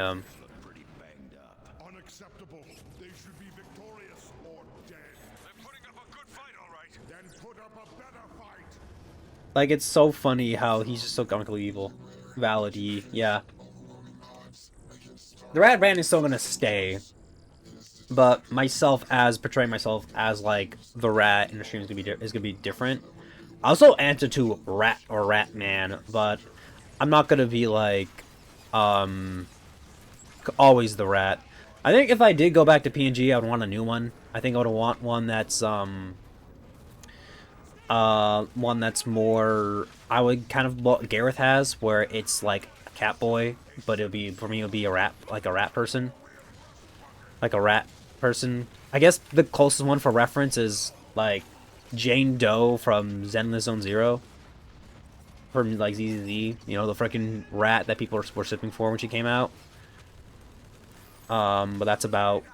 They should be victorious or dead. They're putting up a good fight, all right. Then put up a better fight. Like, it's so funny how he's just so comically evil. Valid E, yeah. The Rat Band is still gonna stay. But myself as portraying myself as like the rat in the stream is gonna be different. I also answer to Rat or Rat Man, but I'm not gonna be like always the rat. I think if I did go back to PNG, I would want a new one. I think I would want one that's more, I would kind of what Gareth has, where it's like a cat boy, but it'll be, for me, it'll be a rat, like a rat person. Like a rat person. I guess the closest one for reference is like Jane Doe from Zenless Zone Zero. From like ZZZ, you know, the freaking rat that people were shipping for when she came out. But that's about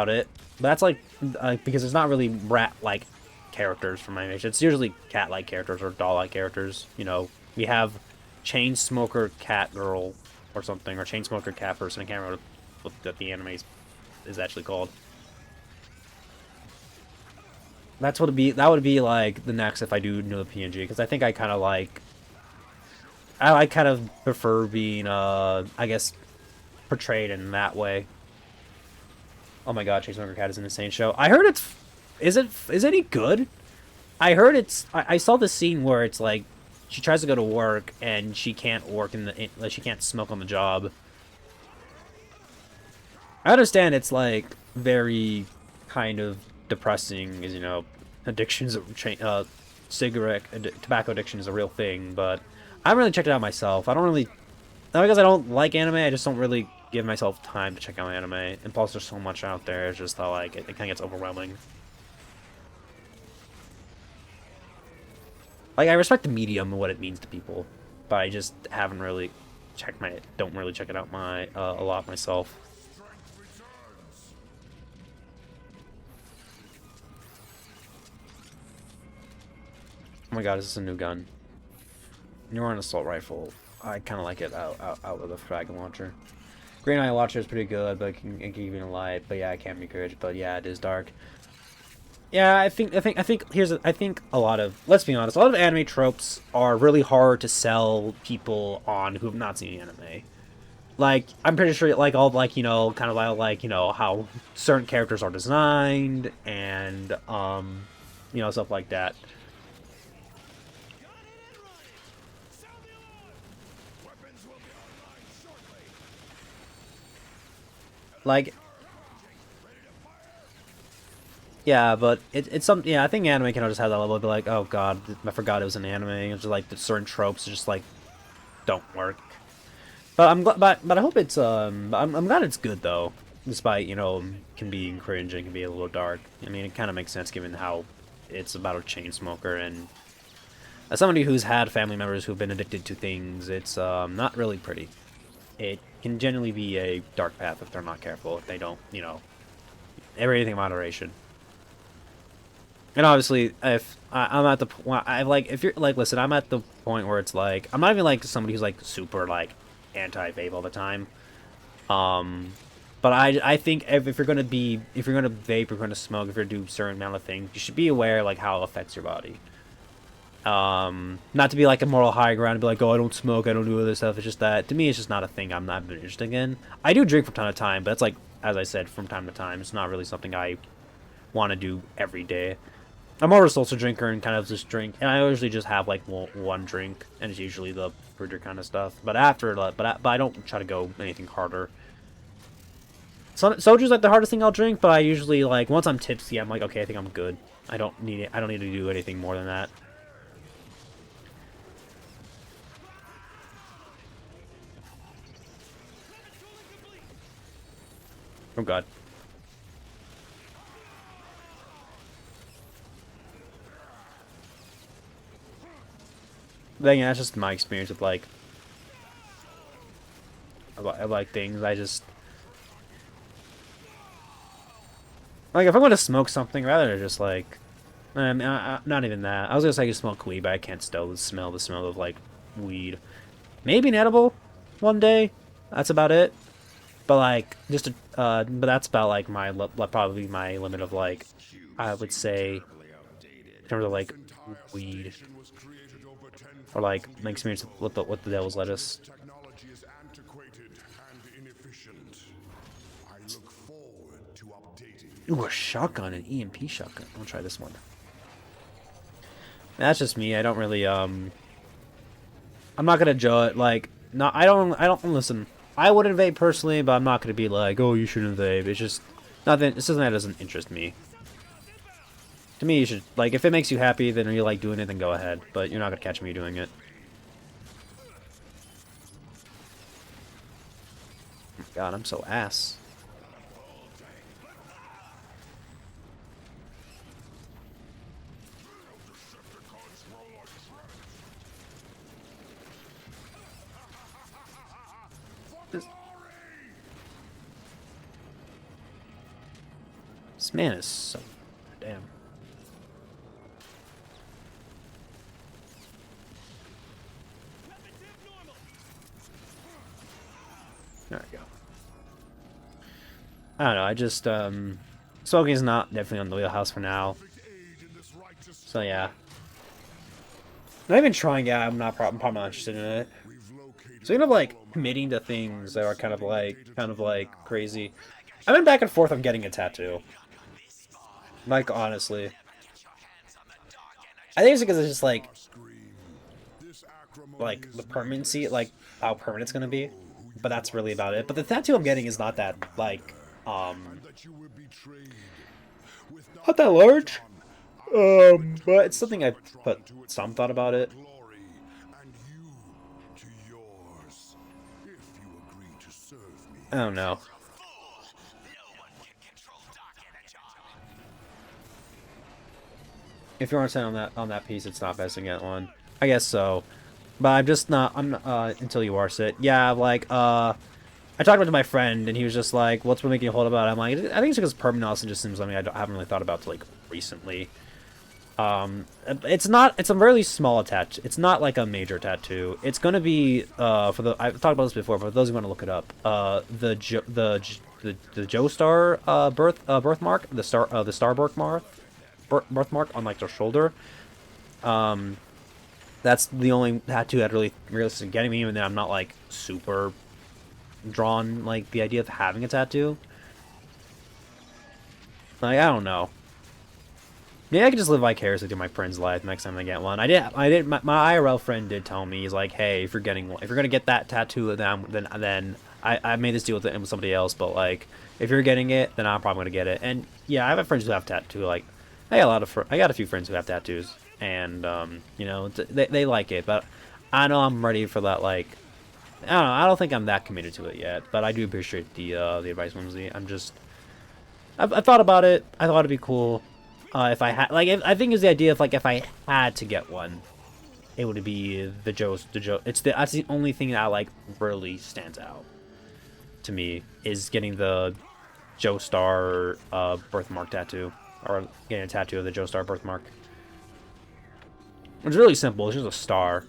it. But that's like because it's not really rat-like characters from my image. It's usually cat-like characters or doll-like characters. You know, we have Chain Smoker Cat Girl or something, or Chain Smoker Cat Person. I can't remember what the anime is actually called. That's what that would be like the next if I do know the PNG, because I think I kind of like, I kind of prefer being I guess portrayed in that way. Oh my god, Chase Smoker Cat is an insane show. I heard it's, is it any good? I heard it's, I saw the scene where it's like she tries to go to work and she can't work like she can't smoke on the job. I understand it's like very kind of depressing, as you know, addictions, tobacco addiction is a real thing, but I haven't really checked it out myself. I don't really, not because I don't like anime, I just don't really give myself time to check out anime, and plus there's so much out there, it's just like, it kind of gets overwhelming. Like, I respect the medium and what it means to people, but I just haven't really don't really check it out a lot myself. Oh my god, is this a new gun? You're an assault rifle. I kind of like it out with a frag launcher. Green Eye Launcher is pretty good, but it can even a light. But yeah, it can be good. But yeah, it is dark. Yeah, I think a lot of, let's be honest, a lot of anime tropes are really hard to sell people on who have not seen anime. Like, I'm pretty sure, like, all, like, you know, kind of like, you know, how certain characters are designed, and, you know, stuff like that. Like, yeah, but it's something, yeah, I think anime can just have that level of be like, oh god, I forgot it was an anime. It's just like the certain tropes just like don't work. But I'm glad, but I hope it's I'm glad it's good though, despite, you know, can be cringe and can be a little dark. I mean, it kind of makes sense given how it's about a chain smoker, and as somebody who's had family members who've been addicted to things, it's not really pretty. It can generally be a dark path if they're not careful, if they don't, you know, everything in moderation. And obviously, if I'm at the point, if you're like, listen, I'm at the point where it's like, I'm not even like somebody who's like super like anti-vape all the time. But I think if you're gonna vape, you're gonna smoke, if you're gonna do certain amount of things, you should be aware like how it affects your body. Not to be like a moral high ground and be like, oh, I don't smoke, I don't do other stuff. It's just that, to me, it's just not a thing I'm not interested in. I do drink from time to time, but it's like, as I said, from time to time. It's not really something I want to do every day. I'm more of a social drinker and kind of just drink, and I usually just have like one drink, and it's usually the fruiter kind of stuff. But after, but I don't try to go anything harder. Soju's like the hardest thing I'll drink, but I usually like once I'm tipsy, I'm like, okay, I think I'm good. I don't need it. I don't need to do anything more than that. Oh god. Then yeah, that's just my experience with like I like things. I just like if I'm gonna smoke something, rather than just like not even that. I was gonna say I could smoke weed, but I can't still smell the smell of like weed. Maybe an edible one day. That's about it. But like, but that's about like probably my limit of like, I would say, in terms of like weed or like my experience with the devil's lettuce. Technology is antiquated and inefficient. I look forward to updating. Ooh, a shotgun, an EMP shotgun. I'll try this one. That's just me. I don't really I'm not gonna judge like no. I don't listen. I wouldn't vape personally, but I'm not gonna be like, oh, you shouldn't vape. It's just nothing. It's something that doesn't interest me. To me, you should like if it makes you happy, then you like doing it, then go ahead. But you're not gonna catch me doing it. Oh my God, I'm so ass. This man is so damn. There we go. I don't know. I just smoking is not definitely on the wheelhouse for now. So yeah. Not even trying it. I'm probably not interested in it. So you know, like committing to things that are kind of like crazy. I've been back and forth on getting a tattoo. Like honestly, I think it's because it's just like the permanency, like how permanent it's gonna be. But that's really about it. But the tattoo I'm getting is not that like not that large. But it's something I put some thought about it. I don't know. If you want to say on that piece, it's not best to get one. I guess so. But I'm just not. I'm until you are sit. Yeah, like I talked about it to my friend, and he was just like, "What's been making you hold about it?" I'm like, I think it's because permanence just seems something I haven't really thought about till like recently. It's not. It's a really small tattoo. It's not like a major tattoo. It's gonna be for the. I've talked about this before, but for those who want to look it up, the Joestar birthmark, the star birthmark on like their shoulder. That's the only tattoo that really realistically getting me, even though I'm not like super drawn like the idea of having a tattoo. Like I don't know. Maybe I could just live vicariously through my friend's life next time I get one. My IRL friend did tell me, he's like, hey, if you're gonna get that tattoo, then I made this deal with somebody else, but like if you're getting it, then I'm probably gonna get it. And yeah, I have friends who have tattoo. Like I got a few friends who have tattoos, and you know, they like it, but I know I'm ready for that. Like I don't know, I don't think I'm that committed to it yet, but I do appreciate the advice, Whimsy. I thought about it. I thought it'd be cool. If I had, like, I think it's the idea of like if I had to get one, it would be the Joe. That's the only thing that like really stands out to me is getting the Joestar birthmark tattoo, or getting a tattoo of the Joestar birthmark. It's really simple. It's just a star.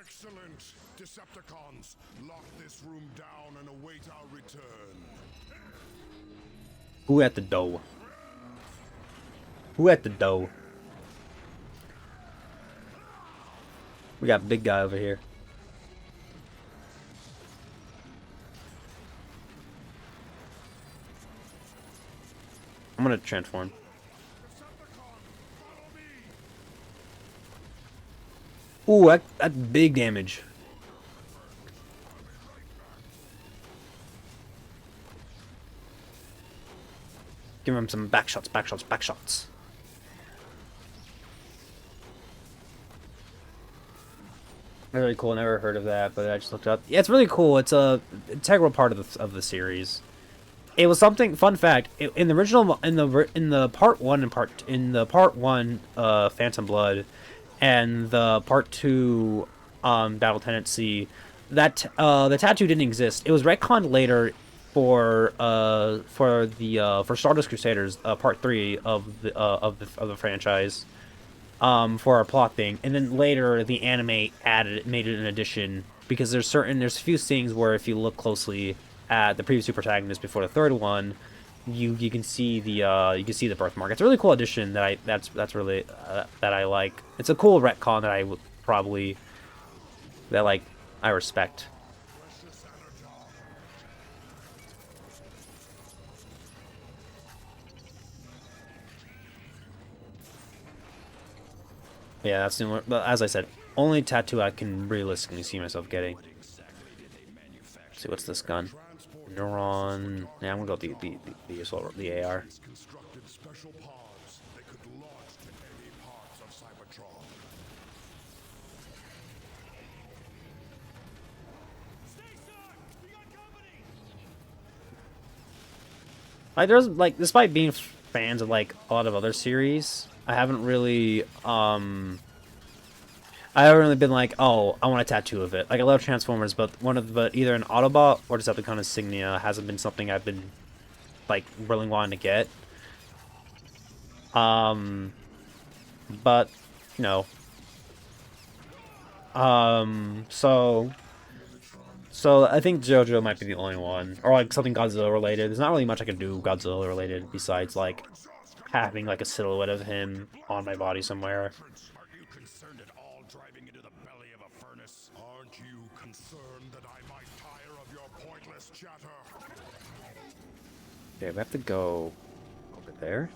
Excellent! Decepticons, lock this room down and await our return. Who at the door? Who at the door? We got big guy over here. I'm gonna transform. Ooh, that's big damage. Give him some back shots, back shots, back shots. Really cool. Never heard of that, but I just looked it up. Yeah, it's really cool. It's a integral part of the series. It was something. Fun fact: in the original, in the part one, Phantom Blood, and the part 2, Battle Tendency, that the tattoo didn't exist. It was retconned later for Stardust Crusaders, part 3 of the franchise. for our plot thing, and then later the anime made it an addition because there's a few things where if you look closely at the previous two protagonists before the third one, you can see the birthmark. It's a really cool addition that's really that I like. It's a cool retcon that I would probably I respect. Yeah, that's the only, but as I said, only tattoo I can realistically see myself getting. Let's see, what's this gun? Neuron. Yeah, I'm gonna go with the AR. Constructed special pods that could launch to any parts of Cybertron. Like, there's like, despite being fans of like a lot of other series, I haven't really been like, oh, I want a tattoo of it. Like, I love Transformers, but either an Autobot or Decepticon insignia hasn't been something I've been like really wanting to get. But you know, so I think JoJo might be the only one, or like something Godzilla related. There's not really much I can do Godzilla related besides like having like a silhouette of him on my body somewhere. Are you concerned at all driving into the belly of a furnace? Aren't you concerned that I might tire of your pointless chatter? Okay, we have to go over there.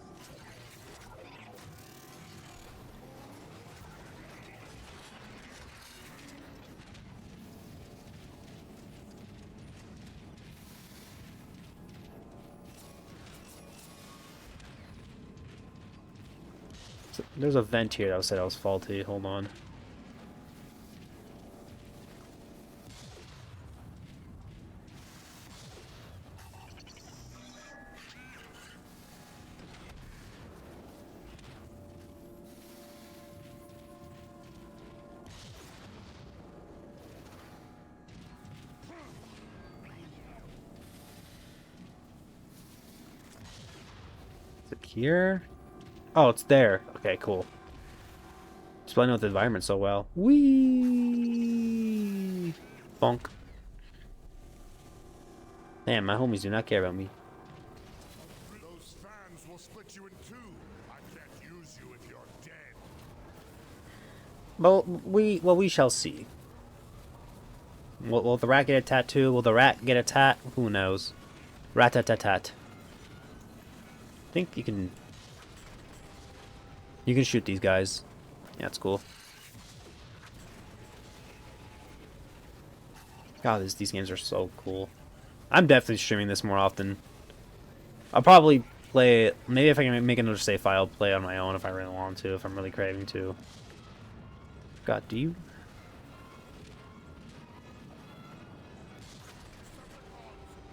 There's a vent here that said I was faulty. Hold on. Is it here? Oh, it's there. Okay, cool. Just blending with the environment so well. Whee! Bonk. Damn, my homies do not care about me. Those fans will split you in two. I can't use you if you're dead. Well, we shall see. Will the rat get a tattoo? Will the rat get a tat? Who knows? Rat-tat-tat-tat. I think you can shoot these guys. Yeah, that's cool. God, these games are so cool. I'm definitely streaming this more often. I'll probably play it. Maybe if I can make another save file, play it on my own if I really want to, if I'm really craving to. God, do you?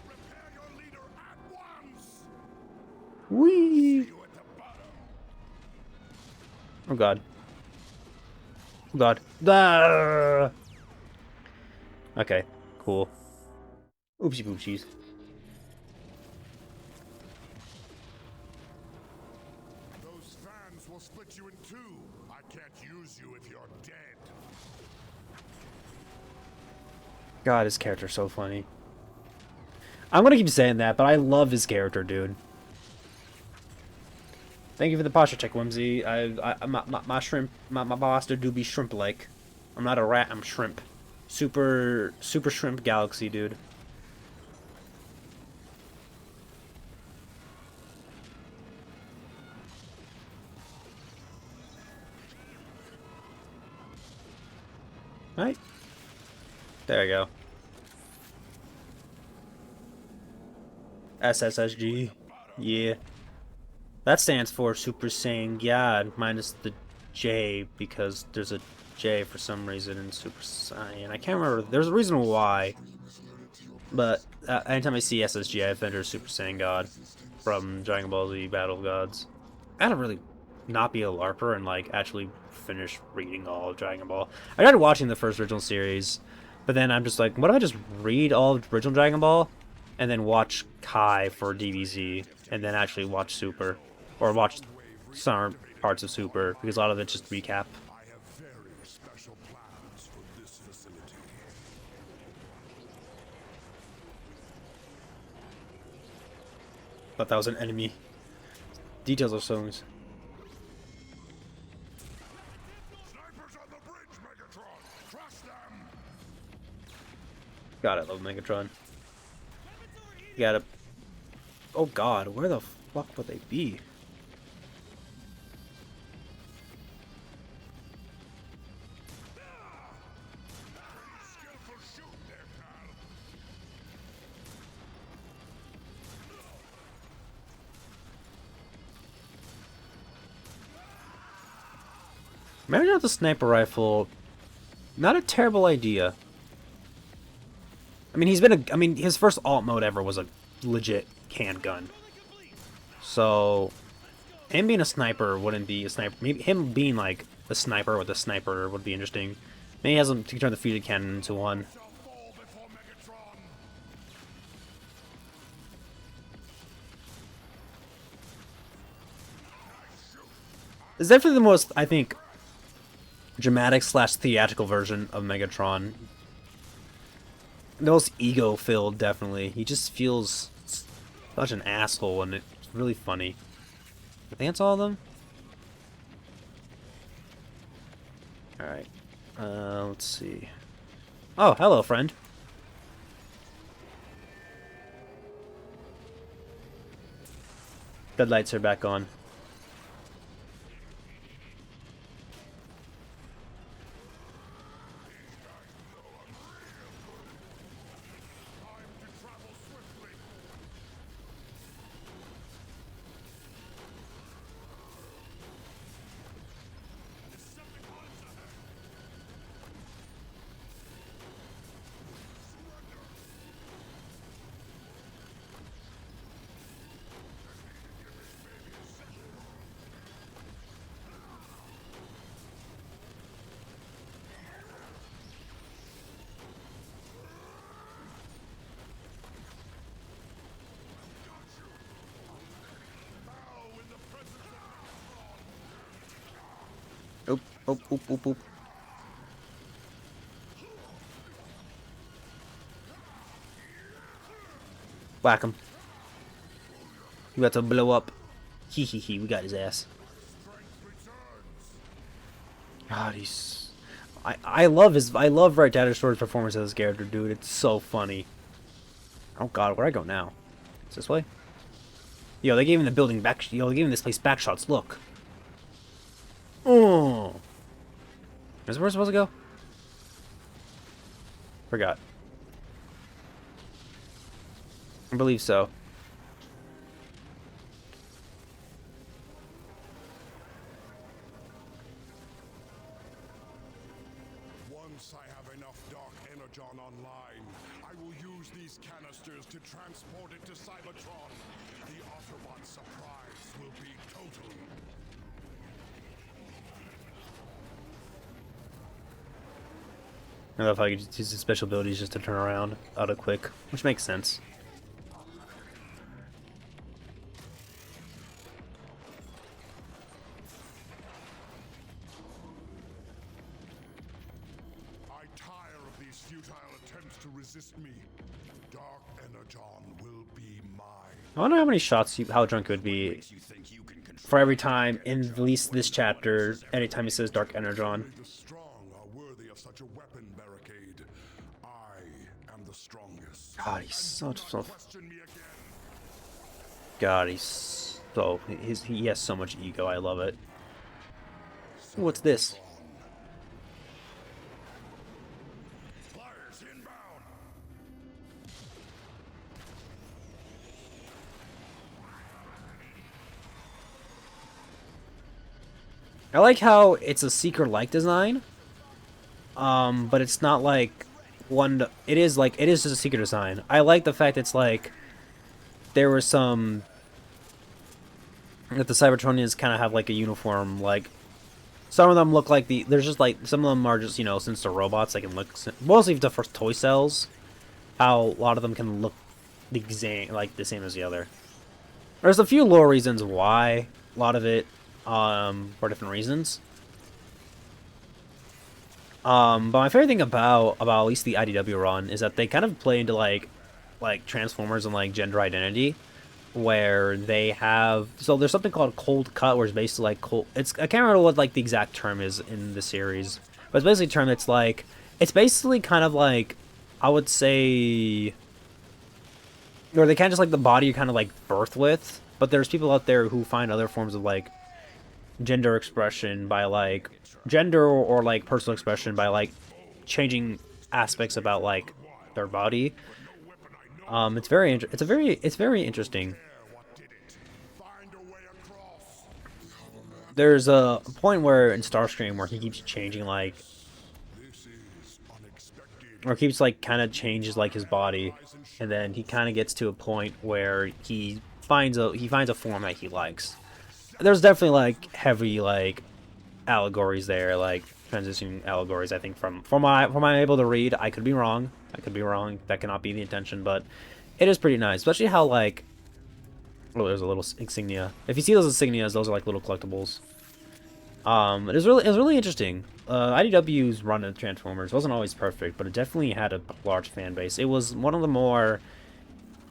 Repair your leader at once. Whee! Oh god. Oh god. Ah! Okay, cool. Oopsie boopsies. Those fans will split you in two. I can't use you if you're dead. God, his character's so funny. I'm gonna keep saying that, but I love his character, dude. Thank you for the posture check, Whimsy. My shrimp, my monster do be shrimp-like. I'm not a rat, I'm shrimp. Super shrimp galaxy, dude. Right? There we go. SSSG. Yeah. That stands for Super Saiyan God minus the J because there's a J for some reason in Super Saiyan. I can't remember. There's a reason why. But anytime I see SSG, I think of Super Saiyan God from Dragon Ball Z Battle of Gods. I gotta really not be a LARPer and like actually finish reading all of Dragon Ball. I tried watching the first original series, but then I'm just like, what if I just read all of original Dragon Ball and then watch Kai for DBZ and then actually watch Super or watch some parts of Super, because a lot of it's just recap. I have very special plans for this facility. Thought that was an enemy. Details are so. Snipers on the bridge, Megatron! Crush them! God, I love Megatron. You gotta. Oh God, where the fuck would they be? Skillful shooting there, pal. Imagine with the sniper rifle. Not a terrible idea. I mean, I mean, his first alt mode ever was a legit handgun. So, him being a sniper wouldn't be a sniper. Maybe him being like a sniper with a sniper would be interesting. Maybe he has him to turn the fused cannon into one. Shall fall before Megatron. It's definitely the most, I think, dramatic slash theatrical version of Megatron. The most ego-filled, definitely. He just feels such an asshole, and it's really funny. I think that's all of them. Alright. Let's see. Oh, hello, friend. Deadlights are back on. Time to travel swiftly. Decepticons ahead. Bow in the presence of Megatron. Oop, oop, oop, oop, oop. Whack him. You about to blow up. Hee hee hee, we got his ass. God, he's... I love Right Data Store's performance as this character, dude. It's so funny. Oh god, where do I go now? It's this way? Yo, they gave him the building back... Yo, they gave him this place back shots, look. Oh! Where's where supposed to go? Forgot. I believe so. Once I have enough Dark Energon online, I will use these canisters to transport it to Cybertron. The Autobot surprise will be total. I love how you just use his special abilities just to turn around out of quick, which makes sense. I tire of these futile attempts to resist me. Dark Energon will be mine. I wonder how many shots, how drunk it would be You think you can control for every time, in at least this chapter, anytime he says Dark Energon. The strong are worthy of such a weapon barricade. I am the strongest. God, he's such so... Question me again. God, he's so... he has so much ego, I love it. What's this? Flyers inbound. I like how it's a seeker-like design, but it's not like one. It is just a seeker design. I like the fact it's like there were some that the Cybertronians kind of have like a uniform. Like some of them look like the. There's just like some of them are just, you know, since they're robots, they can look mostly the first toy cells. How a lot of them can look the same as the other. There's a few lore reasons why. A lot of it for different reasons. But my favorite thing about at least the IDW run is that they kind of play into like Transformers and like gender identity, where they have there's something called cold cut, where it's basically like cold. I can't remember what like the exact term is in the series, but it's basically a term that's like it's basically kind of like I would say, or they kind of just like the body you're kind of like birthed with. But there's people out there who find other forms of like gender expression by like gender or like personal expression by like changing aspects about like their body. It's very interesting. There's a point where in Starscream where he keeps changing like, or keeps like kind of changes like his body, and then he kind of gets to a point where he finds a form that he likes. There's definitely like heavy like allegories there, like transitioning allegories. I think from what I'm able to read, I could be wrong. I could be wrong. That cannot be the intention, but it is pretty nice, especially how like oh, there's a little insignia. If you see those insignias, those are like little collectibles. It was really interesting. IDW's run of Transformers wasn't always perfect, but it definitely had a large fan base. It was one of the more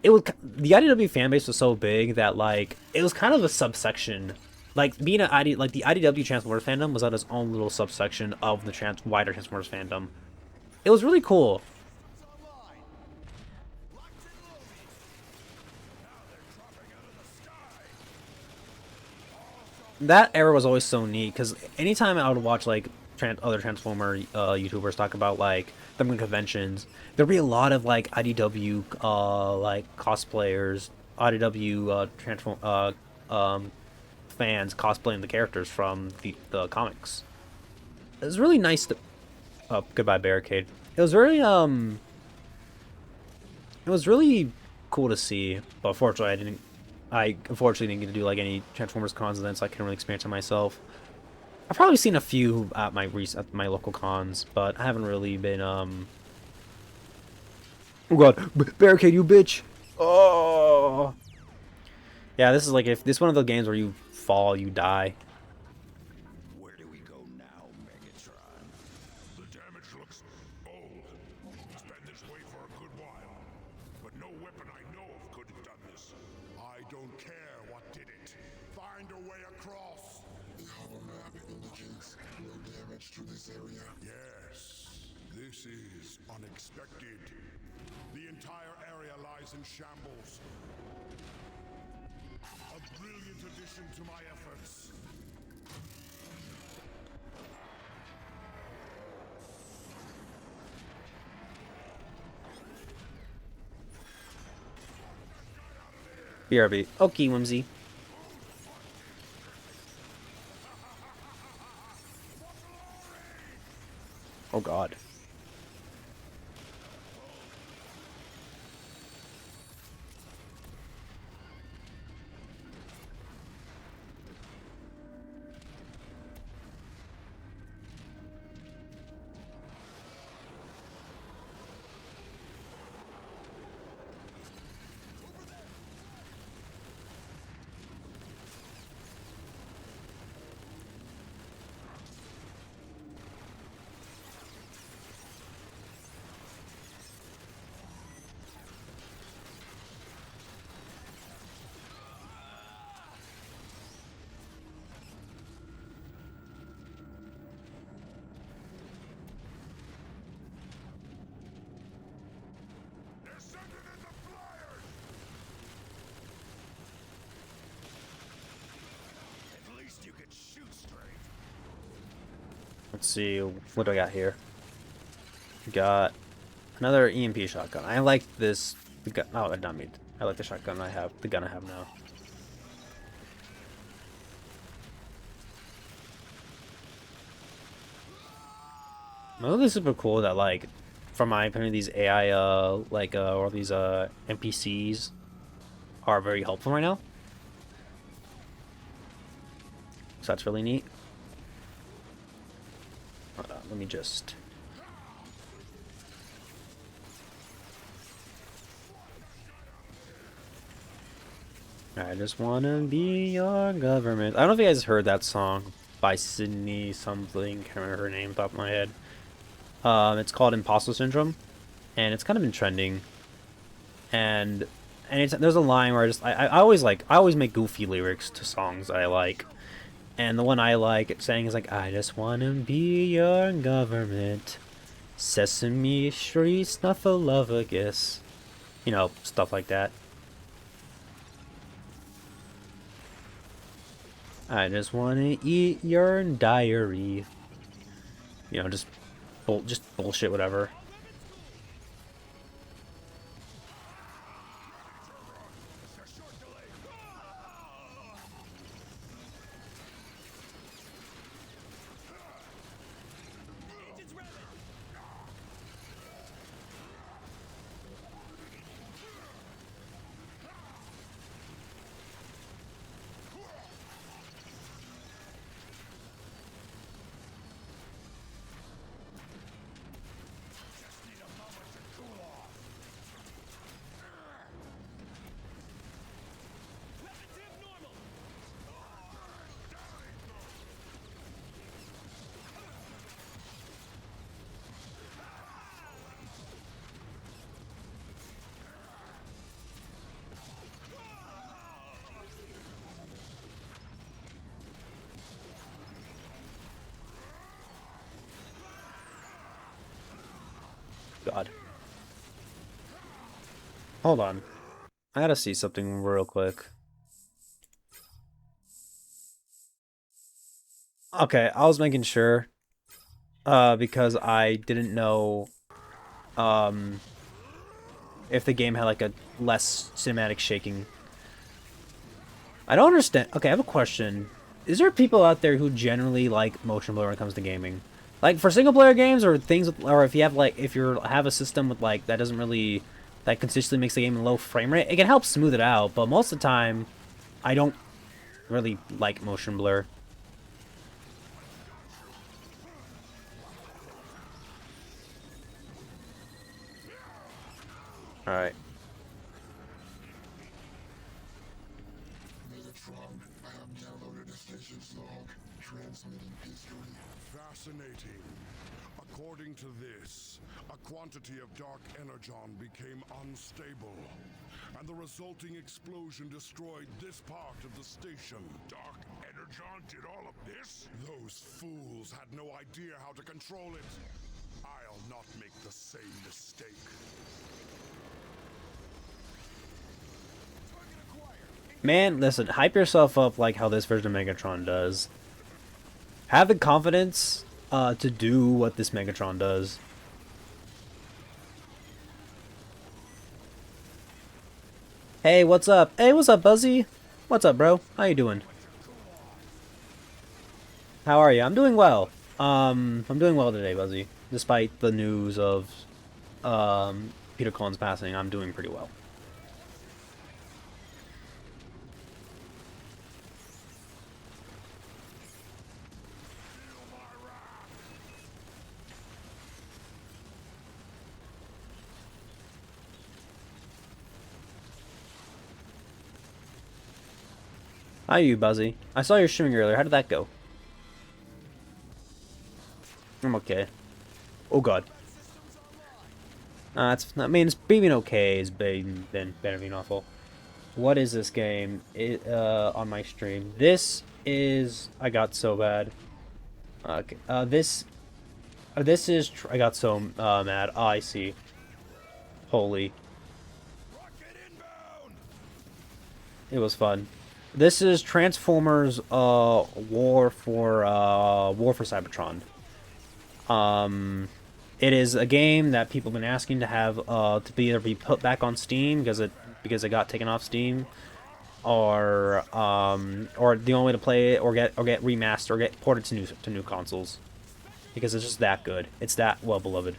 the IDW fan base was so big that like it was kind of a subsection. Like being an like the IDW Transformers fandom was on its own little subsection of the wider Transformers fandom. It was really cool. That era was always so neat because anytime I would watch like other Transformer YouTubers talk about like them in conventions, there'd be a lot of like IDW like cosplayers, IDW transform fans cosplaying the characters from the comics. It was really nice to. Oh, goodbye barricade. It was very It was really cool to see, but unfortunately I unfortunately didn't get to do like any Transformers cons events, so I couldn't really experience it myself. I've probably seen a few at at my local cons, but I haven't really been oh god, barricade you bitch. Oh. Yeah, this is like if this is one of the games where you fall, you die. Where do we go now, Megatron? The damage looks old. It's been this way for a good while. But no weapon I know of could have done this. I don't care what did it. Find a way across. The hollow map indicates no damage to this area. Yes, this is unexpected. The entire area lies in shambles. A brilliant addition to my efforts. BRB. Okay, Whimsy. Oh god. They're sending in the flyers! At least you can shoot straight. Let's see, what do I got here? Got another EMP shotgun. I like this. The gun. Oh, not me. I like the shotgun I have. The gun I have now. Well, this is super cool that like, from my opinion, these AI or these NPCs are very helpful right now. So that's really neat. Hold on, let me just. I just wanna be your government. I don't know if you guys heard that song by Sydney something. Can't remember her name off the top of my head. It's called Imposter Syndrome, and it's kind of been trending. And there's a line where I always make goofy lyrics to songs I like. And the one I like saying is like, I just wanna be your government. Sesame Street, Snuffleupagus. You know, stuff like that. I just wanna eat your diary. You know, just bullshit, whatever. God. Hold on. I gotta see something real quick. Okay, I was making sure. Because I didn't know, um, if the game had like a less cinematic shaking. I don't understand. Okay, I have a question. Is there people out there who generally like motion blur when it comes to gaming? Like for single player games or things with, or if you have like if you have a system with like that doesn't really that consistently makes the game in low frame rate, it can help smooth it out, but most of the time I don't really like motion blur. All right. Megatron, I have downloaded a station's log, transmitting history. Fascinating. According to this, a quantity of dark energon became unstable, and the resulting explosion destroyed this part of the station. Dark Energon did all of this? Those fools had no idea how to control it. I'll not make the same mistake. Man, listen, hype yourself up like how this version of Megatron does. Have the confidence to do what this Megatron does. Hey, what's up? Hey, what's up, Buzzy? What's up, bro? How you doing? How are you? I'm doing well. I'm doing well today, Buzzy. Despite the news of Peter Cullen's passing, I'm doing pretty well. How are you, Buzzy? I saw your streaming earlier. How did that go? I'm okay. Oh god. I mean, it's being okay is better being awful. What is this game? On my stream. This is I got so bad. Okay. This is I got so mad. Oh, I see. Holy. It was fun. This is Transformers War for Cybertron. It is a game that people have been asking to have to either be put back on Steam because it got taken off Steam, or the only way to play it or get remastered or get ported to new consoles, because it's just that good. It's that well beloved.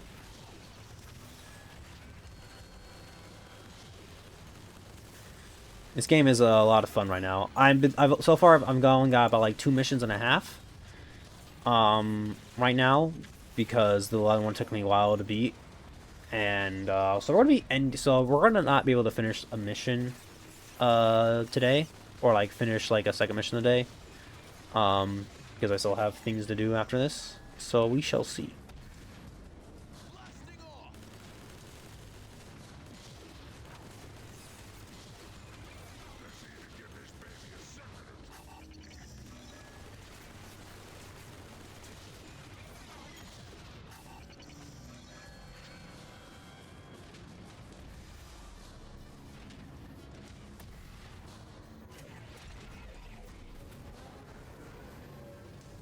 This game is a lot of fun right now. So far I'm got about like 2 missions and a half. Right now, because the other one took me a while to beat, and so we're gonna not be able to finish a mission today, or like finish like a second mission today. Because I still have things to do after this. So we shall see.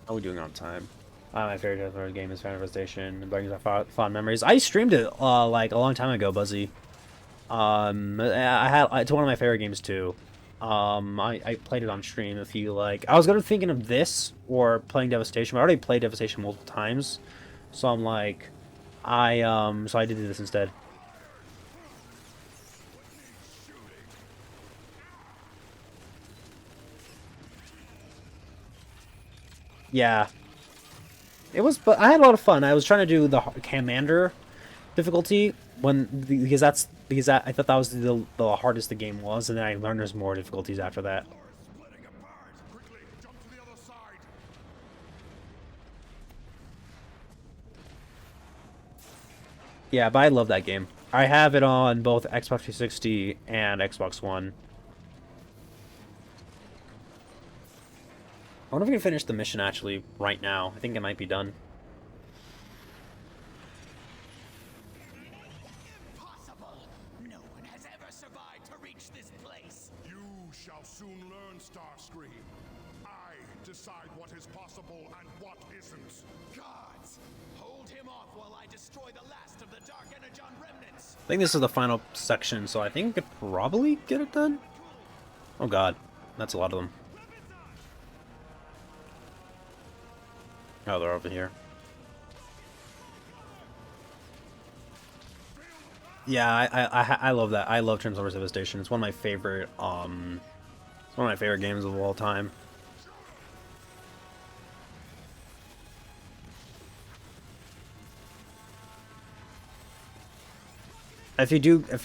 How are we doing on time? My favorite game is Final Station. It brings back fond memories. I streamed it like a long time ago, Buzzy. It's one of my favorite games too. I played it on stream. If you like, I was gonna thinking of this or playing Devastation, but I already played Devastation multiple times, so I'm like, so I did this instead. Yeah, it was, but I had a lot of fun. I was trying to do the commander difficulty because I thought that was the hardest the game was, and then I learned there's more difficulties after that. Splitting apart! Quickly, jump to the other side! Yeah, but I love that game. I have it on both Xbox 360 and Xbox One. I wonder if we can finish the mission actually right now. I think it might be done. Impossible! No one has ever survived to reach this place. You shall soon learn, Starscream. I decide what is possible and what isn't. Gods! Hold him off while I destroy the last of the Dark Energon remnants! I think this is the final section, so I think we could probably get it done. Oh god, that's a lot of them. Oh, they're over here. Yeah, I love that. I love Transformers Devastation. It's one of my favorite it's one of my favorite games of all time. If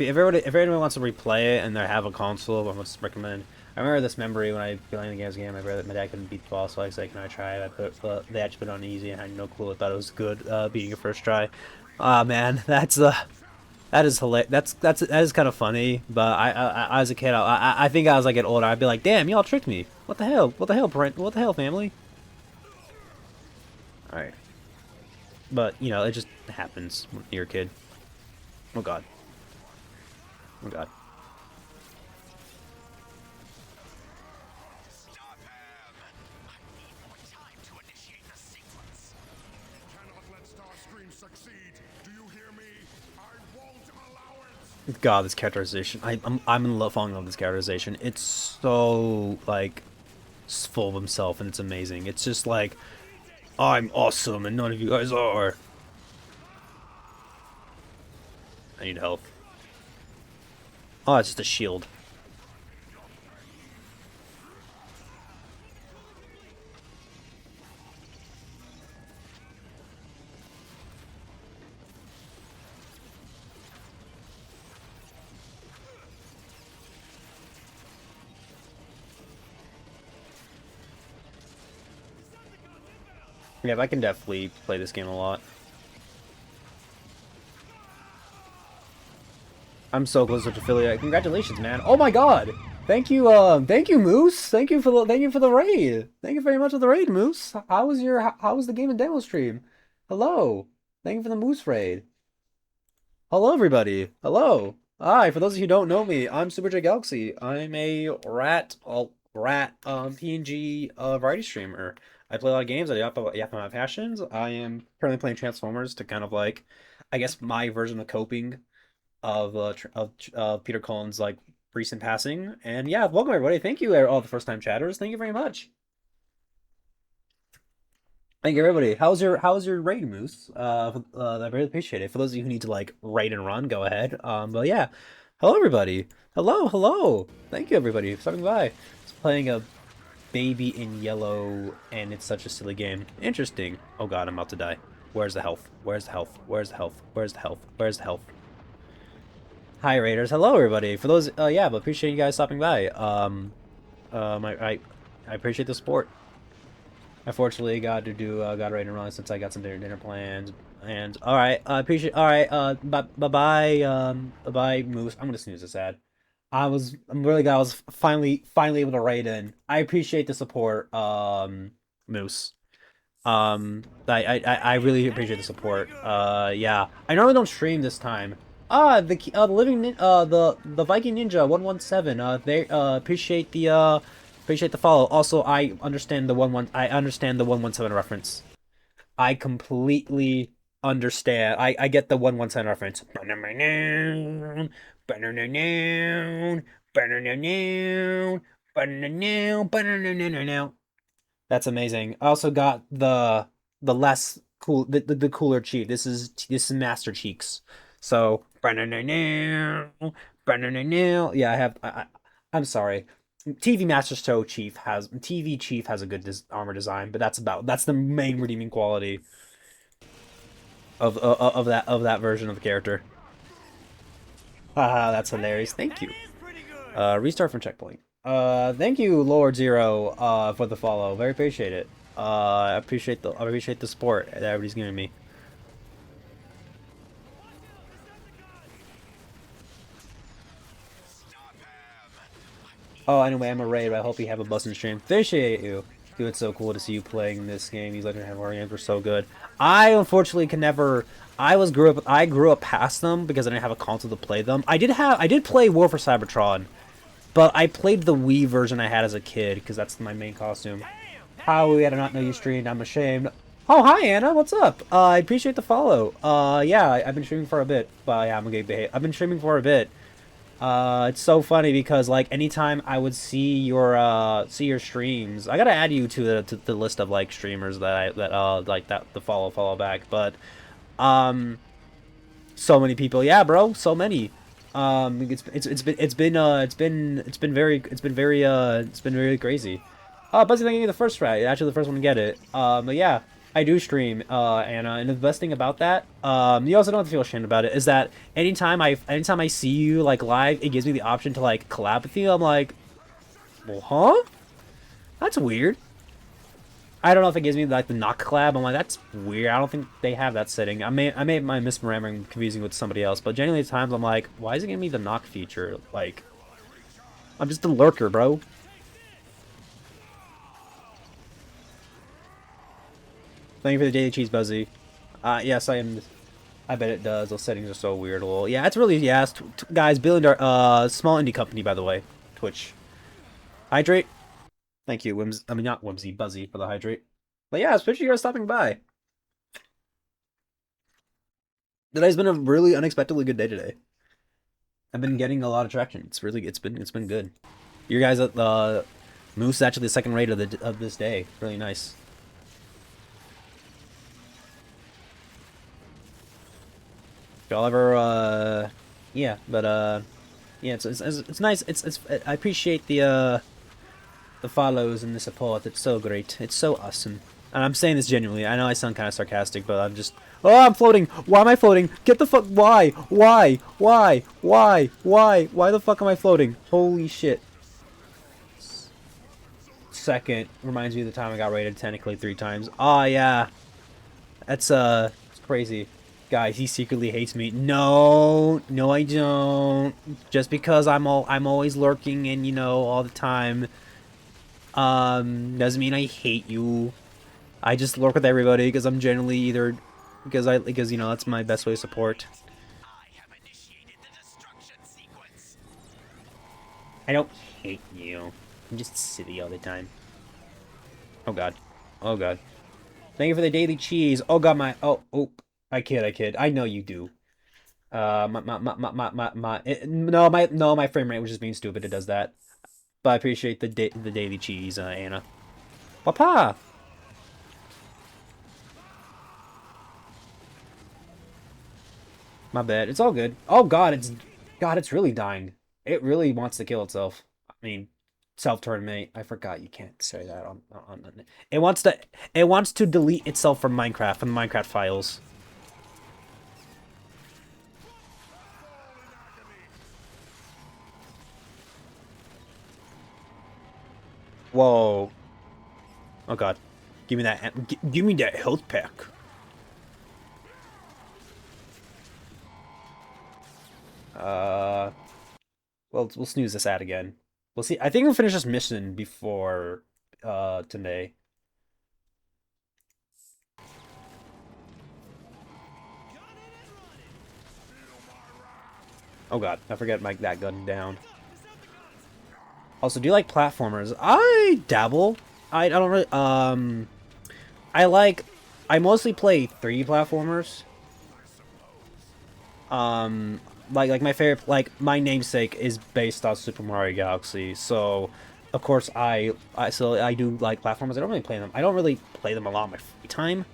everyone wants to replay it and they have a console, I would recommend. I remember this memory when I playing the games again. My dad couldn't beat the boss, so I said, "Can I try it?" They actually put it on easy, and I had no clue. I thought it was good, beating it first try. Ah man, that is hilarious. That is kind of funny. But I as a kid, I think as I get older, I'd be like, "Damn, y'all tricked me. What the hell? What the hell, parent? What the hell, family?" All right, but you know, it just happens when you're a kid. Oh god. Oh god. Stop him! I need more time to initiate the sequence. Cannot let Starscream succeed. Do you hear me? I won't allow it! God, this characterization. I'm in love, falling in love with this characterization. It's so like full of himself, and it's amazing. It's just like, I'm awesome, and none of you guys are. I need help. Oh, it's just a shield. Yeah, but I can definitely play this game a lot. I'm so close to affiliate. Congratulations, man. Oh my god. Thank you, Moose. Thank you for the raid. Thank you very much for the raid, Moose. How was the game and demo stream? Hello. Thank you for the Moose raid. Hello, everybody. Hello. Hi, for those of you who don't know me, I'm Super J Galaxy. I'm a PNG variety streamer. I play a lot of games. I yap about my passions. I am currently playing Transformers to kind of like, I guess, my version of coping of Peter Cullen's like recent passing. And yeah, welcome everybody. Thank you all the first time chatters. Thank you very much. Thank you everybody. How's your raid, Moose? I really appreciate it. For those of you who need to like raid and run, go ahead. But yeah, hello everybody. Hello. Thank you everybody for stopping by. It's playing a Baby in Yellow, and it's such a silly game. Interesting. Oh god, I'm about to die. Where's the health? Where's the health? Where's the health? Where's the health? Where's the health? Hi Raiders, hello everybody. For those, yeah, but appreciate you guys stopping by. I appreciate the support. Unfortunately, got to do got ready to run since I got some dinner plans. And all right, I appreciate. All right, bye bye Moose. I'm gonna snooze this ad. I'm really glad I was finally able to write in. I appreciate the support, Moose. I really appreciate the support. Yeah, I normally don't stream this time. The living the Viking Ninja 117. They appreciate the follow. Also, I understand the 117 reference. I completely understand. I get the 117 reference. That's amazing. I also got the less cool the cooler cheek. This is Master Cheeks. So yeah, I have I'm sorry. TV Chief has a good armor design, but that's the main redeeming quality of that version of the character. Haha, that's hilarious. Thank you. Restart from checkpoint. Thank you, Lord Zero, for the follow. Very appreciate it. I appreciate the support that everybody's giving me. Oh, anyway, I'm a raid, but I hope you have a busting stream. Appreciate you. Dude, it's so cool to see you playing this game. These legendary warriors were so good. I unfortunately can never. I grew up past them because I didn't have a console to play them. I did play War for Cybertron, but I played the Wii version I had as a kid because that's my main costume. Howie, I did not know you streamed. I'm ashamed. Oh, hi, Anna. What's up? I appreciate the follow. Yeah, I've been streaming for a bit. But yeah, I'm gonna behave. I've been streaming for a bit. It's so funny because like anytime I would see your streams, I gotta add you to the list of like streamers that the follow back. But um, so many people. Yeah, bro. So many. It's been very crazy. Buzzy, thank you the first try. Actually, the first one to get it. But yeah, I do stream, Anna, and the best thing about that, you also don't have to feel ashamed about it, is that anytime I see you like live, it gives me the option to like collab with you. I'm like, well, huh? That's weird. I don't know if it gives me like the knock collab. I'm like, that's weird. I don't think they have that setting. I may my misremembering confusing with somebody else, but genuinely at times I'm like, why is it giving me the knock feature? Like, I'm just a lurker, bro. Thank you for the daily cheese, Buzzy. Yes, I am. I bet it does. Those settings are so weird. Well, yeah, it's really guys. Small indie company, by the way. Twitch. Hydrate. Thank you, I mean, not Whimsy, Buzzy for the hydrate. But yeah, especially you guys stopping by. Today's been a really unexpectedly good day today. I've been getting a lot of traction. It's been good. You guys at the Moose is actually the second rate of this day. Really nice. If y'all ever yeah, but yeah, it's nice. I appreciate the follows and the support. It's so great. It's so awesome. And I'm saying this genuinely. I know I sound kind of sarcastic, but I'm just... Oh, I'm floating! Why am I floating? Get the fuck... Why? Why? Why? Why? Why? Why the fuck am I floating? Holy shit. Second. Reminds me of the time I got rated technically 3 times. Oh, yeah. That's, it's crazy. Guys, he secretly hates me. No, no, I don't. Just because I'm always lurking and, you know, all the time... doesn't mean I hate you. I just lurk with everybody because I'm generally either because you know that's my best way to support. I don't hate you. I'm just silly all the time. Oh god. Oh god. Thank you for the daily cheese. Oh god, I kid. I know you do. No, my frame rate was just being stupid. It does that. But I appreciate the daily cheese, Anna. Papa. My bad. It's all good. Oh God, it's really dying. It really wants to kill itself. I mean, self-terminate. I forgot you can't say that on. It wants to delete itself from Minecraft, from the Minecraft files. Whoa. Oh god. Give me that. Give me that health pack. We'll snooze this ad again. We'll see. I think we'll finish this mission before today. Oh god, I forget that gun down. Also, do you like platformers? I dabble. I don't really I mostly play 3D platformers. Like my favorite, like my namesake is based on Super Mario Galaxy, so of course I do like platformers. I don't really play them. I don't really play them a lot in my free time.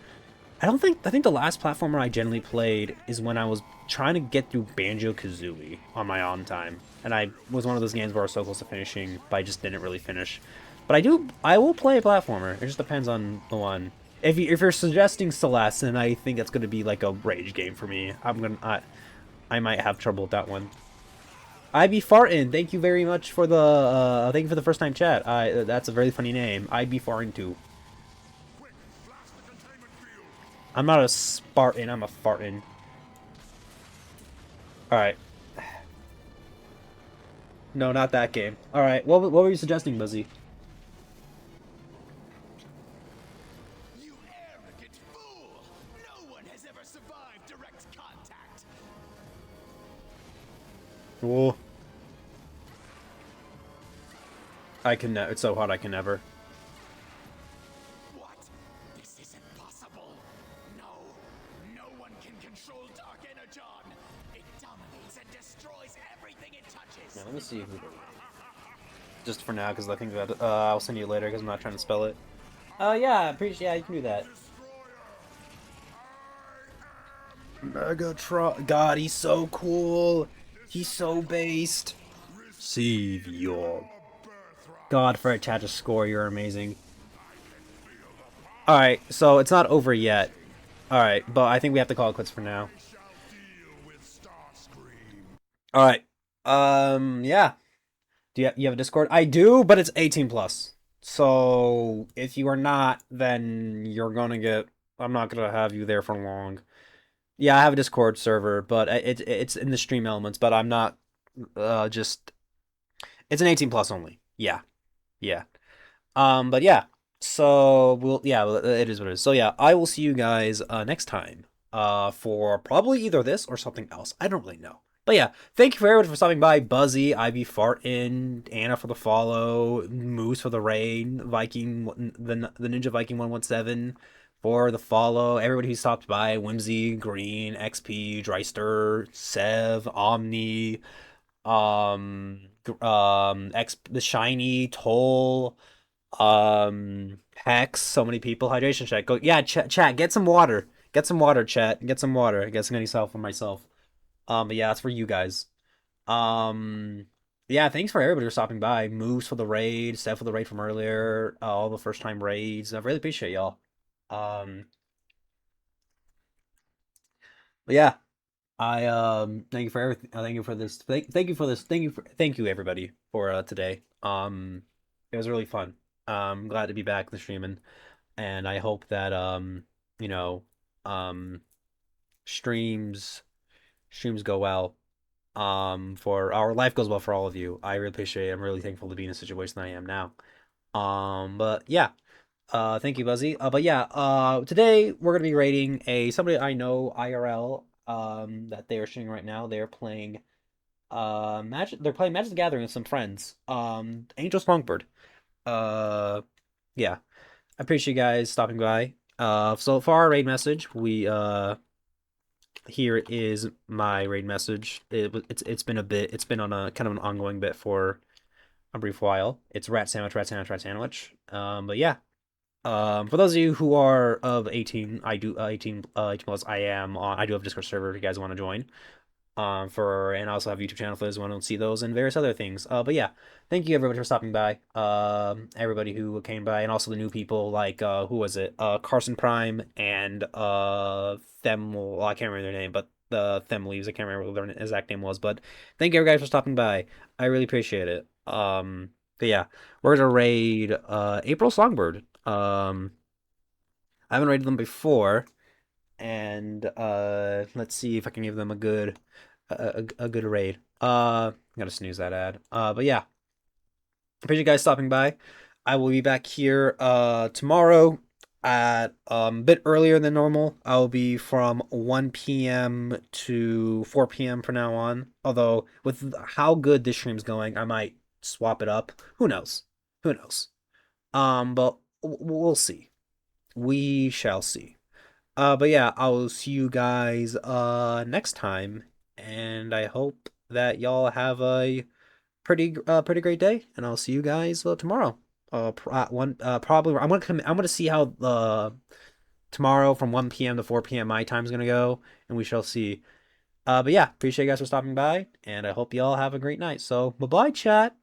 I think the last platformer I generally played is when I was trying to get through Banjo-Kazooie on my own time. And I was one of those games where I was so close to finishing, but I just didn't really finish. But I will play a platformer. It just depends on the one. If you're suggesting Celeste, then I think that's going to be like a rage game for me. I might have trouble with that one. I be fartin. Thank you very much for the thank you for the first time chat. That's a very funny name. I be fartin too. I'm not a Spartan, I'm a fartin. Alright. No, not that game. Alright, what were you suggesting, Buzzy? You arrogant fool! No one has ever survived direct contact! Whoa. I can never. It's so hot I can never. What? This isn't possible. No. No one can control Dark Energon. It dominates and destroys everything it touches. Yeah, let me see who. Just for now, because I think that I'll send you later because I'm not trying to spell it. Yeah, yeah, you can do that. Megatron. God, he's so cool. He's so based. Save your. God, for a chat to score, you're amazing. Alright, so it's not over yet. Alright, but I think we have to call it quits for now. Alright. Yeah. Do you have a Discord? I do, but it's 18 plus. So if you are not, then you're gonna get. I'm not gonna have you there for long. Yeah, I have a Discord server, but it's in the stream elements. But I'm not. Just it's an 18 plus only. Yeah, yeah. But yeah. So it is what it is. So yeah, I will see you guys next time. For probably either this or something else. I don't really know. But yeah, thank you for everyone for stopping by. Buzzy, IB Fartin, Anna for the follow, Moose for the raid, Viking, the Ninja Viking 117 for the follow. Everybody who stopped by, Whimsy, Green, XP, Dreister, Sev, Omni, the Shiny, Toll, Hex, so many people. Hydration check. Go, yeah, chat, get some water. Get some water, chat. Get some water. Get some yourself for myself. But yeah, that's for you guys. Um, yeah, thanks for everybody for stopping by. Moose for the raid, Steph for the raid from earlier, all the first time raids. I really appreciate y'all. Um, but yeah, I thank you for everything. Thank you for this. Thank you for this. Thank you everybody for today. It was really fun. Glad to be back in the streaming, and I hope that you know, um, streams streams go well. For our life goes well for all of you. I really appreciate it. I'm really thankful to be in a situation that I am now. But yeah, thank you, Buzzy. But yeah, today we're gonna be rating somebody I know IRL. That they are streaming right now. They're playing Magic. They're playing Magic the Gathering with some friends. Angel Songbird. Yeah, I appreciate you guys stopping by. So for our raid message, we here is my raid message. It's been a bit. It's been on a kind of an ongoing bit for a brief while. It's rat sandwich, rat sandwich, rat sandwich. But yeah. For those of you who are of 18, I do 18 plus. I am on. I do have a Discord server if you guys want to join. And I also have a YouTube channel for those who want to see those and various other things. But yeah, thank you everybody for stopping by. Everybody who came by, and also the new people like who was it? Carson Prime and Well, I can't remember their name, but the Themleaves. I can't remember what their exact name was, but thank you everybody for stopping by. I really appreciate it. But yeah, we're gonna raid April Songbird. I haven't raided them before, and let's see if I can give them a good raid. I gotta snooze that ad. But yeah, appreciate you guys stopping by. I will be back here tomorrow at a bit earlier than normal. I'll be from 1 p.m. to 4 p.m. from now on. Although with how good this stream's going, I might swap it up. Who knows? Who knows? But we'll see. We shall see. But yeah, I'll see you guys next time, and I hope that y'all have a pretty great day, and I'll see you guys tomorrow. One probably I'm gonna see how the tomorrow from 1 p.m. to 4 p.m. my time is gonna go, and we shall see. But yeah, appreciate you guys for stopping by, and I hope y'all have a great night. So bye bye, chat.